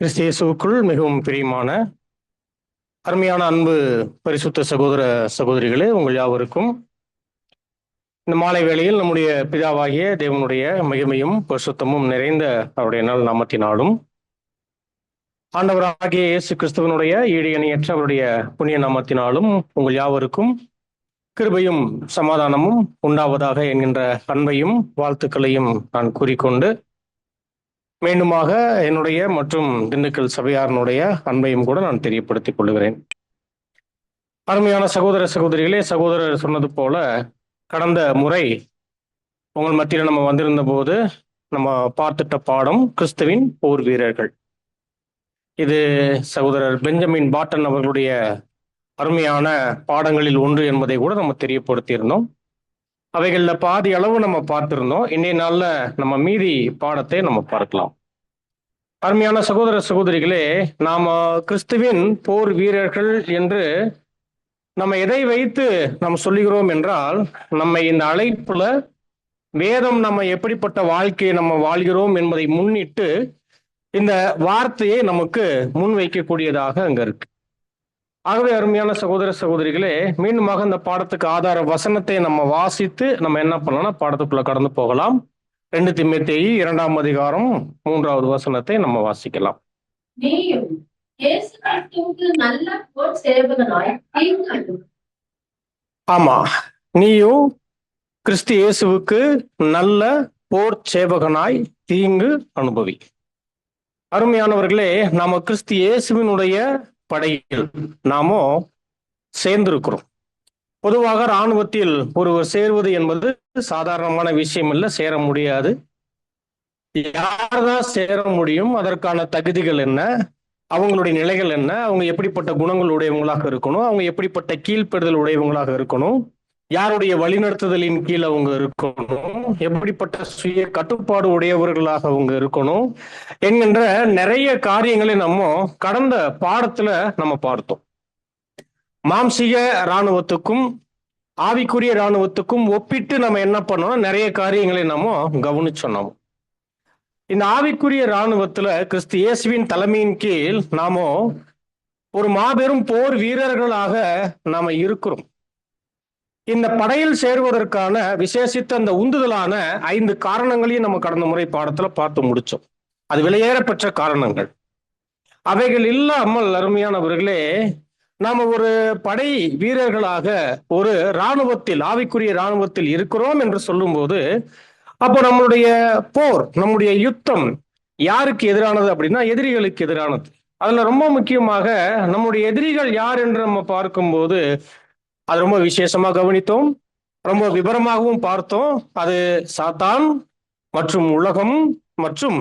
கிறிஸ்து இயேசுவுக்குள் மிகவும் பிரியமான அருமையான அன்பு பரிசுத்த சகோதர சகோதரிகளே, உங்கள் யாவருக்கும் இந்த மாலை வேளையில் நம்முடைய பிதாவாகிய தேவனுடைய மகிமையும் பரிசுத்தமும் நிறைந்த அவருடைய நல் நாமத்தினாலும் ஆண்டவராகிய இயேசு கிறிஸ்துவனுடைய ஈடு இணையற்ற அவருடைய புண்ணிய நாமத்தினாலும் உங்கள் யாவருக்கும் கிருபையும் சமாதானமும் உண்டாவதாக என்கின்ற அன்பையும் வாழ்த்துக்களையும் நான் கூறிக்கொண்டு மீண்டுமாக என்னுடைய மற்றும் திண்டுக்கல் சபையாரனுடைய அன்பையும் கூட நான் தெரியப்படுத்திக் கொள்கிறேன். அருமையான சகோதர சகோதரிகளே, சகோதரர் சொன்னது போல கடந்த முறை உங்கள் மத்தியில் நம்ம வந்திருந்த போது நம்ம பார்த்துட்ட பாடம் கிறிஸ்துவின் போர் வீரர்கள். இது சகோதரர் பெஞ்சமின் பாட்டன் அவர்களுடைய அருமையான பாடங்களில் ஒன்று என்பதை கூட நம்ம தெரியப்படுத்தியிருந்தோம். அவைகளில் பாதி அளவு நம்ம பார்த்திருந்தோம். இன்றைய நாள்ல நம்ம மீதி பாடத்தை நம்ம பார்க்கலாம். அருமையான சகோதர சகோதரிகளே, நாம கிறிஸ்துவின் போர் வீரர்கள் என்று நம்ம எதை வைத்து நம்ம சொல்லுகிறோம் என்றால், நம்ம இந்த அழைப்புல வேதம் நம்ம எப்படிப்பட்ட வாழ்க்கையை நம்ம வாழ்கிறோம் என்பதை முன்னிட்டு இந்த வார்த்தையை நமக்கு முன்வைக்கக்கூடியதாக அங்க இருக்கு. ஆகவே அருமையான சகோதர சகோதரிகளே, மீண்டுமாக இந்த பாடத்துக்கு ஆதார வசனத்தை நம்ம வாசித்து நம்ம என்ன பண்ணலாம்னா பாடத்துக்குள்ள கடந்து போகலாம். 2 தீமோத்தேயு 2ஆம் அதிகாரம் 3வது வசனத்தை நம்ம வாசிக்கலாம். நீயும் இயேசு கிறிஸ்துவுக்கு நல்ல போர் சேவகனாய் தீங்கு அனுபவி. ஆமா, நீயும் கிறிஸ்து இயேசுவுக்கு நல்ல போர் சேவகனாய் தீங்கு அனுபவி. அருமையானவர்களே, நாம கிறிஸ்து இயேசுவினுடைய படையில் நாமோ சேர்ந்திருக்கிறோம். பொதுவாக இராணுவத்தில் ஒருவர் சேர்வது என்பது சாதாரணமான விஷயம் இல்லை, சேர முடியாது. யார்தான் சேர முடியும்? அதற்கான தகுதிகள் என்ன, அவங்களுடைய நிலைகள் என்ன, அவங்க எப்படிப்பட்ட குணங்கள் உடையவங்களாக இருக்கணும், அவங்க எப்படிப்பட்ட கீழ்ப்படுதல் உடையவங்களாக இருக்கணும், யாருடைய வழிநடத்துதலின் கீழ் அவங்க இருக்கணும், எப்படிப்பட்ட சுய கட்டுப்பாடு உடையவர்களாக அவங்க இருக்கணும் என்கின்ற நிறைய காரியங்களை நம்ம கடந்த பாடத்துல நம்ம பார்த்தோம். மாம்சீக இராணுவத்துக்கும் ஆவிக்குரிய இராணுவத்துக்கும் ஒப்பிட்டு நம்ம என்ன பண்ணோம், நிறைய காரியங்களை நம்ம கவனிச்சோம். இந்த ஆவிக்குரிய இராணுவத்துல கிறிஸ்து இயேசுவின் தலைமையின் கீழ் நாம ஒரு மாபெரும் போர் வீரர்களாக நாம இருக்கிறோம். இந்த படையில் சேருவதற்கான விசேஷித்த அந்த உந்துதலான 5 காரணங்களையும் நம்ம கடந்த முறை பாடத்துல பார்த்து முடிச்சோம். அது விலையேறப்பெற்ற காரணங்கள். அவைகள் இல்லாமல் அருமையானவர்களே, நாம ஒரு படை வீரர்களாக ஒரு இராணுவத்தில் ஆவிக்குரிய இராணுவத்தில் இருக்கிறோம் என்று சொல்லும்போது, அப்போ நம்மளுடைய போர், நம்முடைய யுத்தம் யாருக்கு எதிரானது அப்படின்னா எதிரிகளுக்கு எதிரானது. அதுல ரொம்ப முக்கியமாக நம்முடைய எதிரிகள் யார் என்று நம்ம பார்க்கும்போது அது ரொம்ப விசேஷமா கவனித்தோம், ரொம்ப விவரமாகவும் பார்த்தோம். அது சாத்தான் மற்றும் உலகம் மற்றும்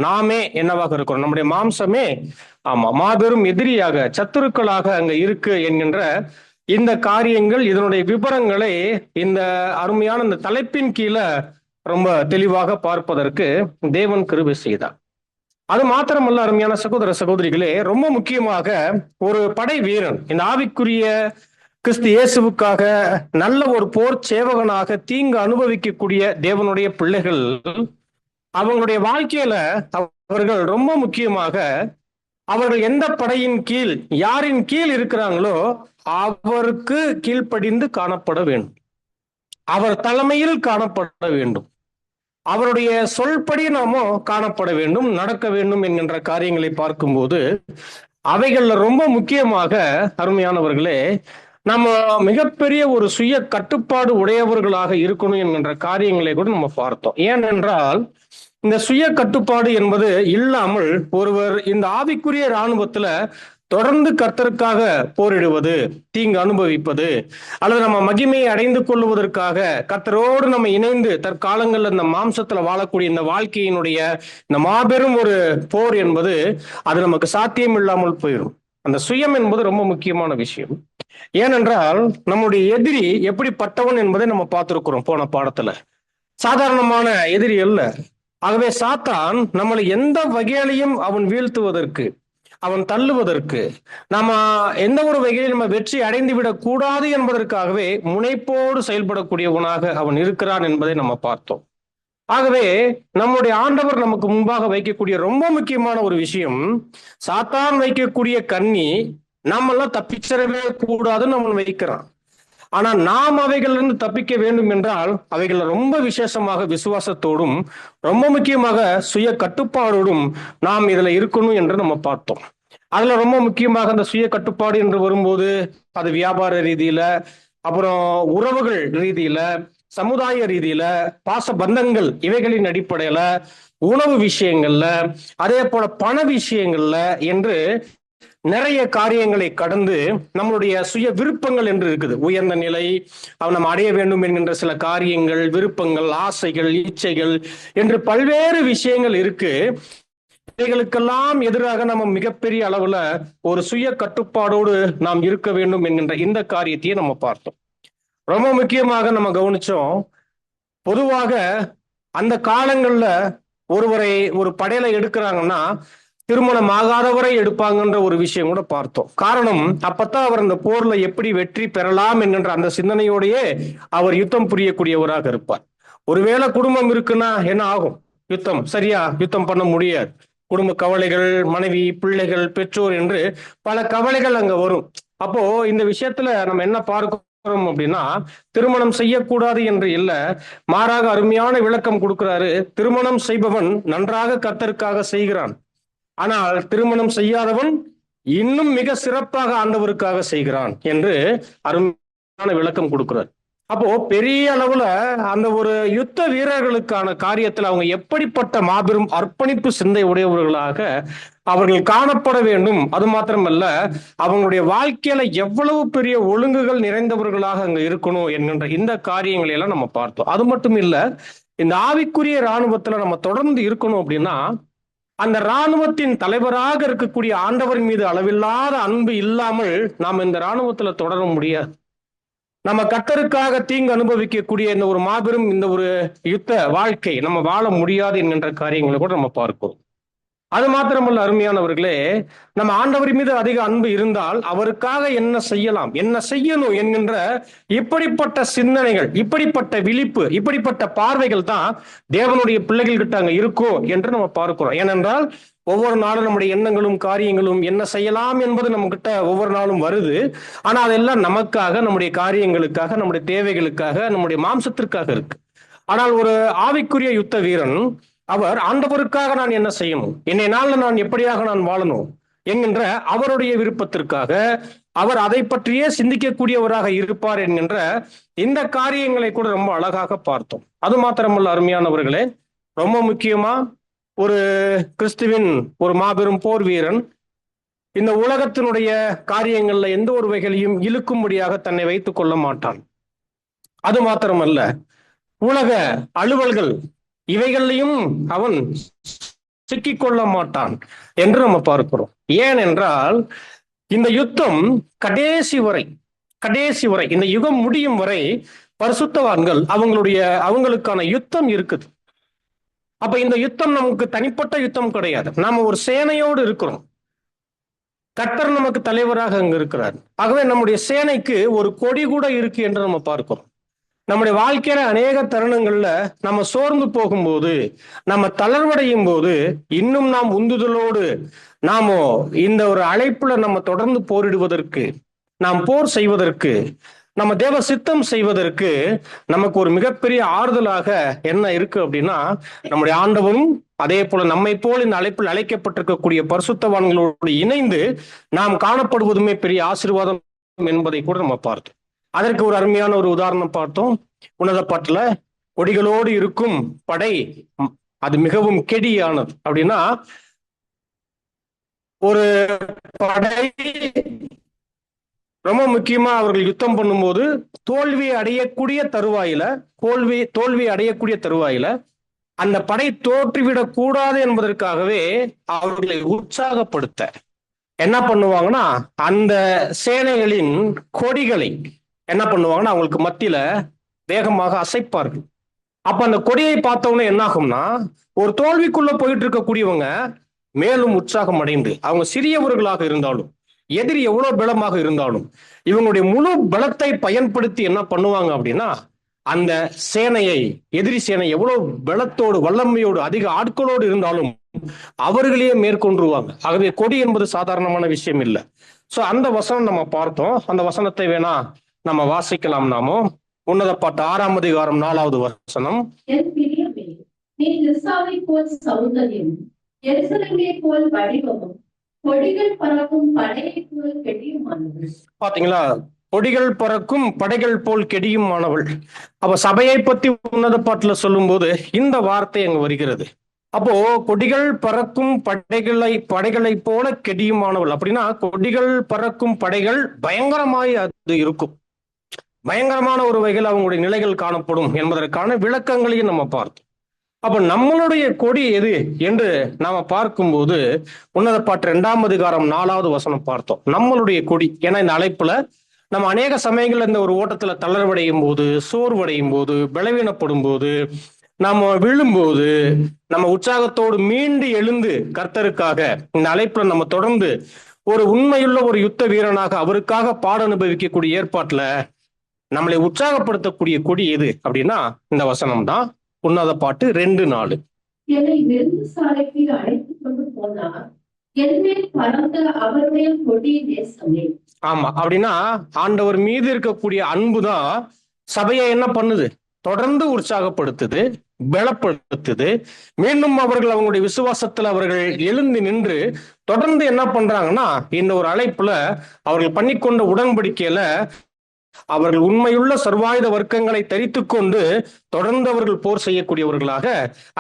நாமே என்னவாக இருக்கிறோம், நம்முடைய மாம்சமே ஆமா மாபெரும் எதிரியாக சத்துருக்களாக அங்க இருக்கு என்கின்ற இந்த காரியங்கள், இதனுடைய விவரங்களை இந்த அருமையான இந்த தலைப்பின் கீழே ரொம்ப தெளிவாக பார்ப்பதற்கு தேவன் கிருபை செய்தார். அது மாத்திரமல்ல அருமையான சகோதர சகோதரிகளே, ரொம்ப முக்கியமாக ஒரு படை வீரன் இந்த ஆவிக்குரிய கிறிஸ்து இயேசுவுக்காக நல்ல ஒரு போர் சேவகனாக தீங்கு அனுபவிக்கக்கூடிய தேவனுடைய பிள்ளைகள், அவங்களுடைய வாழ்க்கையில அவர்கள் ரொம்ப முக்கியமாக அவர்கள் எந்த படையின் கீழ் யாரின் கீழ் இருக்கிறாங்களோ அவருக்கு கீழ்ப்படிந்து காணப்பட வேண்டும், அவர் தலைமையில் காணப்பட வேண்டும், அவருடைய சொல்படி நாமோ காணப்பட வேண்டும், நடக்க வேண்டும் என்கின்ற காரியங்களை பார்க்கும்போது அவைகள்ல ரொம்ப முக்கியமாக அருமையானவர்களே, நம்ம மிகப்பெரிய ஒரு சுய கட்டுப்பாடு உடையவர்களாக இருக்கணும் என்கின்ற காரியங்களை கூட நம்ம பார்த்தோம். ஏனென்றால் இந்த சுய கட்டுப்பாடு என்பது இல்லாமல் ஒருவர் இந்த ஆவிக்குரிய இராணுவத்துல தொடர்ந்து கர்த்தருக்காக போரிடுவது, தீங்கு அனுபவிப்பது, அல்லது நம்ம மகிமையை அடைந்து கொள்வதற்காக கர்த்தரோடு நம்ம இணைந்து தற்காலங்கள்ல இந்த மாம்சத்துல வாழக்கூடிய இந்த வாழ்க்கையினுடைய இந்த மாபெரும் ஒரு போர் என்பது அது நமக்கு சாத்தியம் இல்லாமல் போயிடும். அந்த சுயம் என்பது ரொம்ப முக்கியமான விஷயம். ஏனென்றால் நம்முடைய எதிரி எப்படிப்பட்டவன் என்பதை நம்ம பார்த்திருக்கிறோம் போன பாடத்துல. சாதாரணமான எதிரி அல்ல. ஆகவே சாத்தான் நம்மளை எந்த வகையிலையும் அவன் வீழ்த்துவதற்கு, அவன் தள்ளுவதற்கு, நம்ம எந்த ஒரு வகையிலும் நம்ம வெற்றி அடைந்து விடக் கூடாது என்பதற்காகவே முனைப்போடு செயல்படக்கூடியவனாக அவன் இருக்கிறான் என்பதை நம்ம பார்த்தோம். ஆகவே நம்முடைய ஆண்டவர் நமக்கு முன்பாக வைக்கக்கூடிய ரொம்ப முக்கியமான ஒரு விஷயம், சாத்தான் வைக்கக்கூடிய கண்ணி நம்மெல்லாம் தப்பிச்சிடவே கூடாதுன்னு நம்ம வைக்கிறான். ஆனா நாம் அவைகளிலிருந்து தப்பிக்க வேண்டும் என்றால் அவைகள் ரொம்ப விசேஷமாக விசுவாசத்தோடும் ரொம்ப முக்கியமாக சுய கட்டுப்பாடோடும் நாம் இதுல இருக்கணும் என்று நம்ம பார்த்தோம். அதுல ரொம்ப முக்கியமாக அந்த சுய கட்டுப்பாடு என்று வரும்போது அது வியாபார ரீதியில, அப்புறம் உறவுகள் ரீதியில, சமுதாய ரீதியில, பாச பந்தங்கள் இவைகளின் அடிப்படையில, உணவு விஷயங்கள்ல, அதே போல பண விஷயங்கள்ல என்று நிறைய காரியங்களை கடந்து நம்மளுடைய சுய விருப்பங்கள் என்று இருக்குது. உயர்ந்த நிலை, நம்ம அடைய வேண்டும் என்கின்ற சில காரியங்கள், விருப்பங்கள், ஆசைகள், இச்சைகள் என்று பல்வேறு விஷயங்கள் இருக்கு. இவைகளுக்கெல்லாம் எதிராக நம்ம மிகப்பெரிய அளவுல ஒரு சுய கட்டுப்பாடோடு நாம் இருக்க வேண்டும் என்கின்ற இந்த காரியத்தையே நம்ம பார்த்தோம். ரொம்ப முக்கியமாக நம்ம கவனிச்சோம், பொதுவாக அந்த காலங்கள்ல ஒருவரை ஒரு படையில எடுக்கிறாங்கன்னா திருமணம் ஆகாதவரை எடுப்பாங்கன்ற ஒரு விஷயம் கூட பார்த்தோம். காரணம், அப்பத்தான் அவர் அந்த போர்ல எப்படி வெற்றி பெறலாம் என்கின்ற அந்த சிந்தனையோடையே அவர் யுத்தம் புரியக்கூடியவராக இருப்பார். ஒருவேளை குடும்பம் இருக்குன்னா என்ன ஆகும்? யுத்தம் பண்ண முடியாது. குடும்ப கவலைகள், மனைவி, பிள்ளைகள், பெற்றோர் என்று பல கவலைகள் அங்க வரும். அப்போ இந்த விஷயத்துல நம்ம என்ன பார்க்கிறோம் அப்படின்னா, திருமணம் செய்யக்கூடாது என்று இல்ல, மாறாக அருமையான விளக்கம் கொடுக்கிறாரு. திருமணம் செய்பவன் நன்றாக கர்த்தருக்காக செய்கிறான், ஆனால் திருமணம் செய்யாதவன் இன்னும் மிக சிறப்பாக ஆண்டவருக்காக செய்கிறான் என்று அருமையான விளக்கம் கொடுக்கிறார். அப்போ பெரிய அளவுல அந்த ஒரு யுத்த வீரர்களுக்கான காரியத்தில் அவங்க எப்படிப்பட்ட மாபெரும் அர்ப்பணிப்பு சிந்தை உடையவர்களாக அவர்கள் காணப்பட வேண்டும். அது மாத்திரமல்ல, அவங்களுடைய வாழ்க்கையில எவ்வளவு பெரிய ஒழுங்குகள் நிறைந்தவர்களாக அங்க இருக்கணும் என்கின்ற இந்த காரியங்களை எல்லாம் நம்ம பார்த்தோம். அது மட்டும் இல்ல, இந்த ஆவிக்குரிய இராணுவத்துல நம்ம தொடர்ந்து இருக்கணும் அப்படின்னா அந்த இராணுவத்தின் தலைவராக இருக்கக்கூடிய ஆண்டவர் மீது அளவில்லாத அன்பு இல்லாமல் நாம் இந்த இராணுவத்துல தொடர முடியாது. நம்ம கர்த்தருக்காக தீங்கு அனுபவிக்கக்கூடிய இந்த ஒரு மாபெரும் இந்த ஒரு யுத்த வாழ்க்கை நம்ம வாழ முடியாது என்கின்ற காரியங்களை கூட நம்ம பார்க்கிறோம். அது மாத்திரமல்ல அருமையானவர்களே, நம்ம ஆண்டவர் மீது அதிக அன்பு இருந்தால் அவருக்காக என்ன செய்யலாம், என்ன செய்யணும் என்கின்ற இப்படிப்பட்ட சிந்தனைகள், இப்படிப்பட்ட விழிப்பு, இப்படிப்பட்ட பார்வைகள் தான் தேவனுடைய பிள்ளைகள் கிட்ட அங்க இருக்கும் என்று நம்ம பார்க்கிறோம். ஏனென்றால் ஒவ்வொரு நாளும் நம்முடைய எண்ணங்களும் காரியங்களும் என்ன செய்யலாம் என்பது நம்ம கிட்ட ஒவ்வொரு நாளும் வருது. ஆனா அதெல்லாம் நமக்காக, நம்முடைய காரியங்களுக்காக, நம்முடைய தேவைகளுக்காக, நம்முடைய மாம்சத்திற்காக இருக்கு. ஆனால் ஒரு ஆவிக்குரிய யுத்த வீரன் அவர் ஆண்டவருக்காக நான் என்ன செய்யணும், என்னை நாள்ல நான் எப்படியாக நான் வாழணும் என்கின்ற அவருடைய விருப்பத்திற்காக அவர் அதை பற்றியே சிந்திக்கக்கூடியவராக இருப்பார் என்கின்ற இந்த காரியங்களை கூட ரொம்ப அழகாக பார்த்தோம். அது மாத்திரமல்ல அருமையானவர்களே, ரொம்ப முக்கியமா ஒரு கிறிஸ்துவின் ஒரு மாபெரும் போர் வீரன் இந்த உலகத்தினுடைய காரியங்கள்ல எந்த ஒரு வகையிலையும் இழுக்கும்படியாக தன்னை வைத்துக் கொள்ள மாட்டான். அது மாத்திரமல்ல, உலக அலுவல்கள் இவைகளையும் அவன் சிக்கிக்கொள்ள மாட்டான் என்று நம்ம பார்க்கிறோம். ஏனென்றால் இந்த யுத்தம் கடைசி வரை இந்த யுகம் முடியும் வரை பரிசுத்தவான்கள் அவங்களுக்கான யுத்தம் இருக்குது. அப்ப இந்த யுத்தம் நமக்கு தனிப்பட்ட யுத்தம் கிடையாது. நாம ஒரு சேனையோடு இருக்கிறோம். கர்த்தர் நமக்கு தலைவராக அங்க இருக்கிறார். ஆகவே நம்முடைய சேனைக்கு ஒரு கொடி கூட இருக்கு என்று நம்ம பார்க்கிறோம். நம்முடைய வாழ்க்கையில அநேக தருணங்கள்ல நம்ம சோர்ந்து போகும்போது, நம்ம தளர்வடையும் போது, இன்னும் நாம் உந்துதலோடு நாம இந்த ஒரு அழைப்புல நம்ம தொடர்ந்து போரிடுவதற்கு, நாம் போர் செய்வதற்கு, நம்ம தேவ சித்தம் செய்வதற்கு நமக்கு ஒரு மிகப்பெரிய ஆறுதலாக என்ன இருக்கு அப்படின்னா, நம்முடைய ஆண்டவனும் அதே போல நம்மை போல் இந்த அழைப்பில் அழைக்கப்பட்டிருக்கக்கூடிய பரிசுத்தவான்களோடு இணைந்து நாம் காணப்படுவதுமே பெரிய ஆசீர்வாதம் என்பதை கூட நம்ம பார்த்தோம். அதற்கு ஒரு அருமையான ஒரு உதாரணம் பார்த்தோம். உன்னத பாட்டுல கொடிகளோடு இருக்கும் படை அது மிகவும் கெடியானது அப்படின்னா, ஒரு படை ரொம்ப முக்கியமா அவர்கள் யுத்தம் பண்ணும்போது தோல்வி அடையக்கூடிய தருவாயில அந்த படை தோற்றுவிடக் கூடாது என்பதற்காகவே அவர்களை உற்சாகப்படுத்த என்ன பண்ணுவாங்கன்னா, அந்த சேனைகளின் கொடிகளை என்ன பண்ணுவாங்கன்னா அவங்களுக்கு மத்தியில வேகமாக அசைப்பார்கள். அப்ப அந்த கொடியை பார்த்தவொன்னே என்ன ஆகும்னா, ஒரு தோல்விக்குள்ள போயிட்டு இருக்கக்கூடியவங்க மேலும் உற்சாகம் அடைந்து, அவங்க சிறியவர்களாக இருந்தாலும், எதிரி எவ்வளவு பலமாக இருந்தாலும், இவங்களுடைய முழு பலத்தை பயன்படுத்தி என்ன பண்ணுவாங்க அப்படின்னா, அந்த சேனையை, எதிரி சேனை எவ்வளவு பலத்தோடு வல்லமையோடு அதிக ஆட்களோடு இருந்தாலும் அவர்களையே மேற்கொண்டுருவாங்க. ஆகவே கொடி என்பது சாதாரணமான விஷயம் இல்லை. சோ அந்த வசனம் நம்ம பார்த்தோம். அந்த வசனத்தை வேணா நம்ம வாசிக்கலாம். நாமோ உன்னத பாட்டு 6ஆம் அதிகாரம் 4வது வசனம். என் பிரியமே, நீ திர்சாவை போல் சௌந்தரியம், எருசலேமை போல் வடிவமும், கொடிகள் பறக்கும் படையை போல் கெட்டியுமானவள். பாத்தீங்களா, கொடிகள் பறக்கும் படைகள் போல் கெடியுமானவள். அப்ப சபையை பத்தி உன்னத பாட்டுல சொல்லும் போது இந்த வார்த்தை அங்க வருகிறது. அப்போ கொடிகள் பறக்கும் படைகளை போல கெடியுமானவள் அப்படின்னா, கொடிகள் பறக்கும் படைகள் பயங்கரமாய் அது இருக்கும். பயங்கரமான ஒரு வகையில் அவங்களுடைய நிலைகள் காணப்படும் என்பதற்கான விளக்கங்களையும் நம்ம பார்த்தோம். அப்ப நம்மளுடைய கொடி எது என்று நாம பார்க்கும்போது உன்னத பாட்டு 2ஆம் அதிகாரம் 4வது வசனம் பார்த்தோம். நம்மளுடைய கொடி. ஏன்னா இந்த அழைப்புல நம்ம அநேக சமயங்கள்ல இந்த ஒரு ஓட்டத்துல தளர்வடையும் போது, சோர்வடையும் போது, பலவீனப்படும் போது, நம்ம விழும்போது, நம்ம உற்சாகத்தோடு மீண்டு எழுந்து கர்த்தருக்காக இந்த அழைப்புல நம்ம தொடர்ந்து ஒரு உண்மையுள்ள ஒரு யுத்த வீரனாக அவருக்காக பாட அனுபவிக்கக்கூடிய ஏற்பாட்டுல நம்மளை உற்சாகப்படுத்தக்கூடிய கொடி எது அப்படின்னா இந்த வசனம் தான். உன்னத பாட்டு 2:4. என்னை விருந்து சாலைக்கு அழைத்துக் கொண்டு போனார், என்மேல் பறந்த அவருடைய கொடி நேசமே. ஆமா, அப்படின்னா ஆண்டவர் மீது இருக்கக்கூடிய அன்புதான் சபையை என்ன பண்ணுது? தொடர்ந்து உற்சாகப்படுத்துது, பலப்படுத்துது. மீண்டும் அவர்கள் அவங்களுடைய விசுவாசத்துல அவர்கள் எழுந்து நின்று தொடர்ந்து என்ன பண்றாங்கன்னா, இந்த ஒரு அழைப்புல அவர்கள் பண்ணிக்கொண்ட உடன்படிக்கையில அவர்கள் உண்மையுள்ள சர்வாயுத வர்க்கங்களை தரித்து கொண்டு தொடர்ந்து அவர்கள் போர் செய்யக்கூடியவர்களாக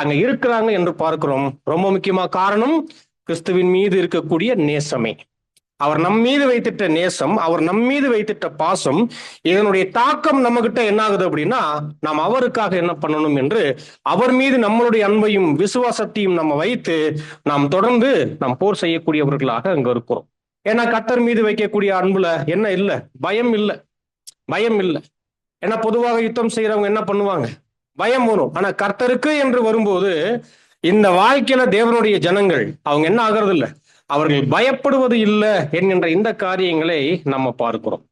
அங்க இருக்கிறாங்க என்று பார்க்கிறோம். ரொம்ப முக்கியமா காரணம் கிறிஸ்துவின் மீது இருக்கக்கூடிய நேசமே. அவர் நம் மீது வைத்திட்ட நேசம், அவர் நம் மீது வைத்திட்ட பாசம், இதனுடைய தாக்கம் நம்ம கிட்ட என்ன ஆகுது அப்படின்னா, நாம் அவருக்காக என்ன பண்ணணும் என்று அவர் மீது நம்மளுடைய அன்பையும் விசுவாசத்தையும் நம்ம வைத்து நாம் தொடர்ந்து நாம் போர் செய்யக்கூடியவர்களாக அங்க இருக்கிறோம். ஏன்னா கர்த்தர் மீது வைக்கக்கூடிய அன்புல என்ன இல்லை? பயம் இல்லை, பயம் இல்லை. ஏன்னா பொதுவாக யுத்தம் செய்யறவங்க என்ன பண்ணுவாங்க? பயம் வரும். ஆனா கர்த்தருக்கு என்று வரும்போது இந்த வாழ்க்கையில தேவனுடைய ஜனங்கள் அவங்க என்ன ஆகிறது இல்லை, அவர்கள் பயப்படுவது இல்லை என்கின்ற இந்த காரியங்களை நம்ம பார்க்கிறோம்.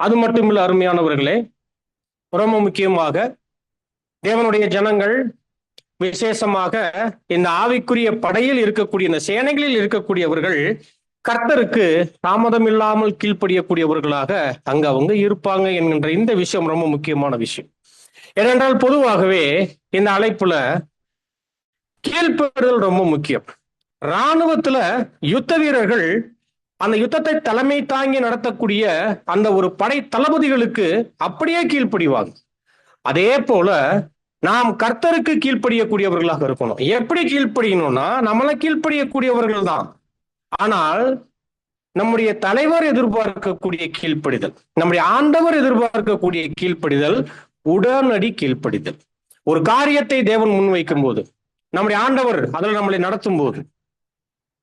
அது மட்டும் இல்ல அருமையானவர்களே, ரொம்ப முக்கியமாக தேவனுடைய ஜனங்கள் விசேஷமாக இந்த ஆவிக்குரிய படையில் இருக்கக்கூடிய இந்த சேனைகளில் இருக்கக்கூடியவர்கள் கர்த்தருக்கு தாமதம் இல்லாமல் கீழ்ப்படியக்கூடியவர்களாக அங்க அவங்க இருப்பாங்க என்கின்ற இந்த விஷயம் ரொம்ப முக்கியமான விஷயம். ஏனென்றால் பொதுவாகவே இந்த அழைப்புல கீழ்ப்படுதல் ரொம்ப முக்கியம். இராணுவத்துல யுத்த வீரர்கள் அந்த யுத்தத்தை தலைமை தாங்கி நடத்தக்கூடிய அந்த ஒரு படை தளபதிகளுக்கு அப்படியே கீழ்ப்படிவாங்க. அதே போல நாம் கர்த்தருக்கு கீழ்ப்படியக்கூடியவர்களாக இருக்கணும். எப்படி கீழ்ப்படியணும்னா, நம்மள கீழ்ப்படியக்கூடியவர்கள் தான். ஆனால் நம்முடைய தலைவர் எதிர்பார்க்கக்கூடிய கீழ்ப்படிதல், நம்முடைய ஆண்டவர் எதிர்பார்க்கக்கூடிய கீழ்ப்படிதல் உடனடி கீழ்ப்படிதல். ஒரு காரியத்தை தேவன் முன்வைக்கும் போது, நம்முடைய ஆண்டவர் அதில் நம்மளை நடத்தும் போது,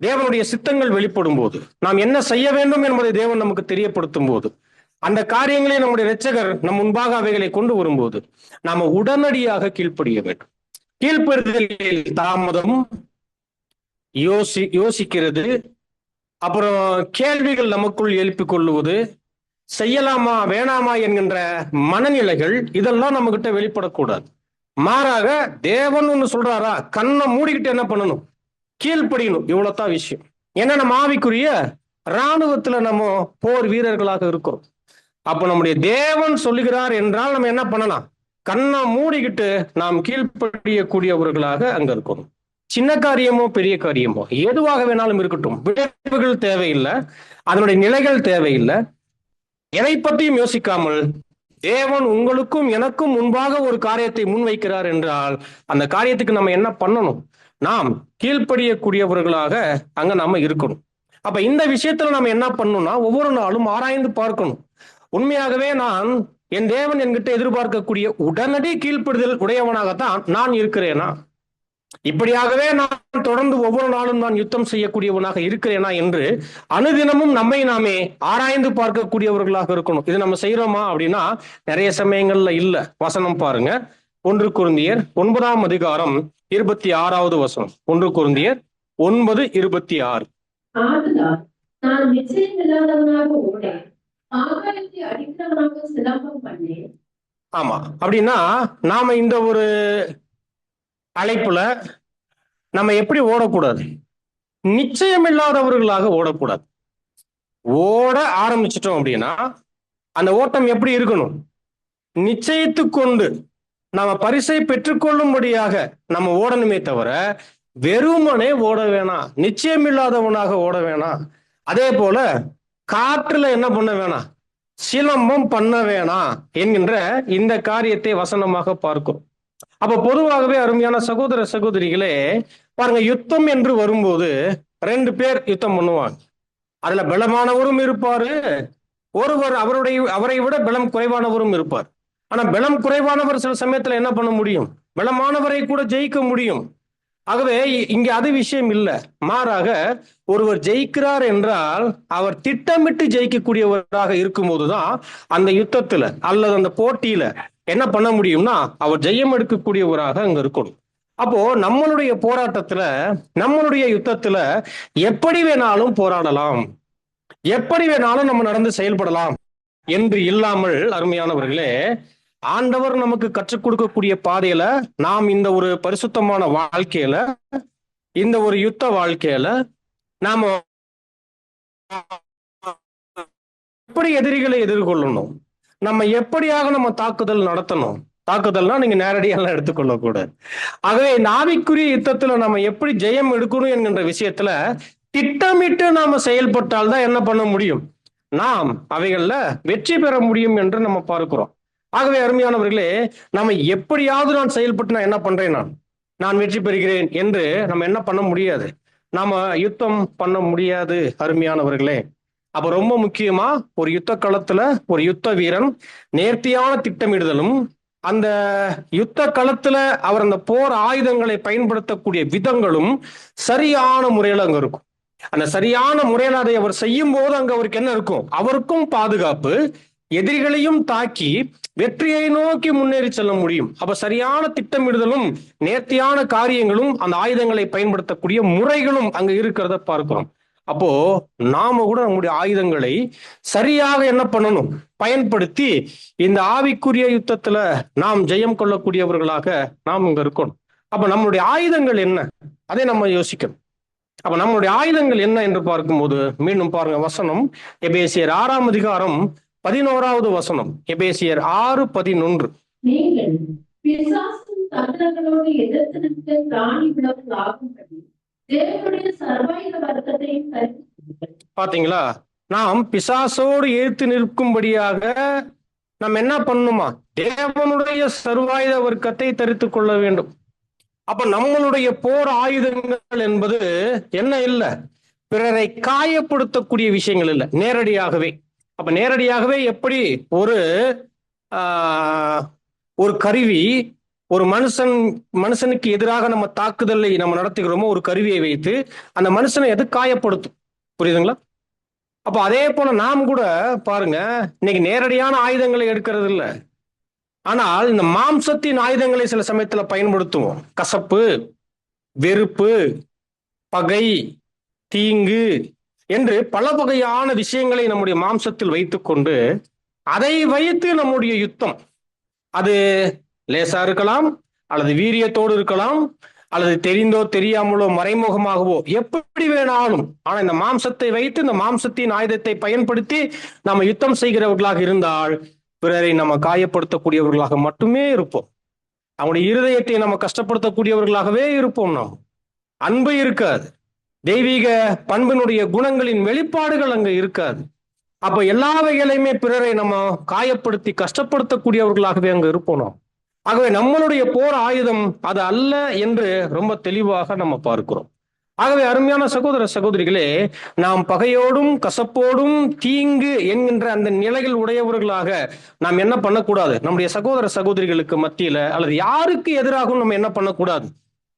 தேவனுடைய சித்தங்கள் வெளிப்படும் போது, நாம் என்ன செய்ய வேண்டும் என்பதை தேவன் நமக்கு தெரியப்படுத்தும் போது, அந்த காரியங்களை நம்முடைய இரட்சகர் நம் முன்பாக அவைகளை கொண்டு வரும்போது நாம உடனடியாக கீழ்ப்படிய வேண்டும். கீழ்ப்படுதலில் தாமதம், யோசிக்கிறது, அப்புறம் கேள்விகள் நமக்குள் எழுப்பிக் கொள்ளுவது, செய்யலாமா வேணாமா என்கின்ற மனநிலைகள், இதெல்லாம் நம்ம கிட்ட வெளிப்படக்கூடாது. மாறாக தேவன் ஒண்ணு சொல்றாரா, கண்ணை மூடிக்கிட்டு என்ன பண்ணணும்? கீழ்ப்படியணும். இவ்வளவுதான் விஷயம். ஏன்னா நம்ம ஆவிக்குரிய இராணுவத்துல நம்ம போர் வீரர்களாக இருக்கிறோம். அப்ப நம்முடைய தேவன் சொல்லுகிறார் என்றால் நம்ம என்ன பண்ணலாம்? கண்ணை மூடிக்கிட்டு நாம் கீழ்ப்படியக்கூடியவர்களாக அங்க இருக்கணும். சின்ன காரியமோ பெரிய காரியமோ எதுவாக வேணாலும் இருக்கட்டும், விளைவுகள் தேவையில்லை, அதனுடைய நிலைகள் தேவையில்லை, எதை பற்றியும் யோசிக்காமல் தேவன் உங்களுக்கும் எனக்கும் முன்பாக ஒரு காரியத்தை முன்வைக்கிறார் என்றால் அந்த காரியத்துக்கு நம்ம என்ன பண்ணணும்? நாம் கீழ்ப்படியக்கூடியவர்களாக அங்க நாம இருக்கணும். அப்ப இந்த விஷயத்துல நம்ம என்ன பண்ணணும்னா, ஒவ்வொரு நாளும் ஆராய்ந்து பார்க்கணும். உண்மையாகவே நான் என் தேவன் என்கிட்ட எதிர்பார்க்கக்கூடிய உடனடி கீழ்ப்படுதல் உடையவனாகத்தான் நான் இருக்கிறேனா? இப்படியாகவே நான் தொடர்ந்து ஒவ்வொரு நாளும் நான் யுத்தம் செய்யக்கூடியவனாக இருக்கிறேனா என்று அனுதினமும் நம்மை நாமே ஆராய்ந்து பார்க்கக்கூடியவர்களாக இருக்கணும். இது நம்ம செய்யறோமா அப்படின்னா நிறைய சமயங்கள்ல இல்ல. வசனம் பாருங்க, 1 கொரிந்தியர் 9ஆம் அதிகாரம் 26வது வசனம். 1 கொரிந்தியர் 9:26. ஆதலால் நான் நிச்சயம் இல்லாதவனாக ஓடேன், ஆகாயத்தை அடிக்கிறவனாக சிலம்பம் பண்ணேன், ஆமா. அப்படின்னா நாம இந்த ஒரு அழைப்புல நம்ம எப்படி ஓடக்கூடாது? நிச்சயமில்லாதவர்களாக ஓடக்கூடாது. ஓட ஆரம்பிச்சிட்டோம் அப்படின்னா அந்த ஓட்டம் எப்படி இருக்கணும்? நிச்சயித்து கொண்டு நம்ம பரிசை பெற்றுக்கொள்ளும்படியாக நம்ம ஓடணுமே தவிர வெறுமனே ஓட வேணாம். நிச்சயமில்லாதவனாக ஓட வேணாம். அதே போல காற்றுல என்ன பண்ண வேணாம்? சிலம்பம் பண்ண வேணாம் என்கின்ற இந்த காரியத்தை வசனமாக பார்க்கும். அப்ப பொதுவாகவே அருமையான சகோதர சகோதரிகளே, பாருங்க, யுத்தம் என்று வரும்போது 2 பேர் யுத்தம் பண்ணுவாங்க. அதுல பலமானவரும் இருப்பாரு, ஒருவர் அவரை விட பலம் குறைவானவரும் இருப்பார். ஆனா பலம் குறைவானவர் சில சமயத்துல என்ன பண்ண முடியும்? பலமானவரை கூட ஜெயிக்க முடியும். ஆகவே இங்க அது விஷயம் இல்ல. மாறாக ஒருவர் ஜெயிக்கிறார் என்றால் அவர் திட்டமிட்டு ஜெயிக்கக்கூடியவராக இருக்கும்போதுதான் அந்த யுத்தத்துல அல்லது அந்த போட்டியில என்ன பண்ண முடியும்னா அவர் ஜெயம் எடுக்கக்கூடியவராக அங்க இருக்கணும். அப்போ நம்மளுடைய போராட்டத்துல, நம்மளுடைய யுத்தத்துல எப்படி வேணாலும் போராடலாம், எப்படி வேணாலும் நம்ம நடந்து செயல்படலாம் என்று இல்லாமல், அருமையானவர்களே, ஆண்டவர் நமக்கு கற்றுக் கொடுக்கக்கூடிய பாதையில நாம் இந்த ஒரு பரிசுத்தமான வாழ்க்கையில, இந்த ஒரு யுத்த வாழ்க்கையில நாம எப்படி எதிரிகளை எதிர்கொள்ளணும், நம்ம எப்படியாக நம்ம தாக்குதல் நடத்தணும். தாக்குதல்னா நீங்க நேரடியாக எடுத்துக்கொள்ள கூடாது. ஆகவே இந்த ஆவிக்குரிய யுத்தத்துல நம்ம எப்படி ஜெயம் எடுக்கணும் என்கின்ற விஷயத்துல திட்டமிட்டு நாம செயல்பட்டால் தான் என்ன பண்ண முடியும்? நாம் அவைகள்ல வெற்றி பெற முடியும் என்று நம்ம பார்க்கிறோம். ஆகவே அருமையானவர்களே, நம்ம எப்படியாவது நான் செயல்பட்டு நான் என்ன பண்றேன், நான் வெற்றி பெறுகிறேன் என்று நம்ம என்ன பண்ண முடியாது. நாம யுத்தம் பண்ண முடியாது அருமையானவர்களே. அப்ப ரொம்ப முக்கியமா ஒரு யுத்த களத்துல ஒரு யுத்த வீரன் நேர்த்தியான திட்டமிடுதலும், அந்த யுத்த களத்துல அவர் அந்த போர் ஆயுதங்களை பயன்படுத்தக்கூடிய விதங்களும் சரியான முறையில அங்க இருக்கும். அந்த சரியான முறையில அதை அவர் செய்யும் போது அங்க அவருக்கு என்ன இருக்கும்? அவருக்கும் பாதுகாப்பு, எதிரிகளையும் தாக்கி வெற்றியை நோக்கி முன்னேறி செல்ல முடியும். அப்ப சரியான திட்டமிடுதலும் நேர்த்தியான காரியங்களும் அந்த ஆயுதங்களை பயன்படுத்தக்கூடிய முறைகளும் அங்க இருக்கிறத பார்க்கிறோம். அப்போ நாம கூட நம்முடைய ஆயுதங்களை சரியாக என்ன பண்ணணும்? பயன்படுத்தி இந்த ஆவிக்குரிய யுத்தத்துல நாம் ஜெயம் கொள்ளக்கூடியவர்களாக நாம் இங்க இருக்கணும். அப்ப நம்மளுடைய ஆயுதங்கள் என்ன? அதை நம்ம யோசிக்கணும். அப்ப நம்மளுடைய ஆயுதங்கள் என்ன என்று பார்க்கும்போது மீண்டும் பாருங்க, வசனம் எபேசியர் 6ஆம் அதிகாரம் 11வது வசனம். எபேசியர் 6:11. நீங்கள் பிசாசின் தந்திரங்களோடு எதிர்த்து நிற்க திராணி உள்ளவர்களாகும்படி தேவனுடைய சர்வாயுத வர்க்கத்தையும் கருத்தில். பாத்தீங்களா? நாம் பிசாசோடு எதிர்த்து நிற்கும்படியாக நாம் என்ன பண்ணணுமா? தேவனுடைய சர்வாயுத வர்க்கத்தை தரித்து கொள்ள வேண்டும். அப்ப நம்மளுடைய போர் ஆயுதங்கள் என்பது என்ன இல்ல? பிறரை காயப்படுத்தக்கூடிய விஷயங்கள் இல்ல, நேரடியாகவே. அப்ப நேரடியாகவே எப்படி ஒரு கருவி ஒரு மனுஷனுக்கு எதிராக நம்ம தாக்குதலை நம்ம நடத்துகிறோமோ, ஒரு கருவியை வைத்து அந்த மனுஷனை எது காயப்படுத்தும். புரியுதுங்களா? அப்ப அதே போல நாம் கூட பாருங்க, இன்னைக்கு நேரடியான ஆயுதங்களை எடுக்கிறது இல்லை, ஆனால் இந்த மாம்சத்தின் ஆயுதங்களை சில சமயத்துல பயன்படுத்துவோம். கசப்பு, வெறுப்பு, பகை, தீங்கு என்று பல வகையான விஷயங்களை நம்முடைய மாம்சத்தில் வைத்துக்கொண்டு அதை வைத்து நம்முடைய யுத்தம், அது லேசா இருக்கலாம், அல்லது வீரியத்தோடு இருக்கலாம், அல்லது தெரிந்தோ தெரியாமலோ மறைமுகமாகவோ, எப்படி வேணாலும். ஆனா இந்த மாம்சத்தை வைத்து, இந்த மாம்சத்தின் ஆயுதத்தை பயன்படுத்தி நம்ம யுத்தம் செய்கிறவர்களாக இருந்தால் பிறரை நம்ம காயப்படுத்தக்கூடியவர்களாக மட்டுமே இருப்போம். அவங்களுடைய இருதயத்தை நம்ம கஷ்டப்படுத்தக்கூடியவர்களாகவே இருப்போம். நாம் அன்பு இருக்காது, தெய்வீக பண்பினுடைய குணங்களின் வெளிப்பாடுகள் அங்க இருக்காது. அப்ப எல்லா வகையிலையுமே பிறரை நம்ம காயப்படுத்தி கஷ்டப்படுத்தக்கூடியவர்களாகவே அங்க இருப்போம் நாம். ஆகவே நம்மளுடைய போர் ஆயுதம் அது அல்ல என்று ரொம்ப தெளிவாக நம்ம பார்க்கிறோம். ஆகவே அருமையான சகோதர சகோதரிகளே, நாம் பகையோடும் கசப்போடும் தீங்கு என்கின்ற அந்த நிலைகள் உடையவர்களாக நாம் என்ன பண்ணக்கூடாது? நம்முடைய சகோதர சகோதரிகளுக்கு மத்தியில அல்லது யாருக்கு எதிராகவும் நம்ம என்ன பண்ணக்கூடாது?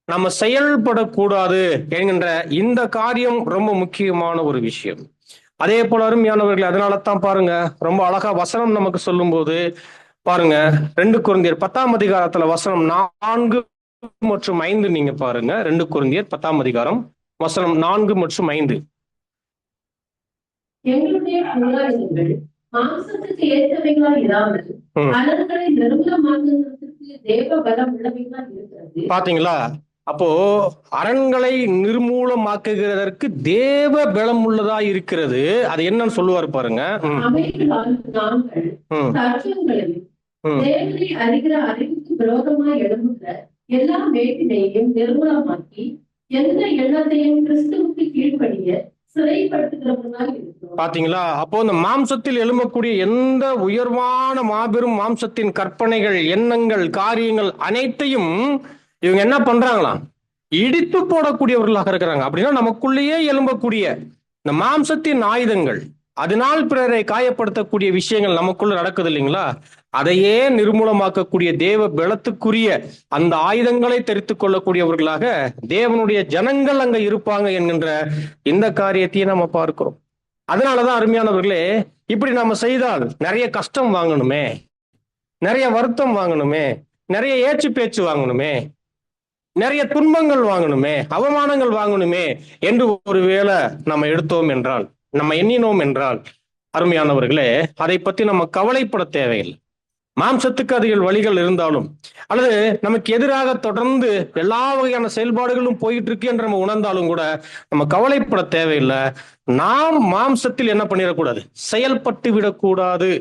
நம்ம செயல்படக்கூடாது என்கின்ற இந்த காரியம் ரொம்ப முக்கியமான ஒரு விஷயம். அதே போல அருமையானவர்கள், அதனால தான் பாருங்க, ரொம்ப அழகா வசனம் நமக்கு சொல்லும் போது பாருங்க, 2 கொரிந்தியர் 10ஆம் அதிகாரத்துல வசனம் 4 மற்றும் 5 நீங்க பாருங்க. 2 கொரிந்தியர் 10ஆம் அதிகாரம் வசனம் 4 மற்றும் 5. எங்களுடைய போராயுதங்கள் மாம்சத்துக்கு ஏற்றவைகளா இராமல் ம். அனல்களை நிர்மூலமாக்குவதற்கு தேவ பலம் உள்ளவைகளா இருக்கிறது. பாத்தீங்களா? அப்போ அரண்களை நிர்மூலமாக்குகிறதற்கு தேவ பலம் உள்ளதா இருக்கிறது. அது என்னன்னு சொல்லுவாரு பாருங்க. அவைகளால் நாங்கள் ம். தர்க்கங்களையும் ம். தேவனை அறிகிற அறிவுக்கு விரோதமாய் எழும்புகிற எல்லா மேட்டினையும் நிர்மூலமாக்கி எந்த எண்ணத்தையும் கிறிஸ்துவுக்கு கீழ்ப்படிய சிறைப்படுத்துகிறவர்களாய் இருக்கிறோம். பாத்தீங்களா? அப்போ இந்த மாம்சத்தில் எழும்பக்கூடிய எந்த உயர்வான மாபெரும் மாம்சத்தின் கற்பனைகள், எண்ணங்கள், காரியங்கள் அனைத்தையும் இவங்க என்ன பண்றாங்களாம்? இடித்து போடக்கூடியவர்களாக இருக்கிறாங்க. அப்படின்னா நமக்குள்ளேயே எழும்பக்கூடிய இந்த மாம்சத்தின் ஆயுதங்கள், அதனால் பிறரை காயப்படுத்தக்கூடிய விஷயங்கள் நமக்குள்ள நடக்குது இல்லைங்களா? அதையே நிர்மூலமாக்கக்கூடிய தேவ பலத்துக்குரிய அந்த ஆயுதங்களை தெரித்துக் கொள்ளக்கூடியவர்களாக தேவனுடைய ஜனங்கள் அங்க இருப்பாங்க என்கின்ற இந்த காரியத்தையே நம்ம பார்க்கிறோம். அதனாலதான் அருமையானவர்களே, இப்படி நாம செய்தால் நிறைய கஷ்டம் வாங்கணுமே, நிறைய வருத்தம் வாங்கணுமே, நிறைய ஏச்சு பேச்சு வாங்கணுமே, நிறைய துன்பங்கள் வாங்கணுமே, அவமானங்கள் வாங்கணுமே என்று ஒருவேளை நம்ம எடுத்தோம் என்றால், நம்ம எண்ணினோம் என்றால், அருமையானவர்களே, அதை பத்தி நம்ம கவலைப்பட தேவையில்லை. மாம்சத்துக்கு அதிக வழிகள் இருந்தாலும், அல்லது நமக்கு எதிராக தொடர்ந்து எல்லா வகையான செயல்பாடுகளும் போயிட்டு இருக்கு என்று நம்ம உணர்ந்தாலும் கூட நம்ம கவலைப்பட தேவையில்லை. நாம் மாம்சத்தில் என்ன பண்ணிடக்கூடாது? செயல்பட்டு விடக்கூடாது.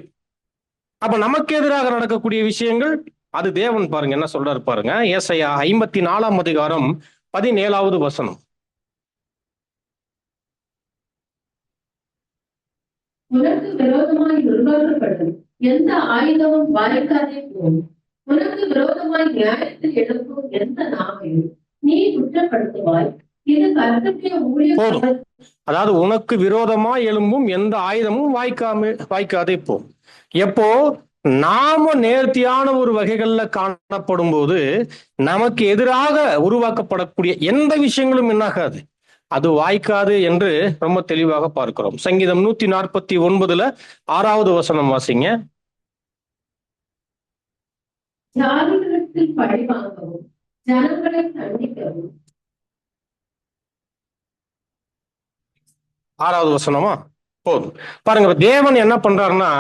அப்ப நமக்கு எதிராக நடக்கக்கூடிய விஷயங்கள் அது தேவன் பாருங்க என்ன சொல்றாரு பாருங்க. ஏசாயா 54 அதிகாரம் 17வது வசனம். உனக்கு விரோதமாய் உருவாக்கப்படும் எந்த ஆயுதமும் வாய்க்காதே போகும். உனக்கு விரோதமாய் நியாயத்தில் எழுப்பும் எந்த நாவையும் நீ குற்றப்படுத்துவாய். இது கர்த்தருடைய ஊழியம். அதாவது உனக்கு விரோதமா எழும்பும் எந்த ஆயுதமும் வாய்க்காதே போகும். எப்போ நாம நேர்த்தியான ஒரு வகைகள்ல காணப்படும் போது நமக்கு எதிராக உருவாக்கப்படக்கூடிய எந்த விஷயங்களும் என்னாகாது, அது வாய்க்காது என்று ரொம்ப தெளிவாக பார்க்கிறோம். சங்கீதம் 149 6வது வசனம் வாசிங்க. ஜாதிகளுக்கு பழி வாங்கவும் ஜனங்களை தண்டிக்கவும். 6வது வசனமா போதும் பாருங்க. தேவன் என்ன பண்றாருன்னா,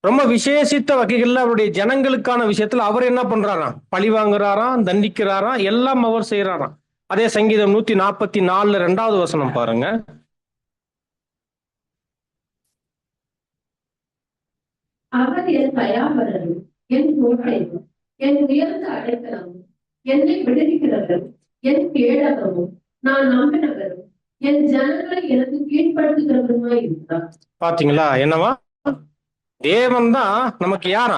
ரொம்ப விசேஷித்த வகைகள்ல அவருடைய ஜனங்களுக்கான விஷயத்துல அவர் என்ன பண்றாராம்? பழி வாங்குறாராம், தண்டிக்கிறாராம், எல்லாம் அவர் செய்யறாராம். அதே சங்கீதம் 144 2வது வசனம் பாருங்க. அவர் என் தயாபரனும் என் கோட்டையும் என் உயர்ந்த அடைக்கலமும் என்னை விடுவிக்கிறவரும் என் கேடகமும் நான் நம்பினவரும் என் ஜனங்களை எனக்கு கீழ்படுத்துகிறவருமாய் இருக்கிறார். பாத்தீங்களா? என்னவா? தேவன் தான் நமக்கு யாரா?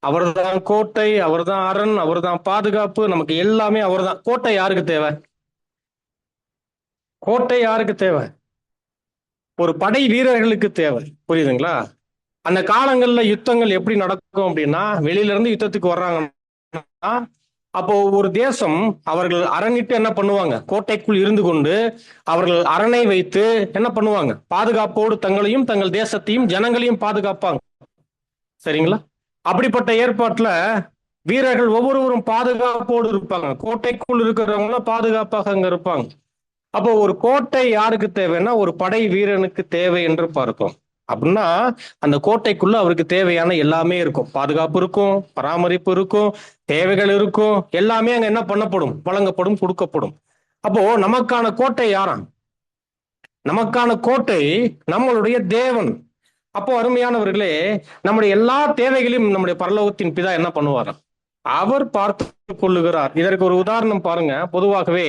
அவர்தான் கோட்டை, அவர்தான் அரண், அவர்தான் பாதுகாப்பு, நமக்கு எல்லாமே அவர்தான். கோட்டை யாருக்கு தேவை? கோட்டை யாருக்கு தேவை? ஒரு படை வீரர்களுக்கு தேவை. புரியுதுங்களா? அந்த காலங்கள்ல யுத்தங்கள் எப்படி நடக்கும் அப்படின்னா, வெளியில இருந்து யுத்தத்துக்கு வர்றாங்கன்னா, அப்போ ஒரு தேசம் அவர்கள் அரணிட்டு என்ன பண்ணுவாங்க? கோட்டைக்குள் இருந்து கொண்டு அவர்கள் அரணை வைத்து என்ன பண்ணுவாங்க? பாதுகாப்போடு தங்களையும் தங்கள் தேசத்தையும் ஜனங்களையும் பாதுகாப்பாங்க. சரிங்களா? அப்படிப்பட்ட ஏற்பாட்டுல வீரர்கள் ஒவ்வொருவரும் பாதுகாப்போடு இருப்பாங்க. கோட்டைக்குள் இருக்கிறவங்க பாதுகாப்பாக அங்க இருப்பாங்க. அப்போ ஒரு கோட்டை யாருக்கு தேவைன்னா ஒரு படை வீரனுக்கு தேவை என்று பார்க்கும். அப்படின்னா அந்த கோட்டைக்குள்ள அவருக்கு தேவையான எல்லாமே இருக்கும். பாதுகாப்பு இருக்கும், பராமரிப்பு இருக்கும், தேவைகள் இருக்கும், எல்லாமே அங்க என்ன பண்ணப்படும்? வழங்கப்படும், கொடுக்கப்படும். அப்போ நமக்கான கோட்டை யாரா? நமக்கான கோட்டை நம்மளுடைய தேவன். அப்போ அருமையானவர்களே, நம்முடைய எல்லா தேவைகளையும் நம்முடைய பரலோகத்தின் பிதா என்ன பண்ணுவாராம்? அவர் பார்த்து கொள்ளுகிறார். இதற்கு ஒரு உதாரணம் பாருங்க. பொதுவாகவே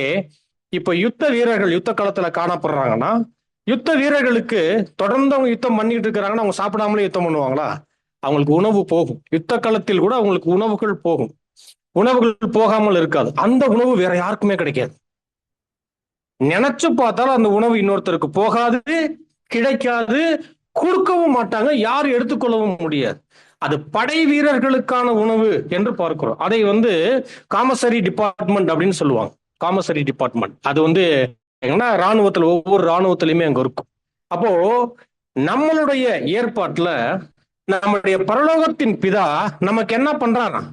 இப்ப யுத்த வீரர்கள் யுத்த காலத்துல காணப்படுறாங்கன்னா, யுத்த வீரர்களுக்கு தொடர்ந்து அவங்க யுத்தம் பண்ணிட்டு இருக்கிறாங்கன்னா அவங்க சாப்பிடாமலே யுத்தம் பண்ணுவாங்களா? அவங்களுக்கு உணவு போகும். யுத்த காலத்தில் கூட அவங்களுக்கு உணவுகள் போகும். உணவுகள் போகாமல் இருக்காது. அந்த உணவு வேற யாருக்குமே கிடைக்காது. நினைச்சு பார்த்தாலும் அந்த உணவு இன்னொருத்தருக்கு போகாது, கிடைக்காது, கொடுக்கவும் மாட்டாங்க, யாரும் எடுத்துக்கொள்ளவும் முடியாது. அது படை வீரர்களுக்கான உணவு என்று பார்க்கிறோம். அதை காமசரி டிபார்ட்மெண்ட் அப்படின்னு சொல்லுவாங்க. காமசரி டிபார்ட்மெண்ட் அது ராணுவத்துல ஒவ்வொரு ராணுவத்திலுமே அங்க இருக்கும். அப்போ நம்மளுடைய ஏற்பாட்டுல நம்முடைய பரலோகத்தின் பிதா நமக்கு என்ன பண்றாராம்?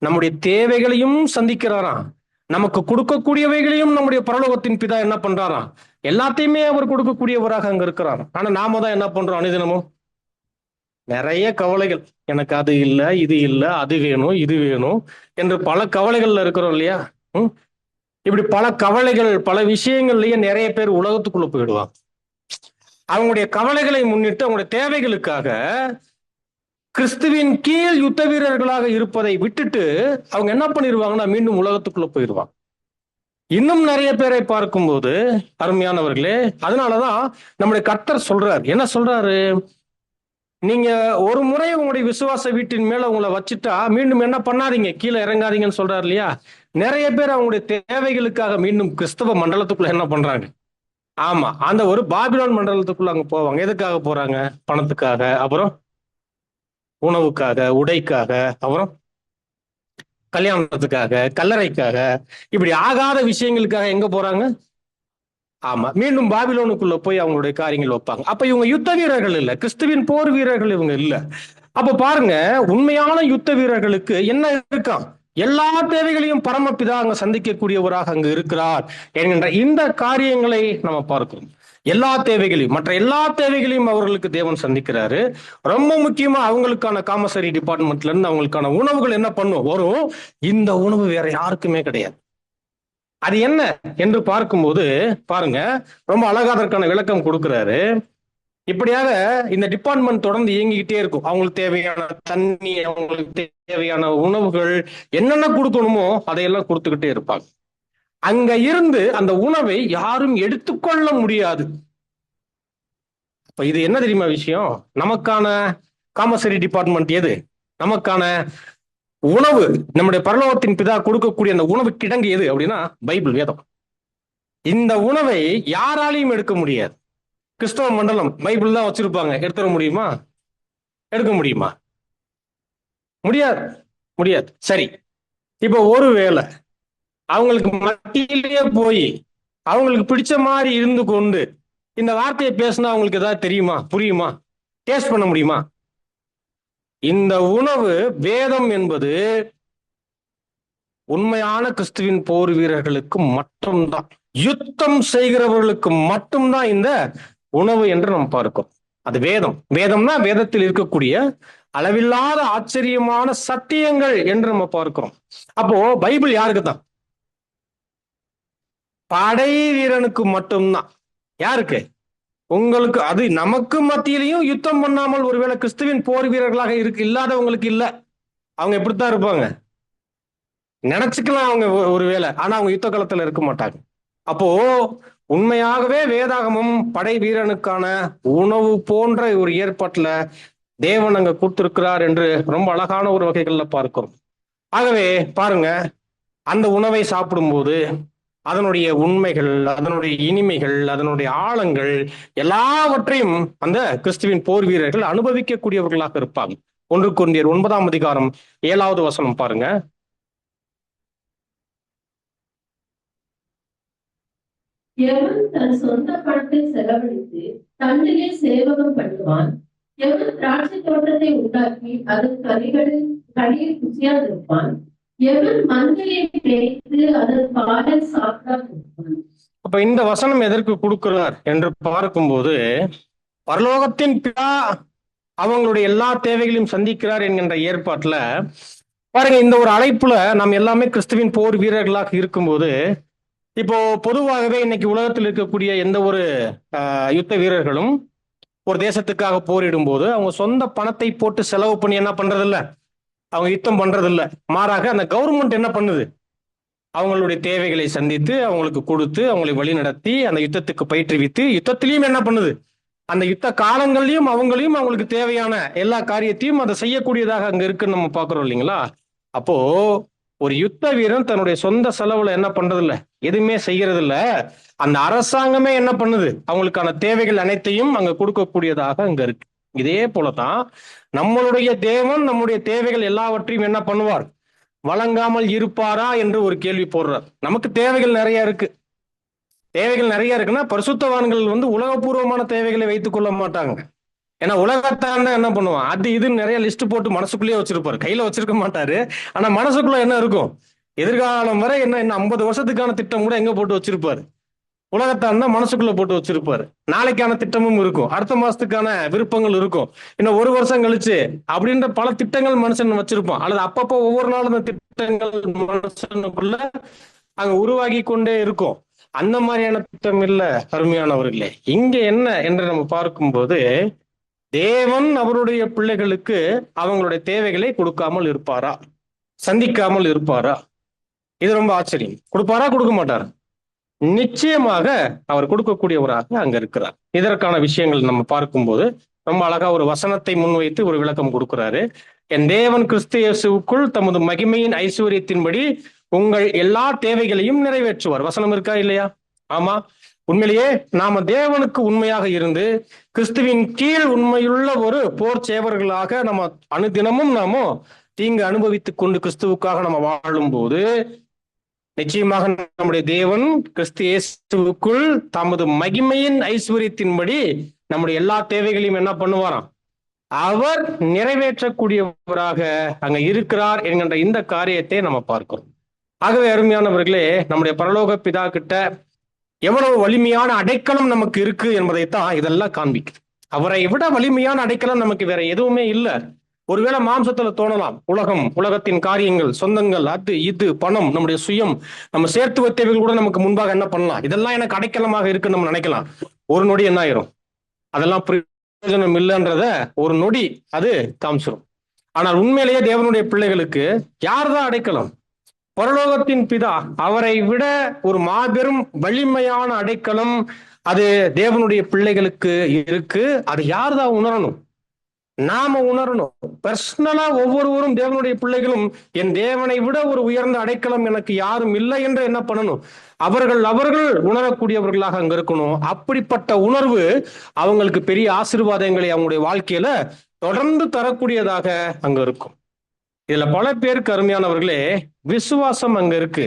நம்முடைய தேவைகளையும் சந்திக்கிறாராம், நமக்கு கொடுக்கக்கூடியவைகளையும் நம்முடைய பரலோகத்தின் பிதா என்ன பண்றாராம்? எல்லாத்தையுமே அவர் கொடுக்கக்கூடியவராக அங்க இருக்கிறார். ஆனா நாம தான் என்ன பண்றோம்? அனுதினமும் நிறைய கவலைகள். எனக்கு அது இல்லை, இது இல்லை, அது வேணும், இது வேணும் என்று பல கவலைகள்ல இருக்கிறோம் இல்லையா? ம். இப்படி பல கவலைகள், பல விஷயங்கள்லயே நிறைய பேர் உலகத்துக்குள்ள போயிடுவாங்க. அவங்களுடைய கவலைகளை முன்னிட்டு, அவங்களுடைய தேவைகளுக்காக கிறிஸ்துவின் கீழ் யுத்த வீரர்களாக இருப்பதை விட்டுட்டு அவங்க என்ன பண்ணிடுவாங்கன்னா மீண்டும் உலகத்துக்குள்ள போயிடுவாங்க. இன்னும் நிறைய பேரை பார்க்கும்போது அருமையானவர்களே, அதனாலதான் நம்முடைய கர்த்தர் சொல்றாரு, என்ன சொல்றாரு? நீங்க ஒரு முறை உங்களுடைய விசுவாச வீட்டின் மேல உங்களை வச்சுட்டா மீண்டும் என்ன பண்ணாதீங்க, கீழே இறங்காதீங்கன்னு சொல்றாரு இல்லையா? நிறைய பேர் அவங்களுடைய தேவைகளுக்காக மீண்டும் கிறிஸ்தவ மண்டலத்துக்குள்ள என்ன பண்றாங்க? ஆமா, அந்த ஒரு பாபிலோன் மண்டலத்துக்குள்ள அங்க போவாங்க. எதுக்காக போறாங்க? பணத்துக்காக, அப்புறம் உணவுக்காக, உடைக்காக, அப்புறம் கல்யாணத்துக்காக, கல்லறைக்காக, இப்படி ஆகாத விஷயங்களுக்காக எங்க போறாங்க? ஆமா, மீண்டும் பாபிலோனுக்குள்ள போய் அவங்களுடைய காரியங்கள் வைப்பாங்க. அப்ப இவங்க யுத்த வீரர்கள் இல்ல, கிறிஸ்துவின் போர் வீரர்கள் இவங்க இல்ல. அப்ப பாருங்க, உண்மையான யுத்த வீரர்களுக்கு என்ன இருக்கான்? எல்லா தேவைகளையும் பரமபிதா அங்க சந்திக்கக்கூடியவராக அங்க இருக்கிறார் என்கின்ற இந்த காரியங்களை நம்ம பார்க்கிறோம். எல்லா தேவைகளையும், மற்ற எல்லா தேவைகளையும் அவர்களுக்கு தேவன் சந்திக்கிறாரு. ரொம்ப முக்கியமா அவங்களுக்கான காமசரி டிபார்ட்மெண்ட்ல இருந்து அவங்களுக்கான உணவுகள் என்ன பண்ணும் வரும். இந்த உணவு வேற யாருக்குமே கிடையாது. அது என்ன என்று பார்க்கும்போது பாருங்க, ரொம்ப அழகா அதற்கான விளக்கம் கொடுக்கிறாரு. இப்படியாக இந்த டிபார்ட்மெண்ட் தொடர்ந்து இயங்கிக்கிட்டே இருக்கும். அவங்களுக்கு தேவையான தண்ணி, அவங்களுக்கு தேவையான உணவுகள், என்னென்ன கொடுக்கணுமோ அதையெல்லாம் கொடுத்துக்கிட்டே இருப்பாங்க. அங்க இருந்து அந்த உணவை யாரும் எடுத்துக்கொள்ள முடியாது. அப்ப இது என்ன தெரியுமா விஷயம்? நமக்கான காமசரி டிபார்ட்மெண்ட் எது? நமக்கான உணவு, நம்முடைய பரலோகத்தின் பிதா கொடுக்கக்கூடிய அந்த உணவு கிடங்கு எது அப்படின்னா பைபிள், வேதம். இந்த உணவை யாராலையும் எடுக்க முடியாது. கிறிஸ்தவ மண்டலம் பைபிள் தான் வச்சிருப்பாங்க, எடுத்துட முடியுமா? எடுக்க முடியுமா? முடியாது, முடியாது. சரி, இப்ப ஒருவேளை அவங்களுக்கு மத்தியிலேயே போய் அவங்களுக்கு பிடிச்ச மாதிரி இருந்து கொண்டு இந்த வார்த்தையை பேசினா அவங்களுக்கு ஏதாவது தெரியுமா, புரியுமா, டேஸ்ட் பண்ண முடியுமா? இந்த உணவு வேதம் என்பது உண்மையான கிறிஸ்துவின் போர் வீரர்களுக்கு மட்டும்தான், யுத்தம் செய்கிறவர்களுக்கு மட்டும்தான் இந்த உணவு என்று நாம் பார்க்கிறோம். அது வேதம். வேதம்னா வேதத்தில் இருக்கக்கூடிய அளவில்லாத ஆச்சரியமான சத்தியங்கள் என்று நம்ம பார்க்கிறோம். அப்போ பைபிள் யாருக்கு தான்? படை வீரனுக்கு மட்டும்தான். யாருக்கு? உங்களுக்கு. அது நமக்கு மத்தியிலையும் யுத்தம் பண்ணாமல் ஒருவேளை கிறிஸ்துவின் போர் வீரர்களாக இல்லாதவங்களுக்கு இல்ல. அவங்க எப்படித்தான் இருப்பாங்க நினைச்சுக்கலாம் அவங்க ஒருவேளை, ஆனா அவங்க யுத்த காலத்துல இருக்க மாட்டாங்க. அப்போ உண்மையாகவே வேதாகமும் படை வீரனுக்கான உணவு போன்ற ஒரு ஏற்பாட்டுல தேவன் அங்க கொடுத்திருக்கிறார் என்று ரொம்ப அழகான ஒரு வகைகள்ல பார்க்கிறோம். ஆகவே பாருங்க, அந்த உணவை சாப்பிடும்போது அதனுடைய உண்மைகள், அதனுடைய இனிமைகள், அதனுடைய ஆழங்கள் எல்லாவற்றையும் அந்த கிறிஸ்துவின் போர் வீரர்கள் அனுபவிக்கக்கூடியவர்களாக இருப்பாங்க. 1 கொரிந்தியர் 9:7 பாருங்க. எவன் தன் சொந்த பணத்தை செலவழித்து தன்னிலே சேவகம் பண்ணுவான், எவன் திராட்சை தோட்டத்தை உண்டாக்கி அதன் கனியை ருசியாதிருப்பான், எவன் மந்தையை மேய்த்து அதன் பாலை சாப்பிடாதிருப்பான். அப்ப இந்த வசனம் எதற்கு கொடுக்கிறார் என்று பார்க்கும்போது, பரலோகத்தின் பிதா அவங்களுடைய எல்லா தேவைகளையும் சந்திக்கிறார் என்கின்ற ஏற்பாட்டுல பாருங்க, இந்த ஒரு அழைப்புல நாம் எல்லாமே கிறிஸ்துவின் போர் வீரர்களாக இருக்கும்போது, இப்போ பொதுவாகவே இன்னைக்கு உலகத்தில் இருக்கக்கூடிய எந்த ஒரு யுத்த வீரர்களும் ஒரு தேசத்துக்காக போரிடும் போது அவங்க சொந்த பணத்தை போட்டு செலவு பண்ணி என்ன பண்றதில்ல, அவங்க யுத்தம் பண்றதில்ல. மாறாக அந்த கவர்மெண்ட் என்ன பண்ணுது, அவங்களுடைய தேவைகளை சந்தித்து அவங்களுக்கு கொடுத்து அவங்களை வழி நடத்தி அந்த யுத்தத்துக்கு பயிற்றுவித்து, யுத்தத்திலையும் என்ன பண்ணுது, அந்த யுத்த காலங்கள்லயும் அவங்களுக்கு தேவையான எல்லா காரியத்தையும் அதை செய்யக்கூடியதாக அங்க இருக்குன்னு நம்ம பாக்குறோம் இல்லைங்களா? அப்போ ஒரு யுத்த வீரன் தன்னுடைய சொந்த செலவுல என்ன பண்றது இல்ல, எதுவுமே செய்யறது இல்ல. அந்த அரசாங்கமே என்ன பண்ணுது, அவங்களுக்கான தேவைகள் அனைத்தையும் அங்க கொடுக்கக்கூடியதாக அங்க இருக்கு. இதே போலதான் நம்மளுடைய தேவன் நம்முடைய தேவைகள் எல்லாவற்றையும் என்ன பண்ணுவார், வழங்காமல் இருப்பாரா என்று ஒரு கேள்வி போடுறார். நமக்கு தேவைகள் நிறைய இருக்கு. தேவைகள் நிறைய இருக்குன்னா பரிசுத்தவான்கள் உலகபூர்வமான தேவைகளை வைத்துக் கொள்ள மாட்டாங்க. ஏன்னா உலகத்தாண்ட என்ன பண்ணுவான், அது இதுன்னு நிறைய லிஸ்ட் போட்டு மனசுக்குள்ளேயே வச்சிருப்பாரு, கையில வச்சிருக்க மாட்டாரு. ஆனா மனசுக்குள்ள என்ன இருக்கும், எதிர்காலம் வரை என்ன 50 வருஷத்துக்கான திட்டம் கூட எங்க போட்டு வச்சிருப்பாரு. உலகத்தான் தான் மனசுக்குள்ள போட்டு வச்சிருப்பாரு. நாளைக்கான திட்டமும் இருக்கும், அடுத்த மாசத்துக்கான விருப்பங்கள் இருக்கும், இன்னும் ஒரு வருஷம் கழிச்சு அப்படின்ற பல திட்டங்கள் மனுஷன் வச்சிருப்பான். அல்லது அப்பப்போ ஒவ்வொரு நாளும் அந்த திட்டங்கள் மனுஷனுக்குள்ள அங்க உருவாகி கொண்டே இருக்கும். அந்த மாதிரியான திட்டம் இல்ல அருமையானவர்களே. இங்க என்ன என்று நம்ம பார்க்கும்போது, தேவன் அவருடைய பிள்ளைகளுக்கு அவங்களுடைய தேவைகளை கொடுக்காமல் இருப்பாரா, சந்திக்காமல் இருப்பாரா? இது ரொம்ப ஆச்சரியம். கொடுப்பாரா, கொடுக்க மாட்டாரா? நிச்சயமாக அவர் கொடுக்கக்கூடியவராக அங்க இருக்கிறார். இதற்கான விஷயங்கள் நம்ம பார்க்கும்போது ரொம்ப அழகா ஒரு வசனத்தை முன்வைத்து ஒரு விளக்கம் கொடுக்கிறாரு. என் தேவன் கிறிஸ்து இயேசுவுக்குள் தமது மகிமையின் ஐஸ்வர்யத்தின்படி உங்கள் எல்லா தேவைகளையும் நிறைவேற்றுவார். வசனம் இருக்கா இல்லையா? ஆமா. உண்மையிலேயே நாம தேவனுக்கு உண்மையாக இருந்து கிறிஸ்துவின் கீழ் உண்மையுள்ள ஒரு போர் சேவர்களாக நம்ம அனுதினமும் நாம தீங்கு அனுபவித்துக் கொண்டு கிறிஸ்துவுக்காக நம்ம வாழும் போது நிச்சயமாக நம்முடைய தேவன் கிறிஸ்து இயேசுவுக்குள் தமது மகிமையின் ஐஸ்வர்யத்தின்படி நம்முடைய எல்லா தேவைகளையும் என்ன பண்ணுவாராம்? அவர் நிறைவேற்றக்கூடியவராக அங்க இருக்கிறார் என்கின்ற இந்த காரியத்தை நம்ம பார்க்கிறோம். ஆகவே அருமையானவர்களே, நம்முடைய பரலோக பிதா கிட்ட எவ்வளவு வலிமையான அடைக்கலம் நமக்கு இருக்கு என்பதைத்தான் இதெல்லாம் காண்பிக்குது. அவரை விட வலிமையான அடைக்கலம் நமக்கு வேற எதுவுமே இல்லை. ஒருவேளை மாம்சத்துல தோணலாம், உலகம், உலகத்தின் காரியங்கள், சொந்தங்கள், அது இது, பணம், நம்முடைய சுயம், நம்ம சேர்த்து வைத்தவைகள் கூட நமக்கு முன்பாக என்ன பண்ணலாம், இதெல்லாம் எனக்கு அடைக்கலமாக இருக்குன்னு நம்ம நினைக்கலாம். ஒரு நொடி என்ன ஆயிரும், அதெல்லாம் பிரயோஜனம் இல்லைன்றத ஒரு நொடி அது காமிச்சிடும். ஆனால் உண்மையிலேயே தேவனுடைய பிள்ளைகளுக்கு யார்தான் அடைக்கலம்? பரலோகத்தின் பிதா. அவரை விட ஒரு மாபெரும் வலிமையான அடைக்கலம் அது தேவனுடைய பிள்ளைகளுக்கு இருக்கு. அது யார்தான் உணரணும்? நாம உணரணும். பர்சனலா ஒவ்வொருவரும் தேவனுடைய பிள்ளைகளும் என் தேவனை விட ஒரு உயர்ந்த அடைக்கலம் எனக்கு யாரும் இல்லை என்று என்ன பண்ணணும்? அவர்கள் உணரக்கூடியவர்களாக அங்க இருக்கணும். அப்படிப்பட்ட உணர்வு அவங்களுக்கு பெரிய ஆசீர்வாதங்களை அவங்களுடைய வாழ்க்கையில தொடர்ந்து தரக்கூடியதாக அங்க இருக்கும். இதுல பல பேருக்கு அருமையானவர்களே விசுவாசம் அங்க இருக்கு,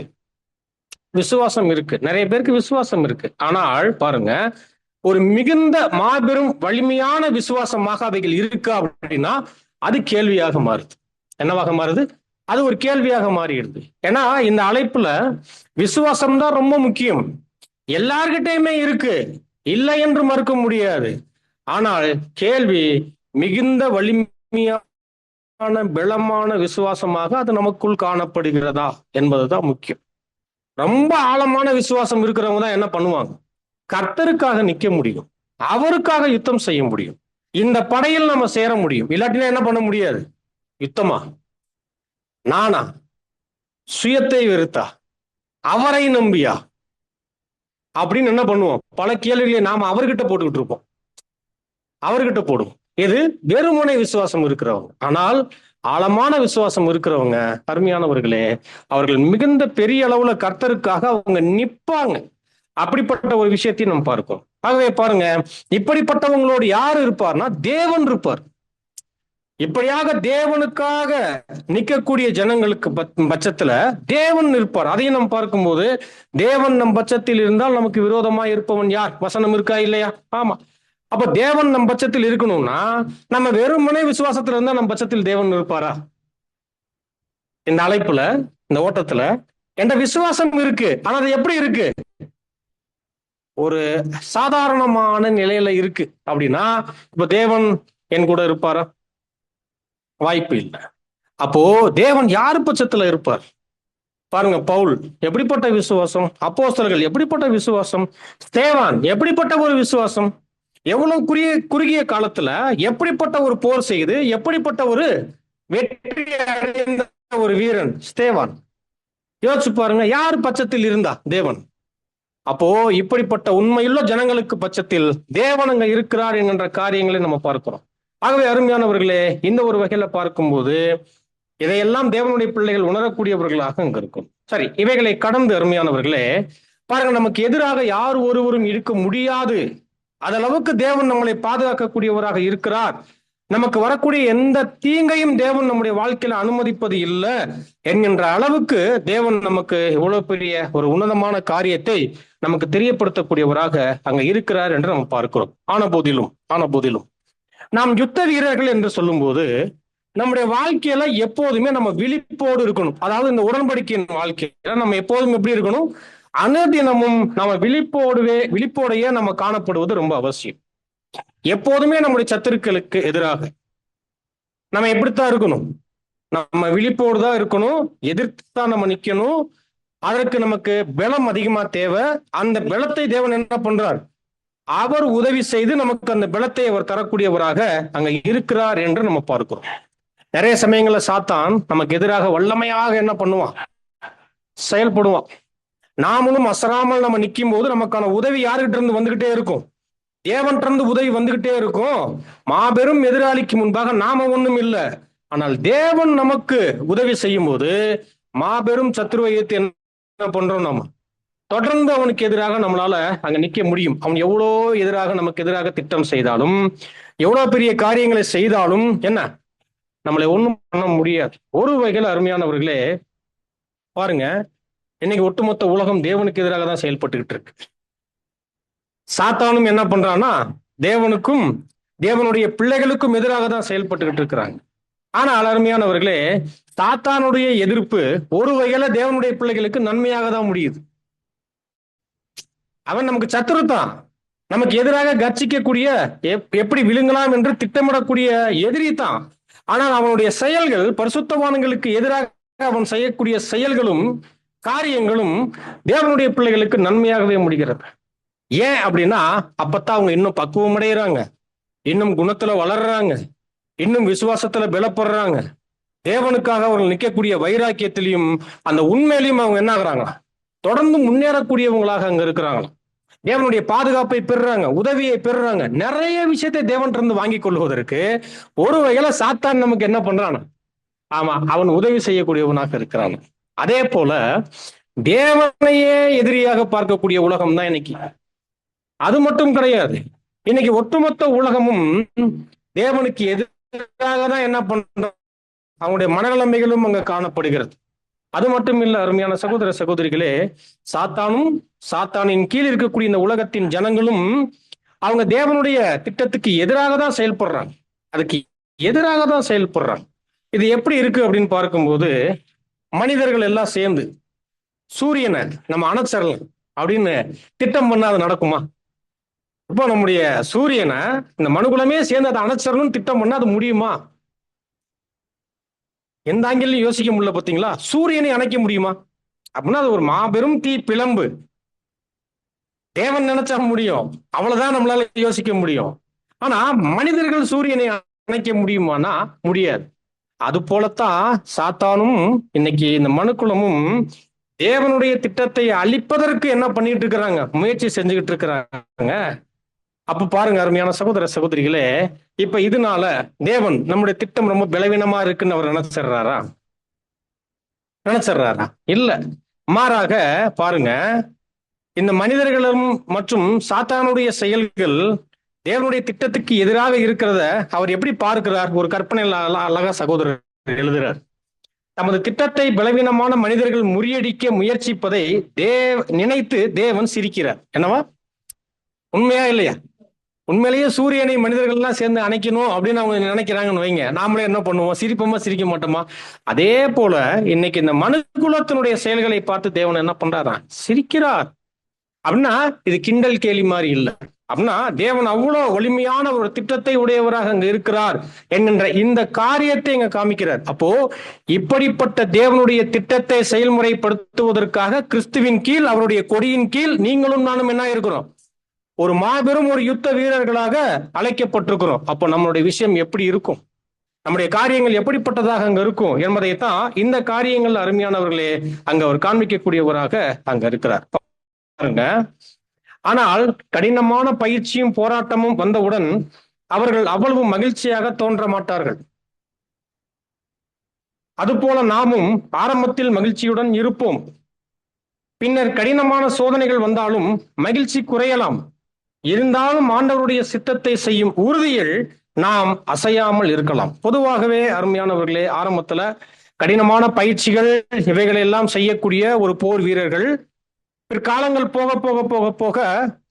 விசுவாசம் இருக்கு, நிறைய பேருக்கு விசுவாசம் இருக்கு. ஆனால் பாருங்க, ஒரு மிகுந்த மாபெரும் வலிமையான விசுவாசமாக அவைகள் இருக்கா அப்படின்னா அது கேள்வியாக மாறுது. என்னவாக மாறுது? அது ஒரு கேள்வியாக மாறிடுது. ஏன்னா இந்த அழைப்புல விசுவாசம் தான் ரொம்ப முக்கியம். எல்லார்கிட்டையுமே இருக்கு, இல்லை என்று மறுக்க முடியாது. ஆனால் கேள்வி மிகுந்த வலிமையான பலமான விசுவாசமாக அது நமக்குள் காணப்படுகிறதா என்பதுதான் முக்கியம். ரொம்ப ஆழமான விசுவாசம் இருக்கிறவங்க தான் என்ன பண்ணுவாங்க? கர்த்தருக்காக நிக்க முடியும், அவருக்காக யுத்தம் செய்ய முடியும், இந்த படையில் நம்ம சேர முடியும். இல்லாட்டினா என்ன பண்ண முடியாது? யுத்தமா? நானா? சுயத்தை வெறுத்தா? அவரை நம்பியா? அப்படின்னு என்ன பண்ணுவோம்? பல கேள்விகளை நாம அவர்கிட்ட போட்டுக்கிட்டு இருப்போம், அவர்கிட்ட போடுவோம். இது வெறுமனை விசுவாசம் இருக்கிறவங்க. ஆனால் ஆழமான விசுவாசம் இருக்கிறவங்க அருமையானவர்களே, அவர்கள் மிகுந்த பெரிய அளவுல கர்த்தருக்காக அவங்க நிப்பாங்க. அப்படிப்பட்ட ஒரு விஷயத்தையும் நம்ம பார்க்கிறோம். ஆகவே பாருங்க, இப்படிப்பட்டவங்களோடு யார் இருப்பார்னா தேவன் இருப்பார். இப்படியாக தேவனுக்காக நிற்கக்கூடிய ஜனங்களுக்கு பட்சத்துல தேவன் இருப்பார். அதையும் நம்ம பார்க்கும்போது தேவன் நம் பட்சத்தில் இருந்தால் நமக்கு விரோதமா இருப்பவன் யார்? வசனம் இருக்கா இல்லையா? ஆமா. அப்ப தேவன் நம் பட்சத்தில் இருக்கணும்னா நம்ம வெறுமனே விசுவாசத்துல இருந்தா நம் பட்சத்தில் தேவன் இருப்பாரா? இந்த அழைப்புல, இந்த ஓட்டத்துல என்ற விசுவாசம் இருக்கு. ஆனா அது எப்படி இருக்கு? ஒரு சாதாரணமான நிலையில இருக்கு அப்படின்னா இப்ப தேவன் என் கூட இருப்பாரா? வாய்ப்பு இல்லை. அப்போ தேவன் யாரு பட்சத்துல இருப்பார்? பாருங்க, பவுல் எப்படிப்பட்ட விசுவாசம், அப்போஸ்தலர்கள் எப்படிப்பட்ட விசுவாசம், ஸ்தேவான் எப்படிப்பட்ட ஒரு விசுவாசம், எவ்வளவு குறுகிய காலத்துல எப்படிப்பட்ட ஒரு போர் செய்து எப்படிப்பட்ட ஒரு வெற்றி அடைந்த ஒரு வீரன் ஸ்தேவான். யோசிச்சு பாருங்க, யார் பட்சத்தில் இருந்தா தேவன்? அப்போ இப்படிப்பட்ட உண்மையுள்ள ஜனங்களுக்கு பட்சத்தில் தேவன் அங்க இருக்கிறார் என்கின்ற காரியங்களை நம்ம பார்க்கிறோம். ஆகவே அருமையானவர்களே, இந்த ஒரு வகையில பார்க்கும்போது இதையெல்லாம் தேவனுடைய பிள்ளைகள் உணரக்கூடியவர்களாக அங்க இருக்கும். சரி, இவைகளை கடந்து அருமையானவர்களே பாருங்க, நமக்கு எதிராக யார் ஒருவரும் இருக்க முடியாது. அதளவுக்கு தேவன் நம்மளை பாதுகாக்கக்கூடியவராக இருக்கிறார். நமக்கு வரக்கூடிய எந்த தீங்கையும் தேவன் நம்முடைய வாழ்க்கையில அனுமதிப்பது இல்லை என்கின்ற அளவுக்கு தேவன் நமக்கு இவ்வளவு பெரிய ஒரு உன்னதமான காரியத்தை நமக்கு தெரியப்படுத்தக்கூடியவராக அங்க இருக்கிறார் என்று நம்ம பார்க்கிறோம். ஆன போதிலும் நாம் யுத்த வீரர்கள் என்று சொல்லும் போது நம்முடைய வாழ்க்கையில எப்போதுமே நம்ம விழிப்போடு இருக்கணும். அதாவது இந்த உடன்படிக்கையின் வாழ்க்கையில நம்ம எப்போதும் எப்படி இருக்கணும்? அனுதினமும் நம்ம விழிப்போடையே நம்ம காணப்படுவது ரொம்ப அவசியம். எப்போதுமே நம்முடைய சத்துருக்களுக்கு எதிராக நம்ம எப்படித்தான் இருக்கணும்? நம்ம விழிப்போடு தான் இருக்கணும், எதிர்த்து தான் நம்ம நிக்கணும். அதற்கு நமக்கு பலம் அதிகமா தேவை. அந்த பலத்தை தேவன் என்ன பண்றார்? அவர் உதவி செய்து நமக்கு அந்த பலத்தை அவர் தரக்கூடியவராக அங்க இருக்கிறார் என்று நம்ம பார்க்கிறோம். நிறைய சமயங்கள்ல சாத்தான் நமக்கு எதிராக வல்லமையாக என்ன பண்ணுவான்? செயல்படுவான். நாமளும் அசராமல் நம்ம நிற்கும் போது நமக்கான உதவி யாருகிட்ட இருந்து வந்துகிட்டே இருக்கும்? தேவன்கிட்ட இருந்து உதவி வந்துகிட்டே இருக்கும். மாபெரும் எதிராளிக்கு முன்பாக நாம ஒண்ணும் இல்லை. ஆனால் தேவன் நமக்கு உதவி செய்யும் போது மாபெரும் சத்துருவை எதிர்த்து என்ன பண்றோம்? நம்ம தொடர்ந்து அவனுக்கு எதிராக நம்மளால அங்க நிக்க முடியும். அவன் எவ்வளோ எதிராக நமக்கு எதிராக திட்டம் செய்தாலும், எவ்வளவு பெரிய காரியங்களை செய்தாலும் என்ன நம்மளை ஒண்ணும் பண்ண முடியாது. ஒரு வகையில் அருமையானவர்களே பாருங்க, இன்னைக்கு ஒட்டுமொத்த உலகம் தேவனுக்கு எதிராக தான் செயல்பட்டுக்கிட்டு இருக்கு. சாத்தானும் என்ன பண்றான்னா தேவனுக்கும் தேவனுடைய பிள்ளைகளுக்கும் எதிராக தான் செயல்பட்டுக்கிட்டு இருக்கிறாங்க. ஆனால் அருமையானவர்களே, சாத்தானுடைய எதிர்ப்பு ஒரு வகையில தேவனுடைய பிள்ளைகளுக்கு நன்மையாக தான் முடியுது. அவன் நமக்கு சத்துரு தான், நமக்கு எதிராக கர்ச்சிக்கக்கூடிய, எப்படி விழுங்கலாம் என்று திட்டமிடக்கூடிய எதிரி தான். ஆனால் அவனுடைய செயல்கள், பரிசுத்தவான்களுக்கு எதிராக அவன் செய்யக்கூடிய செயல்களும் காரியங்களும் தேவனுடைய பிள்ளைகளுக்கு நன்மையாகவே முடிகிறது. ஏன் அப்படின்னா அப்பத்தான் அவங்க இன்னும் பக்குவம் அடைகிறாங்க, இன்னும் குணத்துல வளர்றாங்க, இன்னும் விசுவாசத்துல பலப்படுறாங்க. தேவனுக்காக அவர்கள் நிற்கக்கூடிய வைராக்கியத்திலையும் அந்த உண்மையிலையும் அவங்க என்ன ஆகுறாங்க? தொடர்ந்து முன்னேறக்கூடியவங்களாக அங்க இருக்கிறாங்க. தேவனுடைய பாதுகாப்பை பெறுறாங்க, உதவியை பெறுறாங்க. நிறைய விஷயத்தை தேவன் இருந்து வாங்கி கொள்வதற்கு ஒரு வகையில சாத்தான் நமக்கு என்ன பண்றான்? ஆமா, அவன் உதவி செய்யக்கூடியவனாக இருக்கிறான். அதே போல தேவனையே எதிரியாக பார்க்கக்கூடிய உலகம் தான் இன்னைக்கு. அது மட்டும் கிடையாது, இன்னைக்கு ஒட்டுமொத்த உலகமும் தேவனுக்கு எதிராக தான் என்ன பண்ற, அவங்களுடைய மனநிலைமைகளும் அங்க காணப்படுகிறது. அது மட்டும் இல்ல அருமையான சகோதர சகோதரிகளே, சாத்தானின் கீழ் இருக்கக்கூடிய இந்த உலகத்தின் ஜனங்களும் அவங்க தேவனுடைய திட்டத்துக்கு எதிராக தான் செயல்படுறாங்க, அதுக்கு எதிராக தான் செயல்படுறாங்க. இது எப்படி இருக்கு அப்படின்னு பார்க்கும்போது, மனிதர்கள் எல்லாம் சேர்ந்து சூரியனை நம்ம அணைச்சிடலாம் அப்படின்னு திட்டம் பண்ணா அது நடக்குமா? இப்போ நம்முடைய சூரியனை இந்த மனுகுலமே சேர்ந்து அதை அணைச்சிடணும்னு திட்டம் பண்ணா அது முடியுமா? எந்த ஆங்கிலும் யோசிக்க முடியல. பார்த்தீங்களா? சூரியனை அணைக்க முடியுமா அப்படின்னா அது ஒரு மாபெரும் தீ பிளம்பு. தேவன் நினைச்சா முடியும், அவ்வளவுதான் நம்மளால யோசிக்க முடியும். ஆனா மனிதர்கள் சூரியனை அணைக்க முடியுமானா முடியாது. அது போலத்தான் சாத்தானும் இன்னைக்கு இந்த மனுக்குலமும் தேவனுடைய திட்டத்தை அழிப்பதற்கு என்ன பண்ணிட்டு இருக்கிறாங்க? முயற்சி செஞ்சுக்கிட்டு இருக்கிறாங்க. அப்ப பாருங்க அருமையான சகோதர சகோதரிகளே, இப்ப இதனால தேவன் நம்முடைய திட்டம் ரொம்ப பலவீனமா இருக்குன்னு அவர் நினைச்சிடுறாரா? இல்ல. மாறாக பாருங்க, இந்த மனிதர்களும் மற்றும் சாத்தானுடைய செயல்கள் தேவனுடைய திட்டத்துக்கு எதிராக இருக்கிறத அவர் எப்படி பார்க்கிறார்? ஒரு கற்பனை அழகா சகோதரர் எழுதுறார். தமது திட்டத்தை பலவீனமான மனிதர்கள் முறியடிக்க முயற்சிப்பதை நினைத்து தேவன் சிரிக்கிறார். என்னவா? உண்மையா இல்லையா? உண்மையிலேயே சூரியனை மனிதர்கள் எல்லாம் சேர்ந்து அணைக்கணும் அப்படின்னு அவங்க நினைக்கிறாங்கன்னு வைங்க, நாமளே என்ன பண்ணுவோம்? சிரிப்போமா, சிரிக்க மாட்டோமா? அதே போல இன்னைக்கு இந்த மனுக்குலத்தினுடைய செயல்களை பார்த்து தேவன் என்ன பண்றாரா? சிரிக்கிறார். அப்படின்னா இது கிண்டல் கேலி மாதிரி இல்லை. அப்படின்னா தேவன் அவ்வளவு வலிமையான ஒரு திட்டத்தை உடையவராக அங்க இருக்கிறார் என்கின்ற இந்த காரியத்தை இங்க காமிக்கிறார். அப்போ இப்படிப்பட்ட தேவனுடைய திட்டத்தை செயல்முறைப்படுத்துவதற்காக கிறிஸ்துவின் கீழ், அவருடைய கொடியின் கீழ் நீங்களும் நானும் என்ன இருக்கிறோம்? ஒரு மாபெரும் ஒரு யுத்த வீரர்களாக அழைக்கப்பட்டிருக்கிறோம். அப்போ நம்மளுடைய விஷயம் எப்படி இருக்கும்? நம்முடைய காரியங்கள் எப்படிப்பட்டதாக அங்க இருக்கும் என்பதைத்தான் இந்த காரியங்கள் அருமையானவர்களே அங்க அவர் காண்பிக்கக்கூடியவராக அங்க இருக்கிறார். பாருங்க, ஆனால் கடினமான பயிற்சியும் போராட்டமும் வந்தவுடன் அவர்கள் அவ்வளவு மகிழ்ச்சியாக தோன்ற மாட்டார்கள். அதுபோல நாமும் ஆரம்பத்தில் மகிழ்ச்சியுடன் இருப்போம். பின்னர் கடினமான சோதனைகள் வந்தாலும் மகிழ்ச்சி குறையலாம். இருந்தாலும் ஆண்டவருடைய சித்தத்தை செய்யும் உறுதியில் நாம் அசையாமல் இருக்கலாம். பொதுவாகவே அருமையானவர்களே, ஆரம்பத்துல கடினமான பயிற்சிகள் இவைகளெல்லாம் செய்யக்கூடிய ஒரு போர் வீரர்கள் பிற்காலங்கள் போக போக போக போக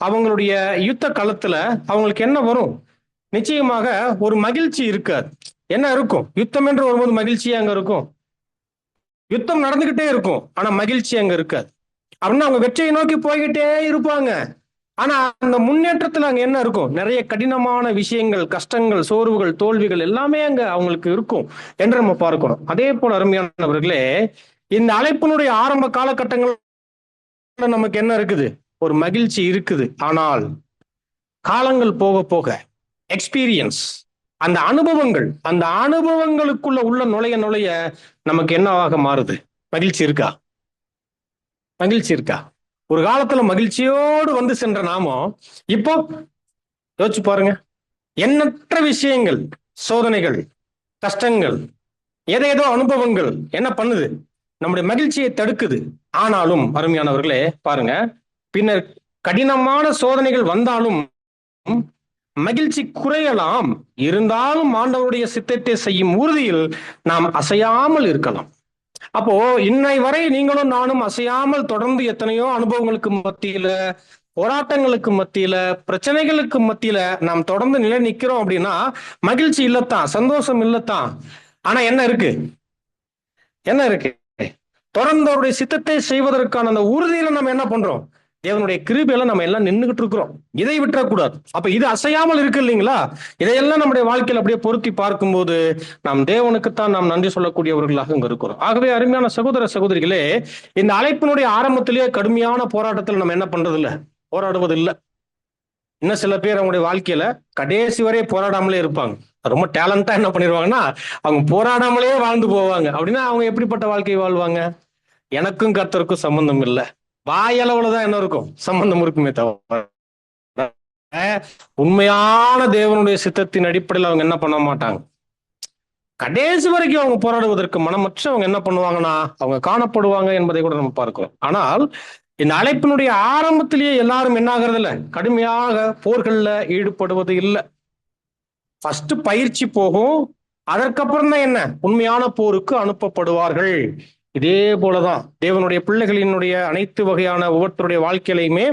அவங்களுடைய யுத்த களத்துல அவங்களுக்கு என்ன வரும்? நிச்சயமாக ஒரு மகிழ்ச்சி இருக்காது. என்ன இருக்கும்? யுத்தம் என்று வரும்போது மகிழ்ச்சியா அங்க இருக்கும். யுத்தம் நடந்துகிட்டே இருக்கும், ஆனா மகிழ்ச்சி அங்க இருக்காது. அப்படின்னா அவங்க வெற்றியை நோக்கி போய்கிட்டே இருப்பாங்க. ஆனா அந்த முன்னேற்றத்துல அங்க என்ன இருக்கும்? நிறைய கடினமான விஷயங்கள், கஷ்டங்கள், சோர்வுகள், தோல்விகள் எல்லாமே அங்க அவங்களுக்கு இருக்கும் என்று நம்ம பார்க்கிறோம். அதே போல அருமையானவர்களே, இந்த அழைப்பினுடைய ஆரம்ப காலகட்டங்கள்ல நமக்கு என்ன இருக்குது? ஒரு மகிழ்ச்சி இருக்குது. ஆனால் காலங்கள் போக போக எக்ஸ்பீரியன்ஸ், அந்த அனுபவங்களுக்குள்ள உள்ள நுழைய நமக்கு என்னவாக மாறுது? மகிழ்ச்சி இருக்கா? மகிழ்ச்சி இருக்கா? ஒரு காலத்துல மகிழ்ச்சியோடு வந்து சென்ற நாமோ இப்போ யோசிச்சு பாருங்க. எண்ணற்ற விஷயங்கள், சோதனைகள், கஷ்டங்கள், ஏதேதோ அனுபவங்கள் என்ன பண்ணுது? நம்முடைய மகிழ்ச்சியை தடுக்குது. ஆனாலும் அருமையானவர்களே பாருங்க, பின்னர் கடினமான சோதனைகள் வந்தாலும் மகிழ்ச்சி குறையலாம், இருந்தாலும் ஆண்டவருடைய சித்தத்தை செய்யும் உறுதியில் நாம் அசையாமல் இருக்கலாம். அப்போ இன்னை வரை நீங்களும் நானும் அசையாமல் தொடர்ந்து எத்தனையோ அனுபவங்களுக்கு மத்தியில, போராட்டங்களுக்கு மத்தியில, பிரச்சனைகளுக்கு மத்தியில நாம் தொடர்ந்து நிலை நிக்கிறோம் அப்படின்னா மகிழ்ச்சி இல்லத்தான், சந்தோஷம் இல்லத்தான். ஆனா என்ன இருக்கு? என்ன இருக்கு? தொடர்ந்து அவருடைய சித்தத்தை செய்வதற்கான அந்த உறுதியில நம்ம என்ன பண்றோம்? தேவனுடைய கிருபையில நம்ம எல்லாம் நின்றுகிட்டு இருக்கிறோம். இதை விட்டுறக்கூடாது. அப்ப இது அசையாமல் இருக்கு இல்லைங்களா? இதையெல்லாம் நம்முடைய வாழ்க்கையில் அப்படியே பொருத்தி பார்க்கும்போது நாம் தேவனுக்குத்தான் நாம் நன்றி சொல்லக்கூடியவர்களாக இங்க இருக்கிறோம். ஆகவே அருமையான சகோதர சகோதரிகளே, இந்த அழைப்பினுடைய ஆரம்பத்திலேயே கடுமையான போராட்டத்தில் நம்ம என்ன பண்றது இல்ல, போராடுவது இல்லை. இன்னும் சில பேர் அவங்களுடைய வாழ்க்கையில கடைசி வரை போராடாமலே இருப்பாங்க. ரொம்ப டேலண்டா என்ன பண்ணிடுவாங்கன்னா அவங்க போராடாமலே வாழ்ந்து போவாங்க. அப்படின்னா அவங்க எப்படிப்பட்ட வாழ்க்கை வாழ்வாங்க? எனக்கும் கர்த்தருக்கும் சம்பந்தம் இல்லை, வாயளவுலதான் என்ன இருக்கும்? சம்பந்தம் இருக்குமே தவிர உண்மையான தேவனுடைய சித்தத்தின் அடிப்படையில் அவங்க என்ன பண்ண மாட்டாங்க. கடைசி வரைக்கும் அவங்க போராடுவதற்கு மனமற்ற அவங்க என்ன பண்ணுவாங்கன்னா அவங்க காணப்படுவாங்க என்பதை கூட நம்ம பார்க்கிறோம். ஆனால் இந்த அழைப்பினுடைய ஆரம்பத்திலேயே எல்லாரும் என்ன ஆகிறது இல்லை, கடுமையாக போர்கள்ல ஈடுபடுவது இல்லை. ஃபர்ஸ்ட் பயிற்சி போகும், அதற்கப்புறம் தான் என்ன, உண்மையான போருக்கு அனுப்பப்படுவார்கள். இதே போலதான் தேவனுடைய பிள்ளைகளினுடைய அனைத்து வகையான ஒவ்வொருத்தருடைய வாழ்க்கையிலையுமே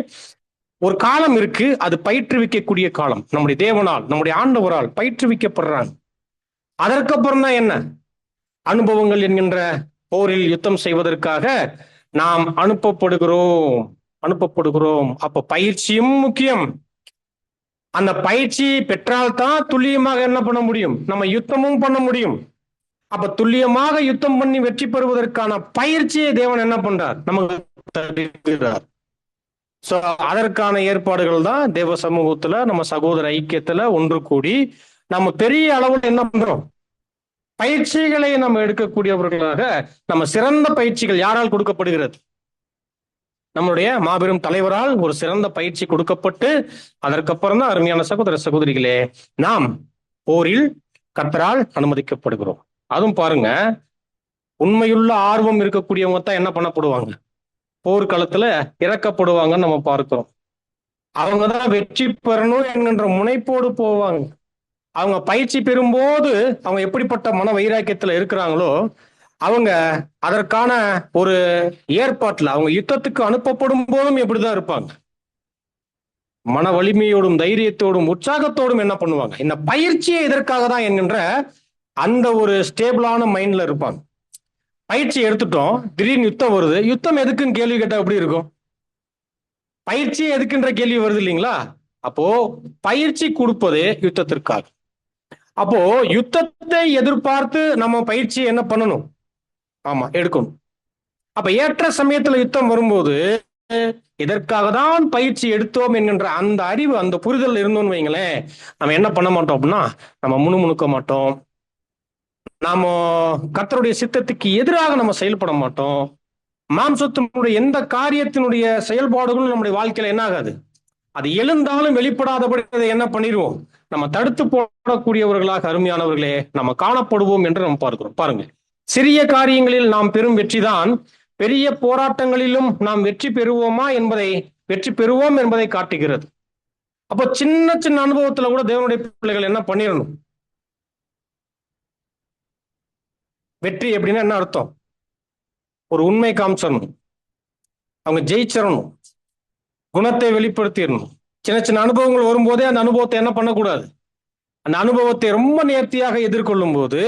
ஒரு காலம் இருக்கு, அது பயிற்றுவிக்கக்கூடிய காலம். நம்முடைய தேவனால், நம்முடைய ஆண்டவரால் பயிற்றுவிக்கப்படுறாங்க. அதற்கப்புறம் தான் என்ன, அனுபவங்கள் என்கின்ற போரில் யுத்தம் செய்வதற்காக நாம் அனுப்பப்படுகிறோம். அப்ப பயிற்சியும் முக்கியம். அந்த பயிற்சியை பெற்றால்தான் துல்லியமாக என்ன பண்ண முடியும், நம்ம யுத்தமும் பண்ண முடியும். அப்ப துல்லியமாக யுத்தம் பண்ணி வெற்றி பெறுவதற்கான பயிற்சியை தேவன் என்ன பண்றார், நமக்கு தருகிறார். சோ அதற்கான ஏற்பாடுகள் தான் தேவ சமூகத்துல, நம்ம சகோதர ஐக்கியத்துல ஒன்று கூடி நம்ம பெரிய அளவில் என்ன பண்றோம், பயிற்சிகளை நம்ம எடுக்கக்கூடியவர்களாக. நம்ம சிறந்த பயிற்சிகள் யாரால் கொடுக்கப்படுகிறது? நம்மளுடைய மாபெரும் தலைவரால் ஒரு சிறந்த பயிற்சி கொடுக்கப்பட்டு அதற்கப்புறம் தான் அருமையான சகோதர சகோதரிகளே நாம் போரில் கர்த்தரால் அனுமதிக்கப்படுகிறோம். அதுவும் பாருங்க, உண்மையுள்ள ஆர்வம் இருக்கக்கூடியவங்க தான் என்ன பண்ணப்படுவாங்க, போர்க்களத்துல இறக்கப்படுவாங்கன்னு நம்ம பார்க்கிறோம். அவங்கதான் வெற்றி பெறணும் என்கின்ற முனைப்போடு போவாங்க. அவங்க பயிற்சி பெறும்போது அவங்க எப்படிப்பட்ட மன வைராக்கியத்துல இருக்கிறாங்களோ அவங்க அதற்கான ஒரு ஏற்பாட்டுல, அவங்க யுத்தத்துக்கு அனுப்பப்படும் போதும் எப்படிதான் இருப்பாங்க, மன வலிமையோடும் தைரியத்தோடும் உற்சாகத்தோடும் என்ன பண்ணுவாங்க, இந்த பயிற்சியை இதற்காக தான் என்கின்ற அந்த ஒரு ஸ்டேபிளான மைண்ட்ல இருப்பாங்க. பயிற்சி எடுத்துட்டோம், திடீர்னு யுத்தம் வருது, யுத்தம் எதுக்குன்னு கேள்வி கேட்டா எப்படி இருக்கும்? பயிற்சி எதுக்குன்ற கேள்வி வருது இல்லைங்களா? அப்போ பயிற்சி கொடுப்பது யுத்தத்திற்காக. அப்போ யுத்தத்தை எதிர்பார்த்து நம்ம பயிற்சி என்ன பண்ணணும், ஆமா எடுக்கணும். அப்ப ஏற்ற சமயத்துல யுத்தம் வரும்போது இதற்காக தான் பயிற்சி எடுத்தோம் என்கின்ற அந்த அறிவு, அந்த புரிதல் இருந்தோம்னு வைங்களேன், நம்ம என்ன பண்ண மாட்டோம் அப்படின்னா நம்ம முணுமுணுக்க மாட்டோம், நாம கர்த்தருடைய சித்தத்துக்கு எதிராக நம்ம செயல்பட மாட்டோம். மாம்சத்தினுடைய எந்த காரியத்தினுடைய செயல்பாடுகளும் நம்முடைய வாழ்க்கையில என்ன ஆகாது, அது எழுந்தாலும் வெளிப்படாதபடி அதை என்ன பண்ணிடுவோம், நம்ம தடுத்து போடக்கூடியவர்களாக அருமையானவர்களே நம்ம காணப்படுவோம் என்று நம்ம பார்க்கிறோம். பாருங்க, சிறிய காரியங்களில் நாம் பெறும் வெற்றிதான் பெரிய போராட்டங்களிலும் நாம் வெற்றி பெறுவோம் என்பதை காட்டுகிறது. அப்போ சின்ன சின்ன அனுபவத்துல கூட தேவனுடைய பிள்ளைகள் என்ன பண்ணிடணும், வெற்றி எப்படின்னா என்ன அர்த்தம், ஒரு உண்மை காமிச்சிடணும், அவங்க ஜெயிச்சிடணும், குணத்தை வெளிப்படுத்திடணும். சின்ன சின்ன அனுபவங்கள் வரும்போதே அந்த அனுபவத்தை என்ன பண்ணக்கூடாது, அந்த அனுபவத்தை ரொம்ப நேர்த்தியாக எதிர்கொள்ளும் போது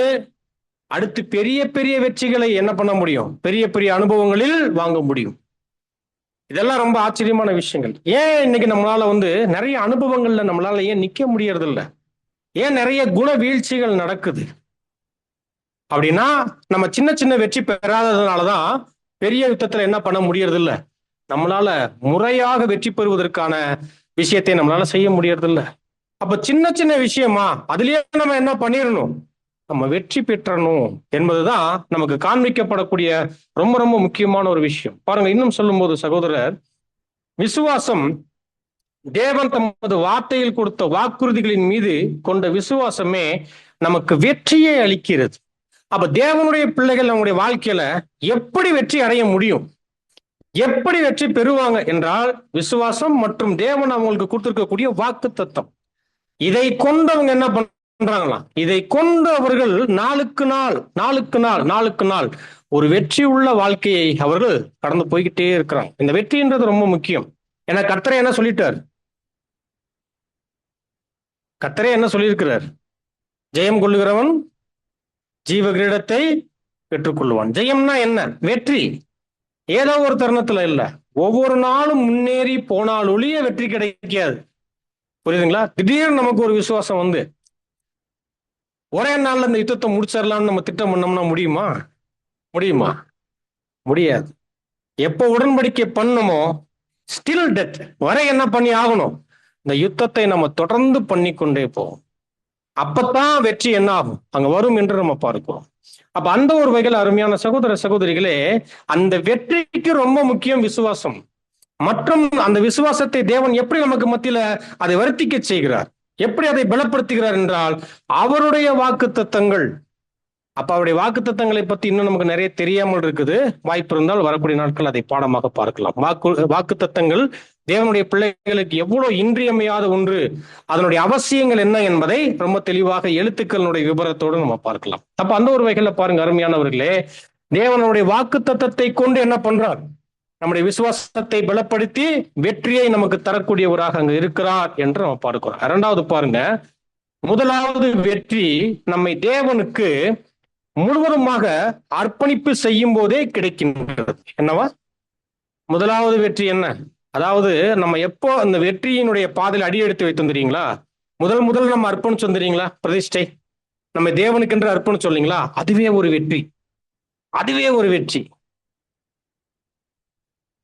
அடுத்து பெரிய பெரிய வெற்றிகளை என்ன பண்ண முடியும், பெரிய பெரிய அனுபவங்களில் வாங்க முடியும். இதெல்லாம் ரொம்ப ஆச்சரியமான விஷயங்கள். ஏன் இன்னைக்கு நம்மளால நிறைய அனுபவங்கள்ல நம்மளால ஏன் நிக்க முடியறது இல்ல? ஏன் நிறைய குண வீழ்ச்சிகள் நடக்குது அப்படின்னா, நம்ம சின்ன சின்ன வெற்றி பெறாததுனாலதான் பெரிய யுத்தத்துல என்ன பண்ண முடியறது இல்ல, நம்மளால முறையாக வெற்றி பெறுவதற்கான விஷயத்தை நம்மளால செய்ய முடியறது இல்ல. அப்ப சின்ன சின்ன விஷயமா அதுலயே நம்ம என்ன பண்ணிடணும், நம்ம வெற்றி பெற்றணும் என்பதுதான் நமக்கு காண்பிக்கப்படக்கூடிய ரொம்ப ரொம்ப முக்கியமான ஒரு விஷயம். பாருங்க, இன்னும் சொல்லும் போது சகோதரர், விசுவாசம் தேவன் தமது வார்த்தையில் கொடுத்த வாக்குறுதிகளின் மீது கொண்ட விசுவாசமே நமக்கு வெற்றியை அளிக்கிறது. அப்ப தேவனுடைய பிள்ளைகள் நம்முடைய வாழ்க்கையில எப்படி வெற்றி அடைய முடியும், எப்படி வெற்றி பெறுவாங்க என்றால், விசுவாசம் மற்றும் தேவன் அவங்களுக்கு கொடுத்திருக்கக்கூடிய வாக்கு தத்தம். இதை கொண்டு அவங்க என்ன பண்றாங்களாம், இதை கொண்டு அவர்கள் நாளுக்கு நாள் நாளுக்கு நாள் நாளுக்கு நாள் ஒரு வெற்றி உள்ள வாழ்க்கையை அவர்கள் கடந்து போய்கிட்டே இருக்கிறாங்க. இந்த வெற்றின்றது ரொம்ப முக்கியம். ஏன்னா கர்த்தரே என்ன சொல்லிட்டார், கர்த்தரே என்ன சொல்லியிருக்கிறார், ஜெயம் கொள்ளுகிறவன் ஜீவ கிரீடத்தை பெற்றுக்கொள்வான். ஜெயம்னா என்ன, வெற்றி. ஏதோ ஒரு தருணத்துல இல்ல, ஒவ்வொரு நாளும் முன்னேறி போனால் ஒழிய வெற்றி கிடைக்காது. புரியுதுங்களா? திடீர்னு நமக்கு ஒரு விசுவாசம் ஒரே நாள்ல இந்த யுத்தத்தை முடிச்சிடலாம்னு நம்ம திட்டம் பண்ணோம்னா முடியுமா? முடியுமா? முடியாது. எப்போ உடன்படிக்கை பண்ணணுமோ ஸ்டில் டெத் வரை என்ன பண்ணி ஆகணும், இந்த யுத்தத்தை நம்ம தொடர்ந்து பண்ணி கொண்டே போவோம். அப்பதான் வெற்றி என்ன ஆகும், அங்க வரும் என்று நம்ம பார்க்கிறோம். அப்ப அந்த ஒரு வகையில் அருமையான சகோதர சகோதரிகளே, அந்த வெற்றிக்கு ரொம்ப முக்கியம் விசுவாசம். மற்றும் அந்த விசுவாசத்தை தேவன் எப்படி நமக்கு மத்தியில அதை வர்த்திக்க செய்கிறார், எப்படி அதை பலப்படுத்துகிறார் என்றால் அவருடைய வாக்கு தத்தங்கள். அப்ப அவருடைய வாக்கு தத்தங்களை பத்தி இன்னும் நமக்கு நிறைய தெரியாமல் இருக்குது. வாய்ப்பு இருந்தால் வரக்கூடிய நாட்கள் அதை பாடமாக பார்க்கலாம். வாக்கு தத்தங்கள் தேவனுடைய பிள்ளைகளுக்கு எவ்வளவு இன்றியமையாத ஒன்று, அதனுடைய அவசியங்கள் என்ன என்பதை ரொம்ப தெளிவாக எழுத்துக்களுடைய விபரத்தோடு நம்ம பார்க்கலாம். அப்ப அந்த ஒரு வகையில பாருங்க அருமையானவர்களே, தேவனுடைய வாக்கு தத்தத்தை கொண்டு என்ன பண்றார், நம்முடைய விசுவாசத்தை பலப்படுத்தி வெற்றியை நமக்கு தரக்கூடியவராக அங்க இருக்கிறார் என்று நம்ம பார்க்கிறோம். இரண்டாவது பாருங்க, முதலாவது வெற்றி நம்மை தேவனுக்கு முழுவதுமாக அர்ப்பணிப்பு செய்யும் போதே கிடைக்கின்றது. என்னவா முதலாவது வெற்றி என்ன? அதாவது நம்ம எப்போ அந்த வெற்றியினுடைய பாதையில் அடி எடுத்து வைத்து வந்துறீங்களா, முதல் நம்ம அர்ப்பணிச்சு வந்துறீங்களா, பிரதிஷ்டை நம்ம தேவனுக்கு என்று அர்ப்பணிச்சு சொல்றீங்களா, அதுவே ஒரு வெற்றி. அதுவே ஒரு வெற்றி.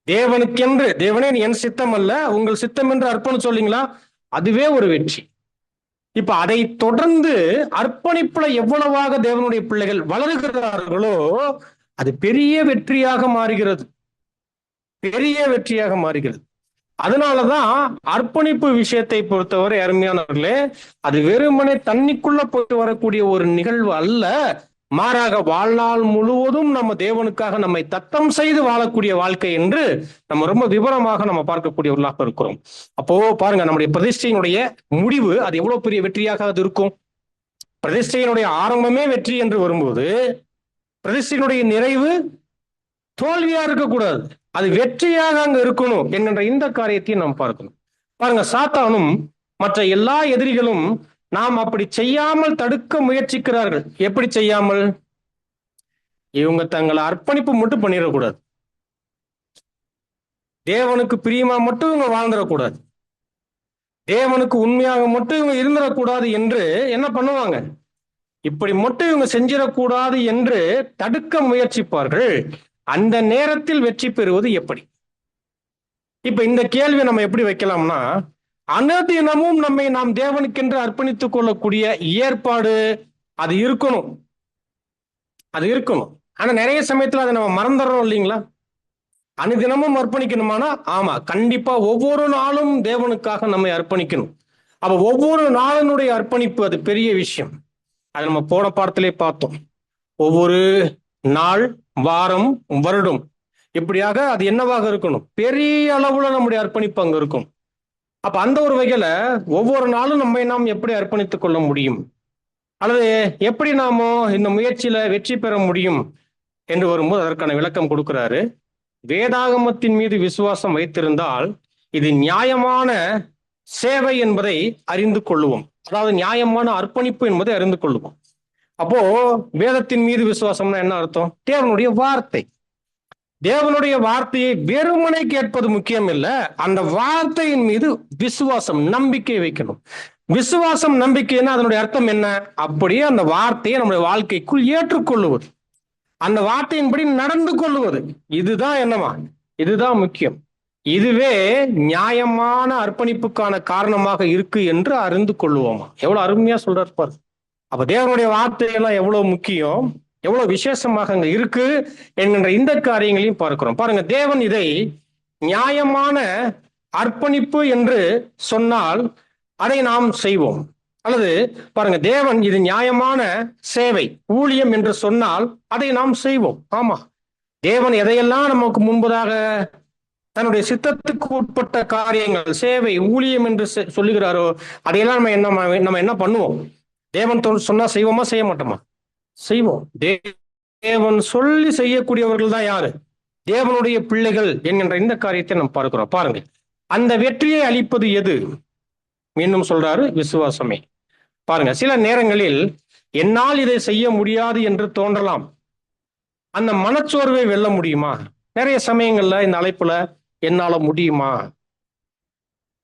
தேவனுக்கென்று, தேவனே என் சித்தம் அல்ல உங்கள் சித்தம் என்று அர்ப்பணம் சொல்றீங்களா, அதுவே ஒரு வெற்றி. இப்ப அதை தொடர்ந்து அர்ப்பணிப்புல எவ்வளவாக தேவனுடைய பிள்ளைகள் வளருகிறார்களோ அது பெரிய வெற்றியாக மாறுகிறது, பெரிய வெற்றியாக மாறுகிறது. அதனாலதான் அர்ப்பணிப்பு விஷயத்தை பொறுத்தவரை அருமையானவர்களே, அது வெறுமனே தண்ணிக்குள்ள போயிட்டு வரக்கூடிய ஒரு நிகழ்வு அல்ல, மாறாக வாழ்நாள் முழுவதும் நம்ம தேவனுக்காக நம்மை தத்தம் செய்து வாழக்கூடிய வாழ்க்கை என்று நம்ம ரொம்ப விவரமாக நம்ம பார்க்கக்கூடியவர்களாக இருக்கிறோம். அப்போ பாருங்க, நம்முடைய பிரதிஷ்டையினுடைய முடிவு அது எவ்வளவு பெரிய வெற்றியாக அது இருக்கும். பிரதிஷ்டையினுடைய ஆரம்பமே வெற்றி என்று வரும்போது பிரதிஷ்டையினுடைய நிறைவு தோல்வியா இருக்கக்கூடாது, அது வெற்றியாக அங்க இருக்கணும் என்கின்ற இந்த காரியத்தையும் நாம் பார்க்கணும். பாருங்க, சாத்தானும் மற்ற எல்லா எதிரிகளும் நாம் அப்படி செய்யாமல் தடுக்க முயற்சிக்கிறார்கள். எப்படி செய்யாமல், இவங்க தங்களை அர்ப்பணிப்பு மட்டும் பண்ணிடக்கூடாது, தேவனுக்கு பிரியமா மட்டும் இவங்க வாழ்ந்துடக்கூடாது, தேவனுக்கு உண்மையாக மட்டும் இவங்க இருந்துடக்கூடாது என்று என்ன பண்ணுவாங்க, இப்படி மட்டும் இவங்க செஞ்சிடக்கூடாது என்று தடுக்க முயற்சிப்பார்கள். அந்த நேரத்தில் வெற்றி பெறுவது எப்படி? இப்ப இந்த கேள்வியை நம்ம எப்படி வைக்கலாம்னா, அனுதினமும் நம்மை நாம் தேவனுக்கென்று அர்ப்பணித்துக் கொள்ளக்கூடிய ஏற்பாடு அது இருக்கணும், அது இருக்கணும். ஆனா நிறைய சமயத்துல அதை நம்ம மறந்துடுறோம் இல்லைங்களா? அனுதினமும் அர்ப்பணிக்கணுமானா ஆமா, கண்டிப்பா ஒவ்வொரு நாளும் தேவனுக்காக நம்மை அர்ப்பணிக்கணும். அப்ப ஒவ்வொரு நாளினுடைய அர்ப்பணிப்பு அது பெரிய விஷயம். அதை நம்ம போன பாடத்திலே பார்த்தோம். ஒவ்வொரு நாள், வாரம், வருடம் இப்படியாக அது என்னவாக இருக்கணும், பெரிய அளவுல நம்முடைய அர்ப்பணிப்பு அங்க இருக்கும். அப்ப அந்த ஒரு வகையில ஒவ்வொரு நாளும் நம்மை நாம் எப்படி அர்ப்பணித்துக் கொள்ள முடியும், அல்லது எப்படி நாம இந்த முயற்சியில வெற்றி பெற முடியும் என்று வரும்போது அதற்கான விளக்கம் கொடுக்கிறாரு. வேதாகமத்தின் மீது விசுவாசம் வைத்திருந்தால் இது நியாயமான சேவை என்பதை அறிந்து கொள்ளுவோம், அதாவது நியாயமான அர்ப்பணிப்பு என்பதை அறிந்து கொள்ளுவோம். அப்போ வேதத்தின் மீது விசுவாசம்னா என்ன அர்த்தம், தேவனுடைய வார்த்தை. தேவனுடைய வார்த்தையை வெறுமனை கேட்பது முக்கியம் இல்ல, அந்த வார்த்தையின் மீது விசுவாசம், நம்பிக்கை வைக்கணும். விசுவாசம், நம்பிக்கைன்னா அதனுடைய அர்த்தம் என்ன? அப்படியே அந்த வார்த்தையை நம்முடைய வாழ்க்கைக்குள் ஏற்றுக்கொள்ளுவது, அந்த வார்த்தையின்படி நடந்து கொள்ளுவது. இதுதான் என்னவா? இதுதான் முக்கியம். இதுவே நியாயமான அர்ப்பணிப்புக்கான காரணமாக இருக்கு என்று அறிந்து கொள்ளுவோமா? எவ்வளவு அருமையா சொல்றாரு பாரு. அப்ப தேவனுடைய வார்த்தையெல்லாம் எவ்வளவு முக்கியம், எவ்வளவு விசேஷமாக அங்க இருக்கு என்கின்ற இந்த காரியங்களையும் பார்க்கிறோம். பாருங்க, தேவன் இதை நியாயமான அர்ப்பணிப்பு என்று சொன்னால் அதை நாம் செய்வோம். அல்லது பாருங்க, தேவன் இது நியாயமான சேவை, ஊழியம் என்று சொன்னால் அதை நாம் செய்வோம். ஆமா, தேவன் எதையெல்லாம் நமக்கு முன்பதாக தன்னுடைய சித்தத்துக்கு உட்பட்ட காரியங்கள், சேவை, ஊழியம் என்று சொல்லுகிறாரோ அதையெல்லாம் நம்ம என்ன பண்ணுவோம்? தேவன் சொன்னா செய்வோமா, செய்ய மாட்டோமா? செய்வோம். தேவன் சொல்லி செய்யக்கூடியவர்கள் தான் யாரு? தேவனுடைய பிள்ளைகள் என்கின்ற இந்த காரியத்தை நாம் பார்க்கிறோம். பாருங்க, அந்த வெற்றியை அளிப்பது எது? மீண்டும் சொல்றாரு, விசுவாசமே. பாருங்க, சில நேரங்களில் என்னால் இதை செய்ய முடியாது என்று தோன்றலாம். அந்த மனச்சோர்வை வெல்ல முடியுமா? நிறைய சமயங்கள்ல இந்த அழைப்புல என்னால முடியுமா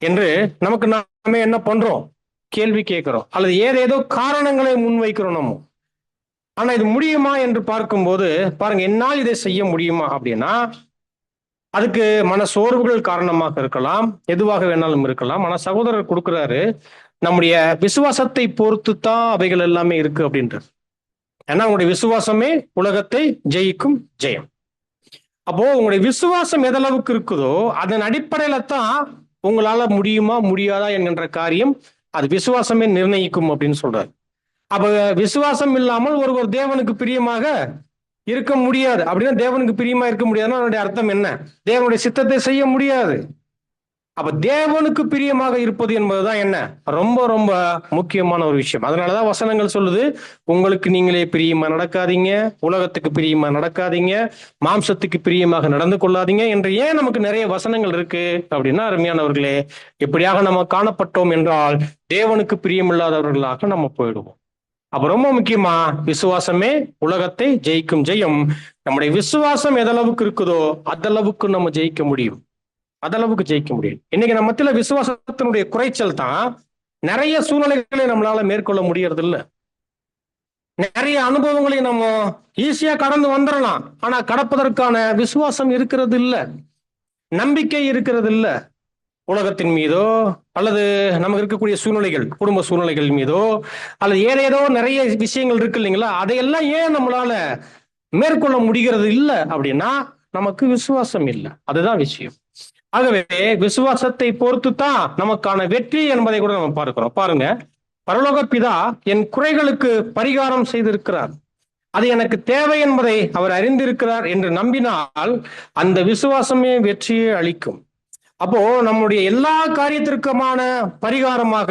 என்று நமக்கு நாமே என்ன பண்றோம்? கேள்வி கேட்கிறோம், அல்லது ஏதேதோ காரணங்களை முன்வைக்கிறோம் நம்ம. ஆனா இது முடியுமா என்று பார்க்கும்போது பாருங்க, என்னால் இதை செய்ய முடியுமா அப்படின்னா அதுக்கு மன சோர்வுகள் காரணமாக இருக்கலாம், எதுவாக வேணாலும் இருக்கலாம். ஆனா சகோதரர் கொடுக்கிறாரு, நம்முடைய விசுவாசத்தை பொறுத்து தான் அவைகள் எல்லாமே இருக்கு அப்படின்றது. ஏன்னா உங்களுடைய விசுவாசமே உலகத்தை ஜெயிக்கும் ஜெயம். அப்போ உங்களுடைய விசுவாசம் எதளவுக்கு இருக்குதோ அதன் அடிப்படையில தான் உங்களால முடியுமா முடியாதா என்கின்ற காரியம் அது விசுவாசமே நிர்ணயிக்கும் அப்படின்னு சொல்றாரு. அப்ப விசுவாசம் இல்லாமல் ஒருவர் தேவனுக்கு பிரியமாக இருக்க முடியாது. அப்படின்னா தேவனுக்கு பிரியமா இருக்க முடியாதுன்னா அதனுடைய அர்த்தம் என்ன? தேவனுடைய சித்தத்தை செய்ய முடியாது. அப்ப தேவனுக்கு பிரியமாக இருப்பது என்பதுதான் என்ன? ரொம்ப ரொம்ப முக்கியமான ஒரு விஷயம். அதனாலதான் வசனங்கள் சொல்லுது, உங்களுக்கு நீங்களே பிரியமா நடக்காதீங்க, உலகத்துக்கு பிரியமா நடக்காதீங்க, மாம்சத்துக்கு பிரியமாக நடந்து கொள்ளாதீங்க என்று ஏன் நமக்கு நிறைய வசனங்கள் இருக்கு அப்படின்னா, அருமையானவர்களே, எப்படியாக நம்ம காணப்பட்டோம் என்றால் தேவனுக்கு பிரியமில்லாதவர்களாக நம்ம போயிடுவோம். அப்ப ரொம்ப முக்கியமா, விசுவாசமே உலகத்தை ஜெயிக்கும் ஜெயம். நம்முடைய விசுவாசம் எதளவுக்கு இருக்குதோ அதளவுக்கு நம்ம ஜெயிக்க முடியும், அதளவுக்கு ஜெயிக்க முடியும். இன்னைக்கு நம்ம மத்தியில விசுவாசத்தினுடைய குறைச்சல் தான் நிறைய சூழ்நிலைகளை நம்மளால மேற்கொள்ள முடியறது இல்லை. நிறைய அனுபவங்களை நம்ம ஈஸியா கடந்து வந்துடலாம், ஆனா கடப்பதற்கான விசுவாசம் இருக்கிறது இல்லை, நம்பிக்கை இருக்கிறது இல்லை. உலகத்தின் மீதோ அல்லது நமக்கு இருக்கக்கூடிய சூழ்நிலைகள், குடும்ப சூழ்நிலைகள் மீதோ அல்லது ஏதேதோ நிறைய விஷயங்கள் இருக்கு இல்லைங்களா, அதையெல்லாம் ஏன் நம்மளால மேற்கொள்ள முடிகிறது இல்லை அப்படின்னா நமக்கு விசுவாசம் இல்லை. அதுதான் விஷயம். ஆகவே விசுவாசத்தை பொறுத்து தான் நமக்கான வெற்றி என்பதை கூட நம்ம பார்க்கிறோம். பாருங்க, பரலோக பிதா என் குறைகளுக்கு பரிகாரம் செய்திருக்கிறார், அது எனக்கு தேவை என்பதை அவர் அறிந்திருக்கிறார் என்று நம்பினால் அந்த விசுவாசமே வெற்றியை அளிக்கும். அப்போ நம்முடைய எல்லா காரியத்திற்குமான பரிகாரமாக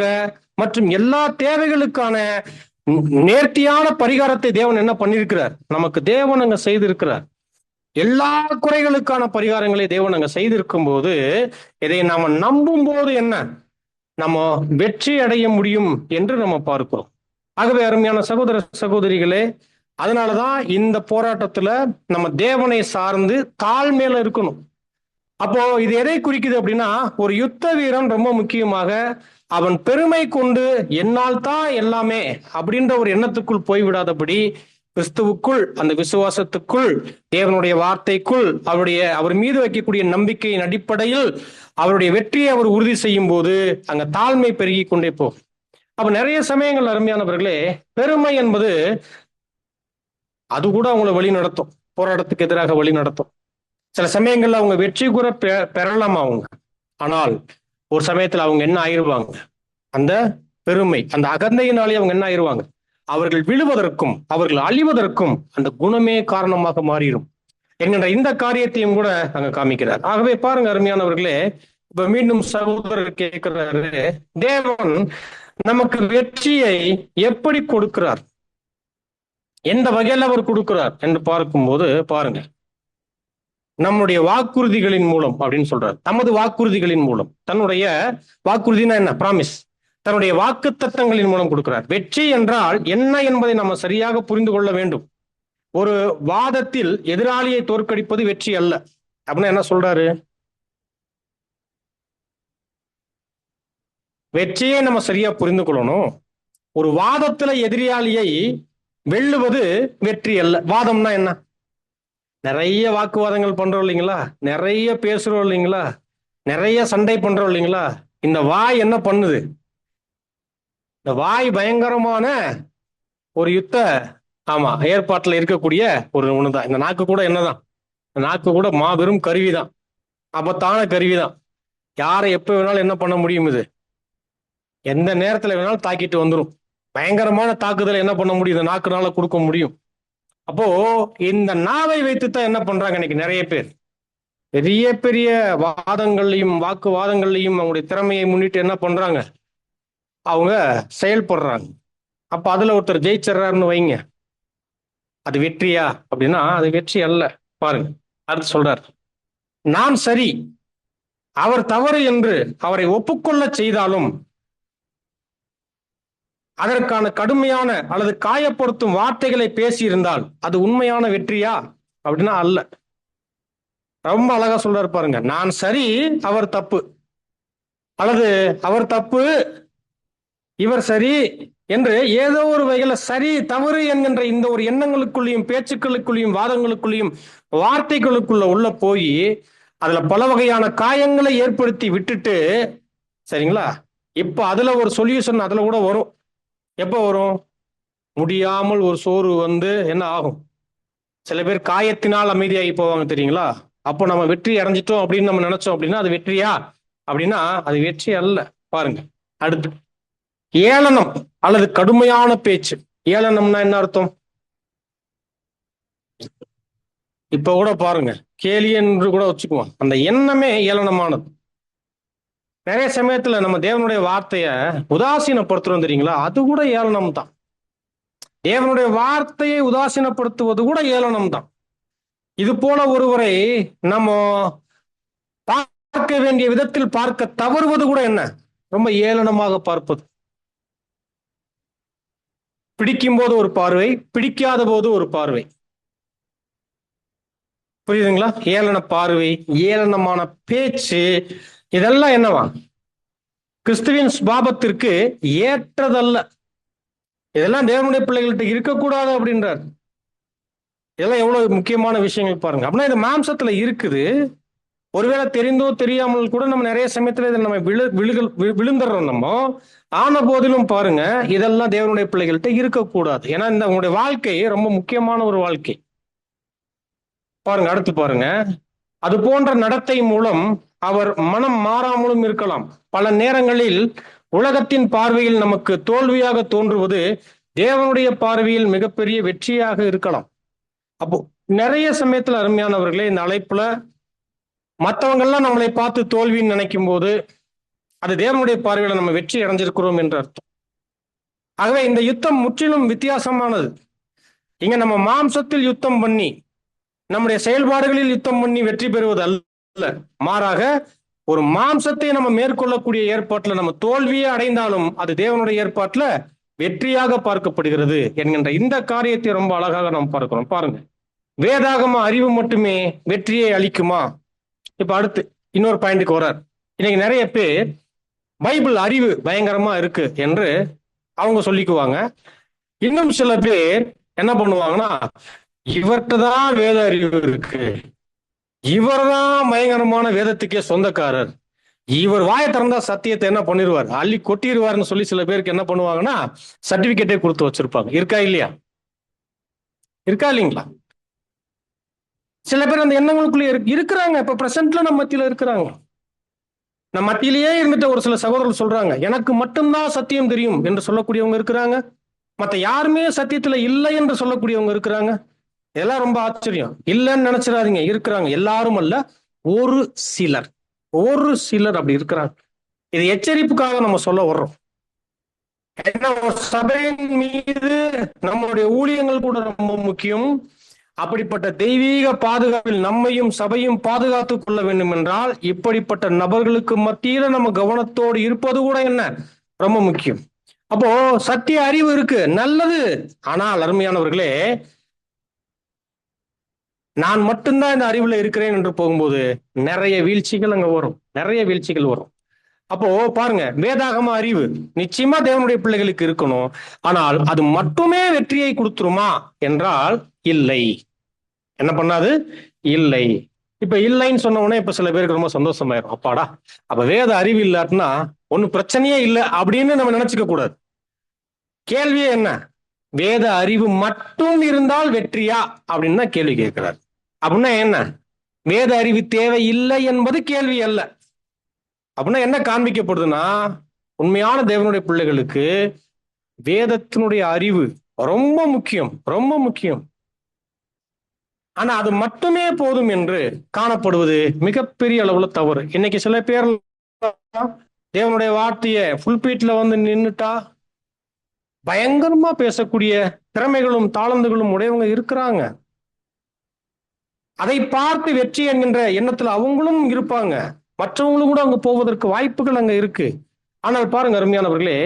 மற்றும் எல்லா தேவைகளுக்கான நேர்த்தியான பரிகாரத்தை தேவன் என்ன பண்ணியிருக்கிறார்? நமக்கு தேவன் அங்க செய்திருக்கிறார். எல்லா குறைகளுக்கான பரிகாரங்களை தேவன் அங்க செய்திருக்கும் போது இதை நாம நம்பும் போது என்ன, நம்ம வெற்றி அடைய முடியும் என்று நம்ம பார்க்கிறோம். ஆகவே அருமையான சகோதர சகோதரிகளே, அதனாலதான் இந்த போராட்டத்துல நம்ம தேவனை சார்ந்து தாழ்மையில இருக்கணும். அப்போ இது எதை குறிக்குது அப்படின்னா, ஒரு யுத்த வீரன் ரொம்ப முக்கியமாக அவன் பெருமை கொண்டு என்னால் தான் எல்லாமே அப்படின்ற ஒரு எண்ணத்துக்குள் போய்விடாதபடி கிறிஸ்துவுக்குள், அந்த விசுவாசத்துக்குள், தேவனுடைய வார்த்தைக்குள் அவர் மீது வைக்கக்கூடிய நம்பிக்கையின் அடிப்படையில் அவருடைய வெற்றியை அவர் உறுதி செய்யும் போது அங்க தாழ்மை பெருகி கொண்டே போகும். அப்ப நிறைய சமயங்கள் அருமையானவர்களே, பெருமை என்பது அது கூட அவங்களை வழி நடத்தும், போராட்டத்துக்கு எதிராக வழி நடத்தும். சில சமயங்கள்ல அவங்க வெற்றி கூட பெறலாம் அவங்க, ஆனால் ஒரு சமயத்துல அவங்க என்ன ஆயிடுவாங்க, அந்த பெருமை, அந்த அகந்தையினாலே அவங்க என்ன ஆயிடுவாங்க, அவர்கள் விழுவதற்கும் அவர்கள் அழிவதற்கும் அந்த குணமே காரணமாக மாறிடும் என்கின்ற இந்த காரியத்தையும் கூட அங்க காமிக்கிறார். ஆகவே பாருங்க அருமையானவர்களே, இப்ப மீண்டும் சகோதரர் கேட்கிறாரு, தேவன் நமக்கு வெற்றியை எப்படி கொடுக்கிறார், எந்த வகையில் அவர் கொடுக்கிறார் என்று பார்க்கும்போது பாருங்க, நம்முடைய வாக்குறுதிகளின் மூலம் அப்படின்னு சொல்றாரு. நமது வாக்குறுதிகளின் மூலம், தன்னுடைய வாக்குறுதினா என்ன, பிராமிஸ், தன்னுடைய வாக்கு தத்தங்களின் மூலம் கொடுக்கிறார். வெற்றி என்றால் என்ன என்பதை நம்ம சரியாக புரிந்து கொள்ள வேண்டும். ஒரு வாதத்தில் எதிராளியை தோற்கடிப்பது வெற்றி அல்ல அப்படின்னா என்ன சொல்றாரு? வெற்றியை நம்ம சரியா புரிந்து கொள்ளணும். ஒரு வாதத்துல எதிராளியை வெல்லுவது வெற்றி அல்ல. வாதம்னா என்ன? நிறைய வாக்குவாதங்கள் பண்றோம் இல்லைங்களா, நிறைய பேசுறோம் இல்லைங்களா, நிறைய சண்டை பண்றோம் இல்லைங்களா. இந்த வாய் என்ன பண்ணுது? இந்த வாய் பயங்கரமான ஒரு யுத்த ஏற்பாட்டுல இருக்கக்கூடிய ஒரு ஒண்ணுதான். இந்த நாக்கு கூட என்னதான்? நாக்கு கூட மாபெரும் கருவிதான், ஆபத்தான கருவிதான். யாரை எப்ப வேணாலும் என்ன பண்ண முடியும்? இது எந்த நேரத்துல வேணாலும் தாக்கிட்டு வந்துடும். பயங்கரமான தாக்குதலை என்ன பண்ண முடியும்? இந்த நாக்குனால கொடுக்க முடியும். அப்போ இந்த நாவை வைத்துத்தான் என்ன பண்றாங்க இன்னைக்கு நிறைய பேர்? பெரிய பெரிய வாதங்கள்லையும் வாக்குவாதங்கள்லையும் அவங்களுடைய திறமையை முன்னிட்டு என்ன பண்றாங்க? அவங்க செயல்படுறாங்க. அப்ப அதுல ஒருத்தர் ஜெயிச்சிடறாருன்னு வைங்க, அது வெற்றியா அப்படின்னா அது வெற்றி அல்ல. பாருங்க, அடுத்து சொல்றார், நான் சரி அவர் தவறு என்று அவரை ஒப்புக்கொள்ள செய்தாலும் அதற்கான கடுமையான அல்லது காயப்படுத்தும் வார்த்தைகளை பேசியிருந்தால் அது உண்மையான வெற்றியா அப்படின்னா அல்ல. ரொம்ப அழகா சொல்றாரு பாருங்க, நான் சரி அவர் தப்பு, அல்லது அவர் தப்பு இவர் சரி என்று ஏதோ ஒரு வகையில சரி தவறு என்கின்ற இந்த ஒரு எண்ணங்களுக்குள்ளேயும் பேச்சுக்களுக்குள்ளேயும் வாதங்களுக்குள்ளேயும் வார்த்தைகளுக்குள்ள உள்ள போய் அதுல பல வகையான காயங்களை ஏற்படுத்தி விட்டுட்டு, சரிங்களா, இப்ப அதுல ஒரு சொல்யூஷன் அதுல கூட வரும். எப்ப வரும்? முடியாமல் ஒரு சோறு வந்து என்ன ஆகும்? சில பேர் காயத்தினால் அமைதியாகி போவாங்க தெரியுங்களா. அப்போ நம்ம வெற்றி அடைஞ்சிட்டோம் அப்படின்னு நம்ம நினைச்சோம் அப்படின்னா அது வெற்றியா அப்படின்னா அது வெற்றி அல்ல. பாருங்க அடுத்து, ஏளனம் அல்லது கடுமையான பேச்சு. ஏளனம்னா என்ன அர்த்தம்? இப்ப கூட பாருங்க, கேலி என்று கூட வச்சுக்குவோம். அந்த எண்ணமே ஏளனமானது. நிறைய சமயத்துல நம்ம தேவனுடைய வார்த்தைய உதாசீனப்படுத்துறோம் தெரியுங்களா, அது கூட ஏளனம் தான். தேவனுடைய வார்த்தையை உதாசீனப்படுத்துவது கூட ஏளனம் தான். இது போல ஒருவரை நம்ம பார்க்க வேண்டிய விதத்தில் பார்க்க தவறுவது கூட என்ன? ரொம்ப ஏளனமாக பார்ப்பது. பிடிக்கும் போது ஒரு பார்வை, பிடிக்காத போது ஒரு பார்வை. புரியுதுங்களா? ஏளன பார்வை, ஏளனமான பேச்சு, இதெல்லாம் என்னவா? கிறிஸ்துவின் சுபாவத்திற்கு ஏற்றதல்ல. இதெல்லாம் தேவனுடைய பிள்ளைகள்கிட்ட இருக்கக்கூடாது அப்படின்றார். இதெல்லாம் எவ்வளவு முக்கியமான விஷயங்கள் பாருங்க. அப்படின்னா இது மாம்சத்துல இருக்குது. ஒருவேளை தெரிந்தோ தெரியாமல் கூட நம்ம நிறைய சமயத்துல இதை நம்ம விழுந்துடுறோம் நம்ம. ஆன போதிலும் பாருங்க, இதெல்லாம் தேவனுடைய பிள்ளைகள்கிட்ட இருக்கக்கூடாது. ஏன்னா இந்த உங்களுடைய வாழ்க்கை ரொம்ப முக்கியமான ஒரு வாழ்க்கை. பாருங்க அடுத்து பாருங்க, அது போன்ற நடத்தை மூலம் அவர் மனம் மாறாமலும் இருக்கலாம். பல நேரங்களில் உலகத்தின் பார்வையில் நமக்கு தோல்வியாக தோன்றுவது தேவனுடைய பார்வையில் மிகப்பெரிய வெற்றியாக இருக்கலாம். அப்போ நிறைய சமயத்துல அருமையானவர்களே, இந்த அழைப்புல மற்றவங்கெல்லாம் நம்மளை பார்த்து தோல்வின்னு நினைக்கும் போது அது தேவனுடைய பார்வையில நம்ம வெற்றி அடைஞ்சிருக்கிறோம் என்று அர்த்தம். ஆகவே இந்த யுத்தம் முற்றிலும் வித்தியாசமானது. இங்க நம்ம மாம்சத்தில் யுத்தம் பண்ணி நம்முடைய செயல்பாடுகளில் யுத்தம் பண்ணி வெற்றி பெறுவது அல்ல. மாறாக ஒரு மாம்சத்தை நம்ம மேற்கொள்ளக்கூடிய ஏற்பாட்டுல நம்ம தோல்வியே அடைந்தாலும் அது தேவனுடைய ஏற்பாட்டுல வெற்றியாக பார்க்கப்படுகிறது என்கின்ற இந்த காரியத்தை ரொம்ப அழகாக நாம் பார்க்கிறோம். பாருங்க, வேதாகம அறிவு மட்டுமே வெற்றியை அளிக்குமா? இப்ப அடுத்து இன்னொரு பாயிண்ட்டுக்கு வர்றார். இன்னைக்கு நிறைய பேர் பைபிள் அறிவு பயங்கரமா இருக்கு என்று அவங்க சொல்லிக்குவாங்க. இன்னும் சில பேர் என்ன பண்ணுவாங்கன்னா, இவர்கிட்ட தான் வேத அறிவு இருக்கு, இவர் தான் பயங்கரமான வேதத்துக்கே சொந்தக்காரர், இவர் வாயை திறந்தா சத்தியத்தை என்ன பண்ணிடுவார், அள்ளி கொட்டிடுவார்னு சொல்லி சில பேருக்கு என்ன பண்ணுவாங்கன்னா சர்டிபிகேட்டே கொடுத்து வச்சிருப்பாங்க. இருக்கா இல்லையா? இருக்கா இல்லைங்களா? சில பேர் அந்த எண்ணங்களுக்குள்ளே இருக்கிறாங்க. இப்ப பிரசன்ட்ல நம்ம மத்தியில இருக்கிறாங்க. நம்ம மத்தியிலேயே இருந்துட்டு ஒரு சில சகோதரர்கள் சொல்றாங்க, எனக்கு மட்டும்தான் சத்தியம் தெரியும் என்று சொல்லக்கூடியவங்க இருக்கிறாங்க. மற்ற யாருமே சத்தியத்துல இல்லை என்று சொல்லக்கூடியவங்க இருக்கிறாங்க. இதெல்லாம் ரொம்ப ஆச்சரியம். இல்லைன்னு நினைச்சிடாதீங்க, இருக்கிறாங்க. எல்லாரும் அல்ல, ஒரு சிலர் அப்படி இருக்கிறாங்க. இது எச்சரிப்புக்காக நம்ம சொல்ல வர்றோம். ஒரு சபையின் மீது நம்மளுடைய ஊழியங்கள் கூட ரொம்ப முக்கியம். அப்படிப்பட்ட தெய்வீக பாதுகாப்பில் நம்மையும் சபையும் பாதுகாத்துக் கொள்ள வேண்டும் என்றால் இப்படிப்பட்ட நபர்களுக்கு மத்தியில நம்ம கவனத்தோடு இருப்பது கூட என்ன ரொம்ப முக்கியம். அப்போ சத்திய அறிவு இருக்கு, நல்லது. ஆனால் அருமையானவர்களே, நான் மட்டும்தான் இந்த அறிவுல இருக்கிறேன் என்று போகும்போது நிறைய வீழ்ச்சிகள் அங்க வரும், நிறைய வீழ்ச்சிகள் வரும். அப்போ பாருங்க, வேதாகம அறிவு நிச்சயமா தேவனுடைய பிள்ளைகளுக்கு இருக்கணும். ஆனால் அது மட்டுமே வெற்றியை கொடுத்துருமா என்றால் இல்லை. என்ன பண்ணாது? இல்லை. இப்ப இல்லைன்னு சொன்ன உடனே இப்ப சில பேருக்கு ரொம்ப சந்தோஷமாயிரும். அப்பாடா, அப்ப வேத அறிவு இல்லாட்டினா ஒன்னும் பிரச்சனையே இல்லை அப்படின்னு நம்ம நினைச்சுக்க கூடாது. கேள்வியே என்ன? வேத அறிவு மட்டும் இருந்தால் வெற்றியா அப்படின்னு தான் கேள்வி கேட்கிறார். அப்படின்னா என்ன? வேத அறிவு தேவை இல்லை என்பது கேள்வி அல்ல. அப்படின்னா என்ன காண்பிக்கப்படுதுன்னா, உண்மையான தேவனுடைய பிள்ளைகளுக்கு வேதத்தினுடைய அறிவு ரொம்ப முக்கியம், ரொம்ப முக்கியம். ஆனா அது மட்டுமே போதும் என்று காணப்படுவது மிகப்பெரிய அளவுல தவறு. இன்னைக்கு சில பேர் தேவனுடைய வார்த்தைய புல்பீட்ல வந்து நின்னுட்டா பயங்கரமா பேசக்கூடிய திறமைகளும் தாளந்துகளும் உடையவங்க இருக்கிறாங்க. அதை பார்த்து வெற்றி என்கின்ற எண்ணத்துல அவங்களும் இருப்பாங்க. மற்றவங்களும் கூட அங்க போவதற்கு வாய்ப்புகள் அங்க இருக்கு. ஆனால் பாருங்க அருமையானவர்களே,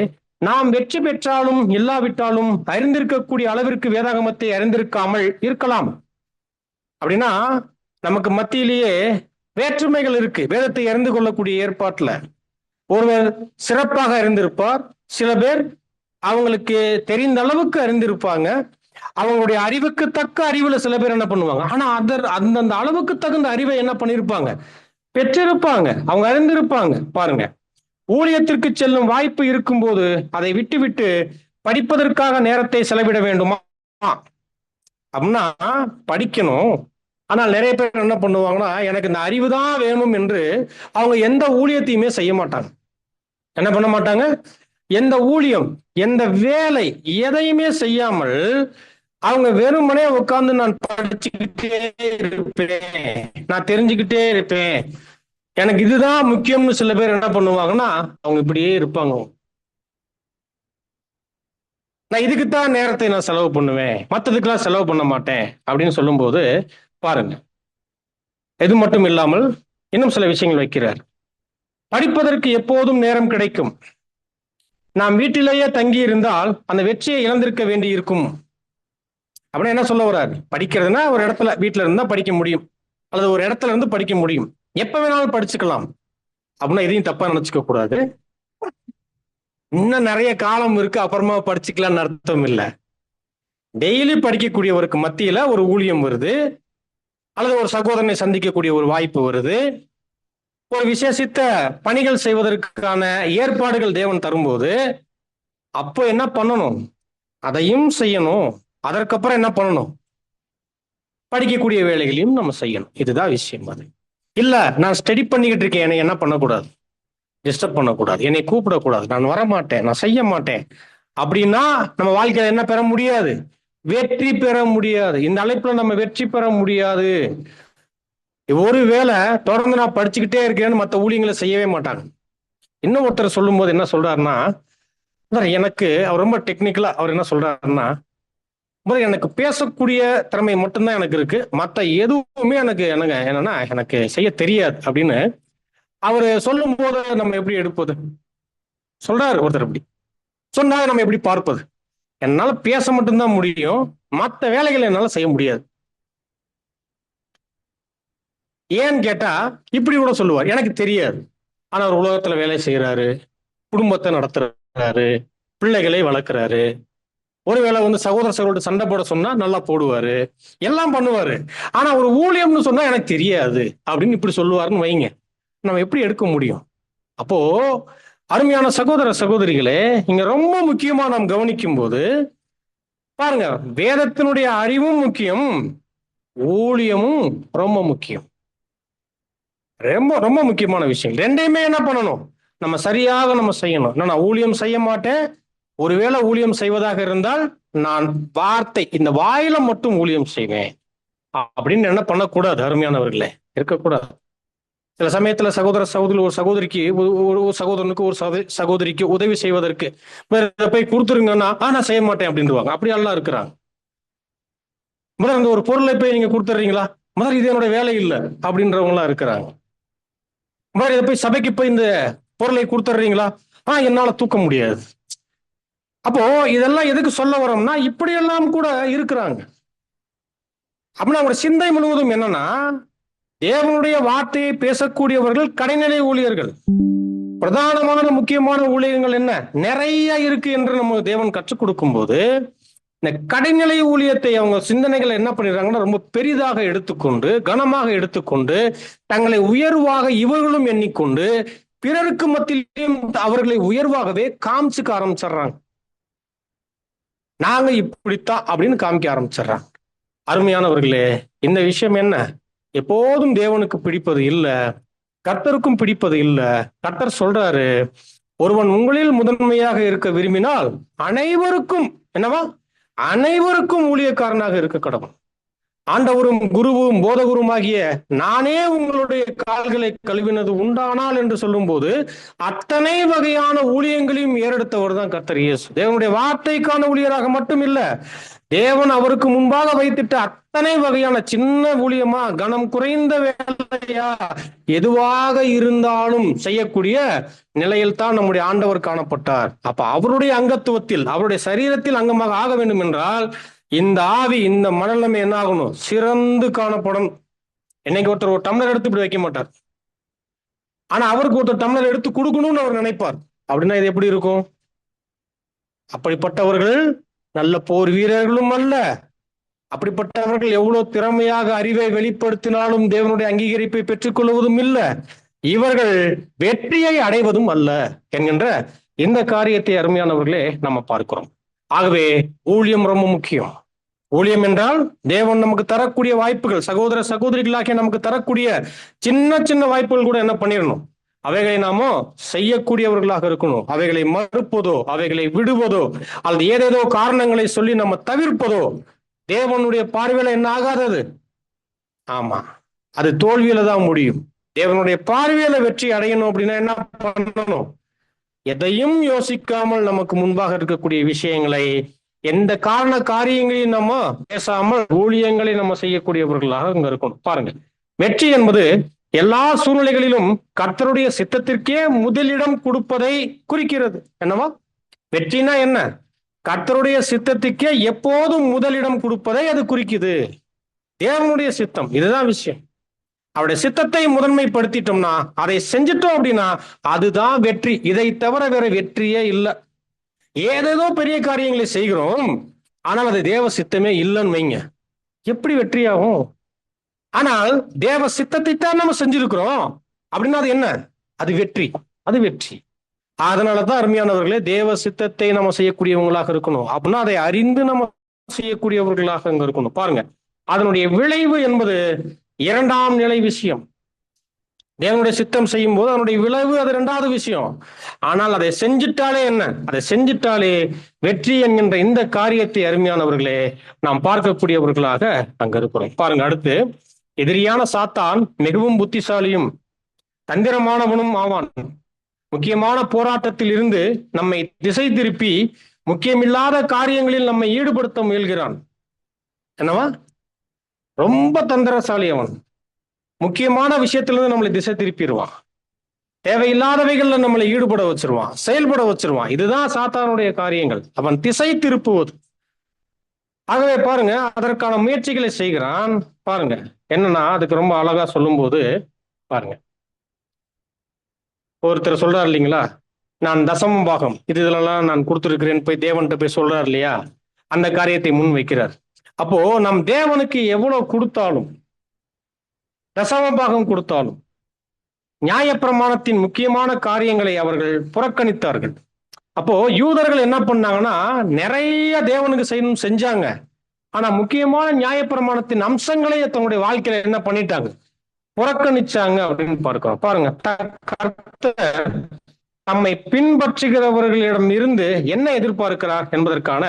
நாம் வெற்றி பெற்றாலும் இல்லாவிட்டாலும் அறிந்திருக்கக்கூடிய அளவிற்கு வேதாகமத்தை அறிந்திருக்காமல் இருக்கலாம். அப்படின்னா நமக்கு மத்தியிலேயே வேற்றுமைகள் இருக்கு. வேதத்தை அறிந்து கொள்ளக்கூடிய ஏற்பாட்டுல ஒருவர் சிறப்பாக அறிந்திருப்பார், சில பேர் அவங்களுக்கு தெரிந்த அளவுக்கு அறிந்திருப்பாங்க. அவங்களுடைய அறிவுக்கு தக்க அறிவுல சில பேர் என்ன பண்ணுவாங்க, ஆனா அந்தந்த அளவுக்கு தகுந்த அறிவை என்ன பண்ணிருப்பாங்க, பெற்றிருப்பாங்க, அவங்க அறிந்திருப்பாங்க. பாருங்க, ஊழியத்திற்கு செல்லும் வாய்ப்பு இருக்கும்போது அதை விட்டு விட்டு படிப்பதற்காக நேரத்தை செலவிட வேண்டுமா அப்படின்னா படிக்கணும். ஆனால் நிறைய பேர் என்ன பண்ணுவாங்கன்னா, எனக்கு இந்த அறிவு தான் வேணும் என்று அவங்க எந்த ஊழியத்தையுமே செய்ய மாட்டாங்க. என்ன பண்ண மாட்டாங்க? எந்த ஊழியம், எந்த வேலை, எதையுமே செய்யாமல் அவங்க வெறுமனே உட்கார்ந்து நான் படிச்சுக்கிட்டே இருப்பேன், நான் தெரிஞ்சுக்கிட்டே இருப்பேன், எனக்கு இதுதான் முக்கியம்னு சில பேர் என்ன பண்ணுவாங்கன்னா அவங்க இப்படியே இருப்பாங்க. நான் இதுக்குத்தான் நேரத்தை நான் செலவு பண்ணுவேன், மற்றதுக்கெல்லாம் செலவு பண்ண மாட்டேன் அப்படின்னு சொல்லும்போது பாருங்க, இது மட்டும் இல்லாமல் இன்னும் சில விஷயங்கள் வைக்கிறார். படிப்பதற்கு எப்போதும் நேரம் கிடைக்கும். நாம் வீட்டிலேயே தங்கி இருந்தால் அந்த வெற்றியை இழந்திருக்க வேண்டி இருக்கும் அப்படின்னு என்ன சொல்ல வர்றாரு? படிக்கிறதுனா ஒரு இடத்துல வீட்டுல இருந்தா படிக்க முடியும், அல்லது ஒரு இடத்துல இருந்து படிக்க முடியும், எப்ப வேணாலும் படிச்சுக்கலாம் அப்படின்னா இதையும் தப்பா நினைச்சுக்க கூடாது. இன்னும் நிறைய காலம் இருக்கு, அப்புறமா படிச்சுக்கலாம்னு அர்த்தம் இல்லை. டெய்லி படிக்கக்கூடியவருக்கு மத்தியில ஒரு ஊழியம் வருது, அல்லது ஒரு சகோதரனை சந்திக்கக்கூடிய ஒரு வாய்ப்பு வருது, ஒரு விசேஷித்த பணிகள் செய்வதற்கான ஏற்பாடுகள் தேவன் தரும்போது அப்போ என்ன பண்ணணும்? அதையும் செய்யணும். அதற்கப்புறம் என்ன பண்ணணும்? படிக்கக்கூடிய வேலைகளையும் நம்ம செய்யணும். இதுதான் விஷயம். அது இல்ல, நான் ஸ்டடி பண்ணிக்கிட்டு இருக்கேன், என்னை என்ன பண்ணக்கூடாது, டிஸ்டர்ப் பண்ணக்கூடாது, என்னை கூப்பிடக்கூடாது, நான் வரமாட்டேன், நான் செய்ய மாட்டேன் அப்படின்னா நம்ம வாழ்க்கையில என்ன பெற முடியாது? வெற்றி பெற முடியாது. இந்த அழைப்புல நம்ம வெற்றி பெற முடியாது. ஒரு வேளை தொடர்ந்து நான் படிச்சுக்கிட்டே இருக்கேன்னு மற்ற ஊழியங்களை செய்யவே மாட்டாங்க. இன்னும் ஒருத்தர் சொல்லும் போது என்ன சொல்றாருன்னா, எனக்கு அவர் ரொம்ப டெக்னிக்கலா அவர் என்ன சொல்றாருன்னா, எனக்கு பேசக்கூடிய திறமை மட்டும்தான் எனக்கு இருக்கு, மற்ற எதுவுமே எனக்கு என்னன்னா எனக்கு செய்ய தெரியாது அப்படின்னு அவரு சொல்லும் போது நம்ம எப்படி எடுப்பது? சொல்றாரு ஒருத்தர். அப்படி சொன்னா நம்ம எப்படி பார்ப்பது? என்னால பேச மட்டும்தான் முடியும், மற்ற வேலைகளை என்னால செய்ய முடியாது. ஏன்னு கேட்டா இப்படி கூட சொல்லுவார், எனக்கு தெரியாது, ஆனா அவர் உலகத்துல வேலை செய்யறாரு, குடும்பத்தை நடத்துறாரு, பிள்ளைகளை வளர்க்கிறாரு, ஒருவேளை சகோதர சகோதரர் சண்டை போட சொன்னா நல்லா போடுவாரு, எல்லாம் பண்ணுவாரு. ஆனா ஒரு ஊழியம்னு சொன்னா எனக்கு தெரியாது அப்படின்னு இப்படி சொல்லுவாருன்னு வைங்க, நம்ம எப்படி எடுக்க முடியும்? அப்போ அருமையான சகோதர சகோதரிகளே, இங்க ரொம்ப முக்கியமா நாம் கவனிக்கும் போது பாருங்க, வேதத்தினுடைய அறிவும் முக்கியம், ஊழியமும் ரொம்ப முக்கியம். ரொம்ப ரொம்ப முக்கியமான விஷயம். ரெண்டையுமே என்ன பண்ணணும்? நம்ம சரியாக நம்ம செய்யணும். நான் ஊழியம் செய்ய மாட்டேன், ஒருவேளை ஊழியம் செய்வதாக இருந்தால் நான் வார்த்தை, இந்த வாயில மட்டும் ஊழியம் செய்வேன் அப்படின்னு என்ன பண்ணக்கூடாது அருமையானவர்களே, இருக்கக்கூடாது. சில சமயத்துல சகோதர சகோதரி ஒரு சகோதரிக்கு ஒரு சகோதரனுக்கு ஒரு சகோதரிக்கு உதவி செய்வதற்கு போய் கொடுத்துருங்கன்னா நான் செய்ய மாட்டேன் அப்படின்டுவாங்க. அப்படி எல்லாம் இருக்கிறாங்க. முதல்ல இந்த ஒரு பொருளை போய் நீங்க கொடுத்துட்றீங்களா, முதல்ல இது என்னோட வேலை இல்லை அப்படின்றவங்க எல்லாம் இருக்கிறாங்க. முதல்ல இதை போய் சபைக்கு போய் இந்த பொருளை கொடுத்துட்றீங்களா, என்னால தூக்க முடியாது. அப்போ இதெல்லாம் எதுக்கு சொல்ல வரோம்னா இப்படியெல்லாம் கூட இருக்கிறாங்க. அப்படின்னா அவங்க சிந்தை முழுவதும் என்னன்னா, தேவனுடைய வார்த்தையை பேசக்கூடியவர்கள் கடைநிலை ஊழியர்கள். பிரதானமான முக்கியமான ஊழியங்கள் என்ன நிறைய இருக்கு என்று நம்ம தேவன் கற்றுக் கொடுக்கும் போது, இந்த கடைநிலை ஊழியத்தை அவங்க சிந்தனைகளை என்ன பண்ணிடுறாங்கன்னா ரொம்ப பெரிதாக எடுத்துக்கொண்டு, கனமாக எடுத்துக்கொண்டு, தங்களை உயர்வாக இவர்களும் எண்ணிக்கொண்டு, பிறருக்கு மத்தியிலும் அவர்களை உயர்வாகவே காமிச்சுக்க ஆரம்பிச்சிடுறாங்க. நாங்க இப்படித்தான் அப்படின்னு காமிக்க ஆரம்பிச்சிடுறாங்க. அருமையானவர்களே, இந்த விஷயம் என்ன, எப்போதும் தேவனுக்கு பிடிப்பது இல்லை, கர்த்தருக்கும் பிடிப்பது இல்லை. கர்த்தர் சொல்றாரு, ஒருவன் உங்களில் முதன்மையாக இருக்க விரும்பினால் அனைவருக்கும் என்னவா, அனைவருக்கும் ஊழியக்காரனாக இருக்க கடவுள். ஆண்டவரும் குருவும் போதகுருமாகிய நானே உங்களுடைய கால்களை கழுவினது உண்டானால் என்று சொல்லும் போது அத்தனை வகையான ஊழியங்களையும் ஏறெடுத்தவர் தான் கர்த்தர் இயேசு. தேவனுடைய வார்த்தைக்கான ஊழியராக மட்டும் இல்ல, தேவன் அவருக்கு முன்பாக வைத்திட்ட அத்தனை வகையான சின்ன ஊழியமா, கனம் குறைந்த வேலையா, எதுவாக இருந்தாலும் செய்யக்கூடிய நிலையில் தான் நம்முடைய ஆண்டவர் காணப்பட்டார். அப்ப அவருடைய அங்கத்துவத்தில், அவருடைய சரீரத்தில் அங்கமாக ஆக வேண்டும் என்றால் இந்த ஆவி, இந்த மனநிலைமை என்ன ஆகணும், சிறந்து காணப்படும். என்னைக்கு ஒருத்தர் ஒரு டம்ளர் எடுத்து இப்படி வைக்க மாட்டார், ஆனா அவருக்கு ஒருத்தர் டம்ளர் எடுத்து கொடுக்கணும்னு அவர் நினைப்பார். அப்படின்னா இது எப்படி இருக்கும்? அப்படிப்பட்டவர்கள் நல்ல போர் வீரர்களும் அல்ல. அப்படிப்பட்டவர்கள் எவ்வளவு திறமையாக அறிவை வெளிப்படுத்தினாலும் தேவனுடைய அங்கீகரிப்பை பெற்றுக் கொள்வதும் இல்லை. இவர்கள் வெற்றியை அடைவதும் அல்ல என்கின்ற இந்த காரியத்தை அருமையானவர்களே நம்ம பார்க்கிறோம். ஆகவே ஊழியம் ரொம்ப முக்கியம். ஊழியம் என்றால் தேவன் நமக்கு தரக்கூடிய வாய்ப்புகள், சகோதர சகோதரிகளாகிய நமக்கு தரக்கூடிய சின்ன சின்ன வாய்ப்புகள் கூட என்ன பண்ணிடணும், அவைகளை நாம செய்யக்கூடியவர்களாக இருக்கணும். அவைகளை மறுப்பதோ, அவைகளை விடுவதோ, அல்லது ஏதேதோ காரணங்களை சொல்லி நம்ம தவிர்ப்பதோ தேவனுடைய பார்வையில என்ன ஆகாதது. ஆமா, அது தோல்வியில தான் முடியும். தேவனுடைய பார்வையில வெற்றி அடையணும் அப்படின்னா என்ன பண்ணணும், எதையும் யோசிக்காமல் நமக்கு முன்பாக இருக்கக்கூடிய விஷயங்களை, எந்த காரண காரியங்களையும் நம்ம பேசாமல் ஊழியங்களை நம்ம செய்யக்கூடியவர்களாக அங்க இருக்கணும். பாருங்க, வெற்றி என்பது எல்லா சூழ்நிலைகளிலும் கர்த்தருடைய சித்தத்திற்கே முதலிடம் கொடுப்பதை குறிக்கிறது. என்னவா வெற்றினா என்ன? கர்த்தருடைய சித்தத்துக்கே எப்போதும் முதலிடம் கொடுப்பதை அது குறிக்குது. தேவனுடைய சித்தம், இதுதான் விஷயம். அவருடைய சித்தத்தை முதன்மைப்படுத்திட்டோம்னா, அதை செஞ்சிட்டோம் அப்படின்னா அதுதான் வெற்றி. இதை தவிர வேற வெற்றியே இல்லை. ஏதேதோ பெரிய காரியங்களை செய்கிறோம், ஆனால் அது தேவ சித்தமே இல்லைன்னு வைங்க, எப்படி வெற்றியாகும்? ஆனால் தேவ சித்தத்தை தான் நம்ம செஞ்சிருக்கிறோம் அப்படின்னா அது என்ன, அது வெற்றி, அது வெற்றி. அதனாலதான் அருமையானவர்களே, தேவ சித்தத்தை நம்ம செய்யக்கூடியவங்களாக இருக்கணும். அப்படின்னா அதை அறிந்து நம்ம செய்யக்கூடியவர்களாக அங்க இருக்கணும். பாருங்க, அதனுடைய விளைவு என்பது இரண்டாம் நிலை விஷயம். தேவனுடைய சித்தம் செய்யும் போது அதனுடைய விளைவு அது இரண்டாவது விஷயம். ஆனால் அதை செஞ்சிட்டாலே என்ன, அதை செஞ்சிட்டாலே வெற்றி என்கின்ற இந்த காரியத்தை அருமையானவர்களே நாம் பார்க்கக்கூடியவர்களாக அங்க இருக்கிறோம். பாருங்க, அடுத்து, எதிரியான சாத்தான் மிகவும் புத்திசாலியும் தந்திரமானவனும் ஆவான். முக்கியமான போராட்டத்தில் இருந்து நம்மை திசை திருப்பி முக்கியமில்லாத காரியங்களில் நம்மை ஈடுபடுத்த முயல்கிறான். என்னவா, ரொம்ப தந்திரசாலி அவன். முக்கியமான விஷயத்திலிருந்து நம்மளை திசை திருப்பிடுவான், தேவையில்லாதவைகள்ல நம்மளை ஈடுபட வச்சிருவான், செயல்பட வச்சிருவான். இதுதான் சாத்தானுடைய காரியங்கள், அவன் திசை திருப்புவது. ஆகவே பாருங்க, அதற்கான முயற்சிகளை செய்கிறான். பாருங்க என்னன்னா, அதுக்கு ரொம்ப அழகா சொல்லும் போது பாருங்க, ஒருத்தர் சொல்றாரு இல்லைங்களா, நான் தசம பாகம் இதெல்லாம் நான் கொடுத்துருக்கிறேன் போய் தேவன்கிட்ட போய் சொல்றாரு இல்லையா, அந்த காரியத்தை முன் வைக்கிறார். அப்போ நம் தேவனுக்கு எவ்வளவு கொடுத்தாலும், தசம பாகம் கொடுத்தாலும், நியாயப்பிரமாணத்தின் முக்கியமான காரியங்களை அவர்கள் புறக்கணித்தார்கள். அப்போ யூதர்கள் என்ன பண்ணாங்கன்னா, நிறைய தேவனுக்கு செய்யணும் செஞ்சாங்க, ஆனா முக்கியமான நியாயப்பிரமாணத்தின் அம்சங்களை தங்களுடைய வாழ்க்கையில என்ன பண்ணிட்டாங்க, புறக்கணிச்சாங்க அப்படின்னு பார்க்கிறோம். பாருங்க, கர்த்தர் நம்மை பின்பற்றுகிறவர்களிடம் இருந்து என்ன எதிர்பார்க்கிறார் என்பதற்கான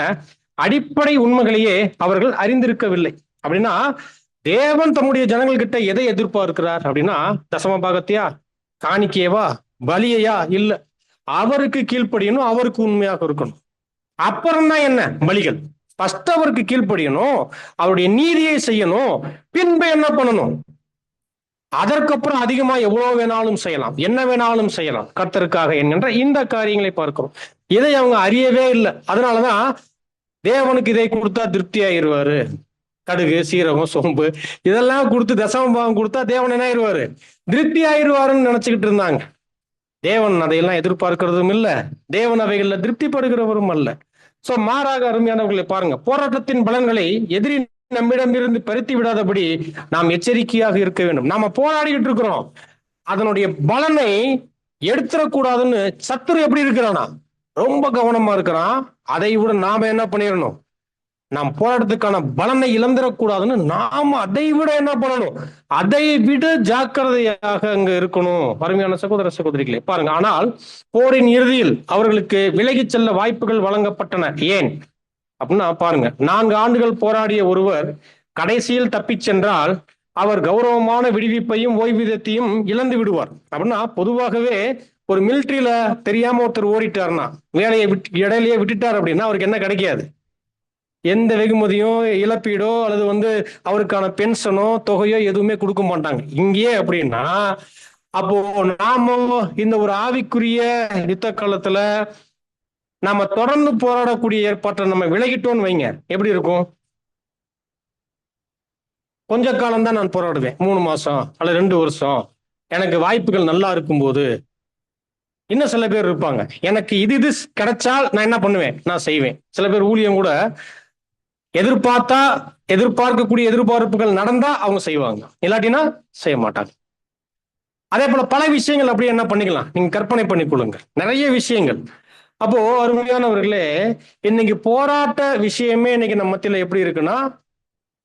அடிப்படை உண்மைகளையே அவர்கள் அறிந்திருக்கவில்லை. அப்படின்னா தேவன் தம்முடைய ஜனங்கள் கிட்ட எதை எதிர்பார்க்கிறார் அப்படின்னா, தசம பாகத்தையா, காணிக்கையவா, பலியையா? இல்ல, அவருக்கு கீழ்ப்படியணும், அவருக்கு உண்மையாக இருக்கணும். அப்புறம் தான் என்ன பலிகள். ஃபர்ஸ்ட் அவருக்கு கீழ்ப்படியணும், அவருடைய நீதியை செய்யணும், பின்பு என்ன பண்ணணும், அதற்கப்புறம் அதிகமா எவ்வளவு வேணாலும் செய்யலாம், என்ன வேணாலும் செய்யலாம் கர்த்தருக்காக என்கின்ற இந்த காரியங்களை பார்க்கிறோம். இதை அவங்க அறியவே இல்லை. அதனாலதான் தேவனுக்கு இதை கொடுத்தா திருப்தி ஆயிடுவாரு, கடுகு, சீரகம், சோம்பு இதெல்லாம் கொடுத்து தசம பாகம் கொடுத்தா தேவன் என்ன ஆயிடுவாரு? திருப்தி ஆயிடுவாருன்னு நினைச்சுக்கிட்டு இருந்தாங்க. தேவன் அதையெல்லாம் எதிர்பார்க்கிறதும் இல்ல, தேவன் அவைகள்ல திருப்திப்படுகிறவரும் அல்ல. சோ மாறாக அருமையானவர்களை பாருங்க, போராட்டத்தின் பலன்களை எதிரி நம்மிடமிருந்து பறித்து விடாதபடி நாம் எச்சரிக்கையாக இருக்க வேண்டும். நாம போராடிக்கிட்டு இருக்கிறோம், அதனுடைய பலனை எடுத்துடக்கூடாதுன்னு சத்துரு எப்படி இருக்கிறானா ரொம்ப கவனமா இருக்கிறான். அதை விட நாம என்ன பண்ணிடணும்? நாம் போராட்டத்துக்கான பலனை இழந்துடக்கூடாதுன்னு நாம அதை விட என்ன பண்ணணும்? அதை விட ஜாக்கிரதையாக அங்க இருக்கணும். அருமையான சகோதர சகோதரிகளே பாருங்க, ஆனால் போரின் இறுதியில் அவர்களுக்கு விலகிச் செல்ல வாய்ப்புகள் வழங்கப்பட்டன. ஏன் அப்படின்னா பாருங்க, 4 ஆண்டுகள் போராடிய ஒருவர் கடைசியில் தப்பிச் சென்றால் அவர் கௌரவமான விடுவிப்பையும் ஓய்வூதியத்தையும் இழந்து விடுவார். அப்படின்னா பொதுவாகவே ஒரு மிலிட்ரியில தெரியாம ஒருத்தர் ஓடிட்டாருன்னா, வேலையை இடையிலேயே விட்டுட்டார் அப்படின்னா அவருக்கு என்ன கிடைக்காது? எந்த வெகுமதியும் இழப்பீடோ அல்லது அவருக்கான பென்ஷனோ தொகையோ எதுவுமே கொடுக்க மாட்டாங்க. இங்கேயே அப்படின்னா அப்போ நாம இந்த ஒரு ஆவிக்குரிய யுத்த காலத்துல நாம தொடர்ந்து போராடக்கூடிய ஏற்பாட்டை நம்ம விலகிட்டோம்னு வைங்க, எப்படி இருக்கும்? கொஞ்ச காலம் தான் நான் போராடுவேன், 3 மாசம் அல்லது 2 வருஷம், எனக்கு வாய்ப்புகள் நல்லா இருக்கும்போது. இன்னும் சில பேர் இருப்பாங்க, எனக்கு இது கிடைச்சால் நான் என்ன பண்ணுவேன், நான் செய்வேன். சில பேர் ஊழியம் கூட எதிர்பார்க்கக்கூடிய எதிர்பார்ப்புகள் நடந்தா அவங்க செய்வாங்க, இல்லாட்டினா செய்ய மாட்டாங்க. அதே போல பல விஷயங்கள் அப்படியே என்ன பண்ணிக்கலாம், நீங்க கற்பனை பண்ணிக்கொள்ளுங்க, நிறைய விஷயங்கள். அப்போ அருமையானவர்களே, இன்னைக்கு போராட்ட விஷயமே இன்னைக்கு நம்ம மத்தியில எப்படி இருக்குன்னா,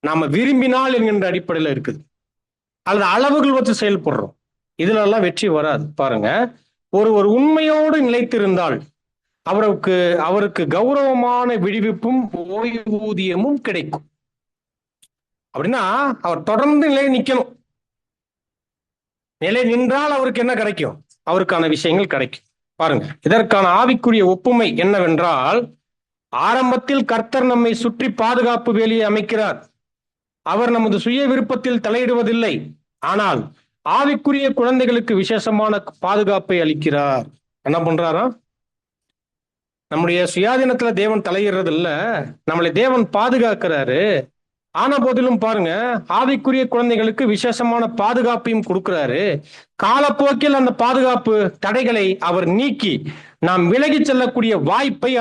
நாம விரும்பினால் என்கின்ற அடிப்படையில இருக்குது, அல்லது அளவுகள் வச்சு செயல்படுறோம். இதுல எல்லாம் வெற்றி வராது. பாருங்க, ஒரு உண்மையோடு நிலைத்திருந்தால் அவருக்கு கௌரவமான விடுவிப்பும் ஓய்வூதியமும் கிடைக்கும். அப்படின்னா அவர் தொடர்ந்து நிலை நிக்கணும். நிலை நின்றால் அவருக்கு என்ன கிடைக்கும்? அவருக்கான விஷயங்கள் கிடைக்கும். பாருங்க, இதற்கான ஆவிக்குரிய ஒப்புமை என்னவென்றால், ஆரம்பத்தில் கர்த்தர் நம்மை சுற்றி பாதுகாப்பு வேலியை அமைக்கிறார். அவர் நமது சுய விருப்பத்தில் தலையிடுவதில்லை, ஆனால் ஆவிக்குரிய குழந்தைகளுக்கு விசேஷமான பாதுகாப்பை அளிக்கிறார். என்ன பண்றாரா? நம்முடைய சுயாதீனத்துல தேவன் தலையிடுறது இல்ல, நம்மளை தேவன் பாதுகாக்கிறாரு. ஆன போதிலும் பாருங்க, ஆவிக்குரிய குழந்தைகளுக்கு விசேஷமான பாதுகாப்பையும் கொடுக்கிறாரு. காலப்போக்கில் அந்த பாதுகாப்பு தடைகளை அவர் நீக்கி நாம் விலகி செல்லக்கூடிய வாய்ப்பை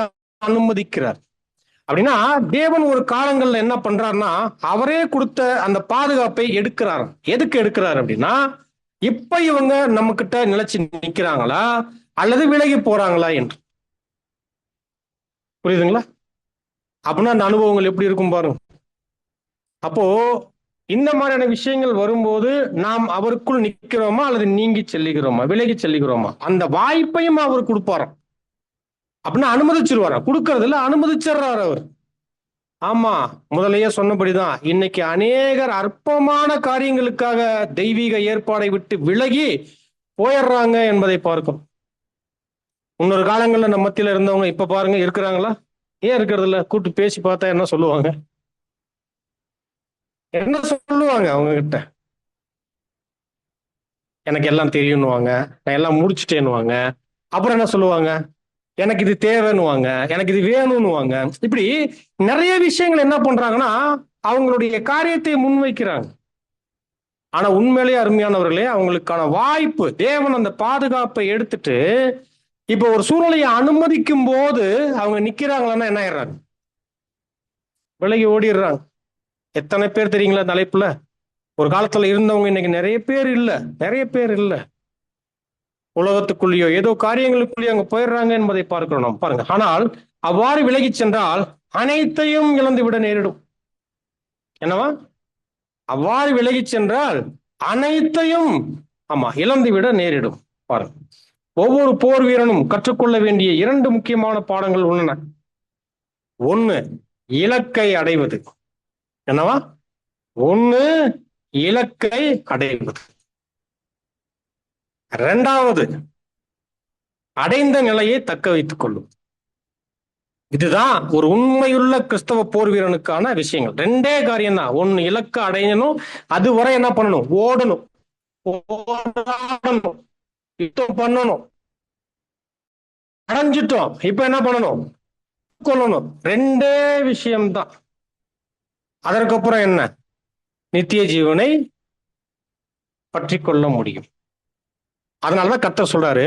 அனுமதிக்கிறார். அப்படின்னா தேவன் ஒரு காலங்கள்ல என்ன பண்றாருன்னா, அவரே கொடுத்த அந்த பாதுகாப்பை எடுக்கிறார். எதுக்கு எடுக்கிறார் அப்படின்னா, இப்ப இவங்க நம்ம கிட்ட நிலைச்சு நிக்கிறாங்களா அல்லது விலகி போறாங்களா என்று. புரியுதுங்களா? அப்படின்னா அந்த அனுபவங்கள் எப்படி இருக்கும் பாருங்க. அப்போ இந்த மாதிரியான விஷயங்கள் வரும்போது நாம் அவருக்குள் நிக்கிறோமா அல்லது நீங்கி செல்லுகிறோமா, விலகி செல்லுகிறோமா, அந்த வாய்ப்பையும் அவர் கொடுப்பாராம். அப்படின்னா அனுமதிச்சிருவாரா? கொடுக்கறது இல்ல, அனுமதிச்சிடுறாரு அவர். ஆமா, முதலையே சொன்னபடிதான் இன்னைக்கு அநேகர் அற்பமான காரியங்களுக்காக தெய்வீக ஏற்பாடை விட்டு விலகி போயிடுறாங்க என்பதை பார்க்கும். முன்னொரு காலங்கள்ல நம்ம மத்தியில இருந்தவங்க இப்ப பாருங்க இருக்கிறாங்களா? ஏன் இருக்கிறது இல்ல? கூட்டு பேசி பார்த்தா என்ன சொல்லுவாங்க? என்ன சொல்லுவாங்க அவங்க கிட்ட? எனக்கு எல்லாம் தெரியும்னுவாங்க, நான் எல்லாம் முடிச்சுட்டேன்னுவாங்க. அப்புறம் என்ன சொல்லுவாங்க? எனக்கு இது தேவைன்னுவாங்க, எனக்கு இது வேணும்னுவாங்க. இப்படி நிறைய விஷயங்கள் என்ன பண்றாங்கன்னா, அவங்களுடைய காரியத்தை முன்வைக்கிறாங்க. ஆனா உண்மையிலேயே அருமையானவர்களே, அவங்களுக்கான வாய்ப்பு தேவன் அந்த பாதுகாப்பை எடுத்துட்டு இப்ப ஒரு சூழ்நிலையை அனுமதிக்கும் போது அவங்க நிக்கிறாங்களான்னா என்ன ஆயிடுறாங்க? விலகி ஓடிடுறாங்க. எத்தனை பேர் தெரியுங்களா தலைப்புல? ஒரு காலத்துல இருந்தவங்க இன்னைக்கு நிறைய பேர் இல்ல, உலகத்துக்குள்ளேயோ ஏதோ காரியங்களுக்குள்ளேயோ அங்க போயிடுறாங்க என்பதை பார்க்கிறோம் நாம். பாருங்க, ஆனால் அவ்வாறு விலகி சென்றால் அனைத்தையும் இழந்து விட நேரிடும். என்னவா? அவ்வாறு விலகி சென்றால் அனைத்தையும் இழந்து விட நேரிடும். பாருங்க, ஒவ்வொரு போர் வீரனும் கற்றுக்கொள்ள வேண்டிய 2 முக்கியமான பாடங்கள் உள்ளன. 1, இலக்கை அடைவது. என்னவா? 1, இலக்கை அடைவது. 2வது, அடைந்த நிலையை தக்க வைத்துக் கொள்ளும். இதுதான் ஒரு உண்மையுள்ள கிறிஸ்தவ போர் வீரனுக்கான விஷயங்கள். 2 காரியம் தான். 1, இலக்க அடையணும், அதுவரை என்ன பண்ணணும்? ஓடணும், யுத்தம் பண்ணணும். அடைஞ்சிட்டோம், இப்ப என்ன பண்ணணும்? கொள்ளணும். 2 விஷயம்தான். அதற்கப்புறம் என்ன? நித்திய ஜீவனை பற்றி கொள்ள முடியும். அதனாலதான் கர்த்தர் சொல்றாரு,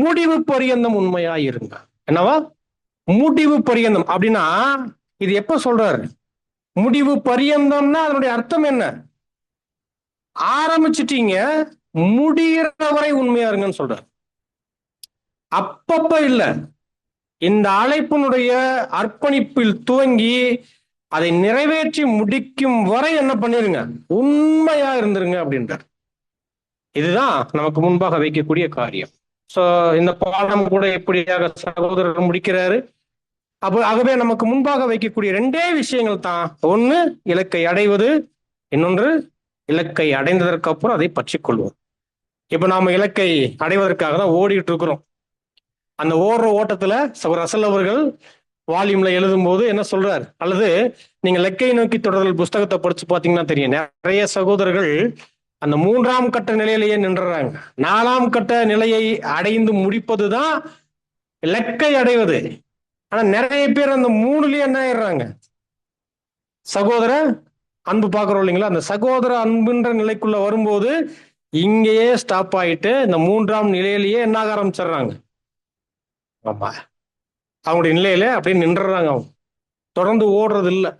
முடிவு பரியந்தம் உண்மையா இருங்க. என்னவா? முடிவு பரியந்தம் அப்படின்னா இது எப்ப சொல்றாரு? முடிவு பரியந்தம்னா அதனுடைய அர்த்தம் என்ன? ஆரம்பிச்சிட்டீங்க, முடிகிற வரை உண்மையா இருங்கன்னு சொல்றாரு. அப்பப்ப இல்ல, இந்த அழைப்பினுடைய அர்ப்பணிப்பில் துவங்கி அதை நிறைவேற்றி முடிக்கும் வரை என்ன பண்ணிருங்க? உண்மையா இருந்துருங்க அப்படின்றார். இதுதான் நமக்கு முன்பாக வைக்கக்கூடிய காரியம். சோ இந்த பாடம் கூட எப்படியாக சகோதரர் முடிக்கிறாரு. ஆகவே நமக்கு முன்பாக வைக்கக்கூடிய ரெண்டே விஷயங்கள் தான். ஒண்ணு இலக்கை அடைவது, இன்னொன்று இலக்கை அடைந்ததற்கு அப்புறம் அதை பற்றி கொள்வோம். இப்ப நாம இலக்கை அடைவதற்காக தான் ஓடிட்டு இருக்கிறோம். அந்த ஓடுற ஓட்டத்துல ரசல் அவர்கள் வால்யூம்ல எழுதும் போது என்ன சொல்றார், அல்லது நீங்க இலக்கை நோக்கி தொடர்தல் புஸ்தகத்தை படிச்சு பாத்தீங்கன்னா தெரியும், நிறைய சகோதரர்கள் அந்த 3ஆம் கட்ட நிலையிலேயே நின்றுறாங்க. 4ஆம் கட்ட நிலையை அடைந்து முடிப்பதுதான் இலக்கை அடைவது. ஆனா நிறைய பேர் அந்த 3லயே என்ன ஆயிடுறாங்க? சகோதர அன்பு பாக்குறோம் இல்லைங்களா? அந்த சகோதர அன்புன்ற நிலைக்குள்ள வரும்போது இங்கேயே ஸ்டாப் ஆயிட்டு இந்த 3ஆம் நிலையிலேயே என்ன ஆக ஆரம்பிச்சிடுறாங்க. ஆமா, அவங்களுடைய நிலையில அப்படியே நின்றுறாங்க. அவங்க தொடர்ந்து ஓடுறது இல்லை.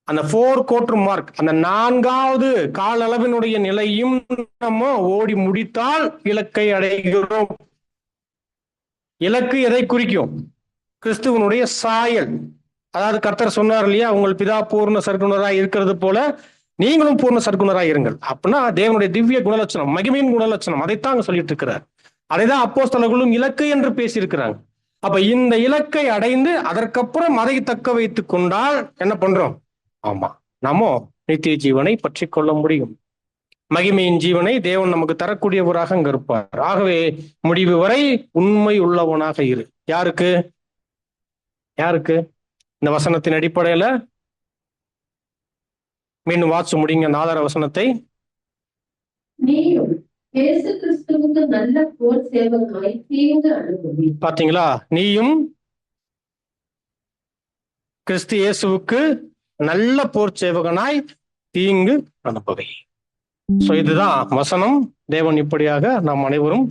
அந்த 4 குவார்டர் மார்க், அந்த 4வது கால அளவினுடைய நிலையும் நம்ம ஓடி முடித்தால் இலக்கை அடைகிறோம். இலக்கு எதை குறிக்கும்? கிறிஸ்துவனுடைய சாயல். அதாவது கர்த்தர் சொன்னார் இல்லையா, உங்கள் பிதா பூர்ண சர்க்குணராய் இருக்கிறது போல நீங்களும் பூர்ண சர்க்குணராய் இருங்கள். அப்படின்னா தேவனுடைய திவ்ய குணலட்சணம், மகிமையின் குணலட்சணம், அதைத்தான் சொல்லிட்டு இருக்கிறார். அதைதான் அப்போஸ்தலர்களும் இலக்கு என்று பேசியிருக்கிறாங்க. அப்ப இந்த இலக்கை அடைந்து அதற்கப்புறம் அதை தக்க வைத்துக் கொண்டால் என்ன பண்றோம்? ஆமா, நாம நித்திய ஜீவனை பற்றி கொள்ள முடியும். மகிமையின் ஜீவனை தேவன் நமக்கு தரக்கூடியவராக அங்க இருப்பார். ஆகவே முடிவு வரை உண்மை உள்ளவனாக இரு. யாருக்கு? யாருக்கு? இந்த வசனத்தின் அடிப்படையில மீண்டும் வாட்சி முடிங்க 4ஆம் வசனத்தை. நீயும் இயேசு கிறிஸ்துவுக்கு நல்ல போர் சேவகனாய் தீங்கு அனுபவி. பாத்தீங்களா? நீயும் கிறிஸ்து இயேசுவுக்கு நல்ல போர் சேவகனாய் தீங்கு அனுபவி. சோ இதுதான் வசனம். தேவன் இப்படியாக நாம் அனைவரும்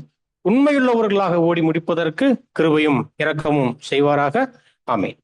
உண்மையுள்ளவர்களாக ஓடி முடிப்பதற்கு கிருபையும் இரக்கமும் செய்வாராக. ஆமென்.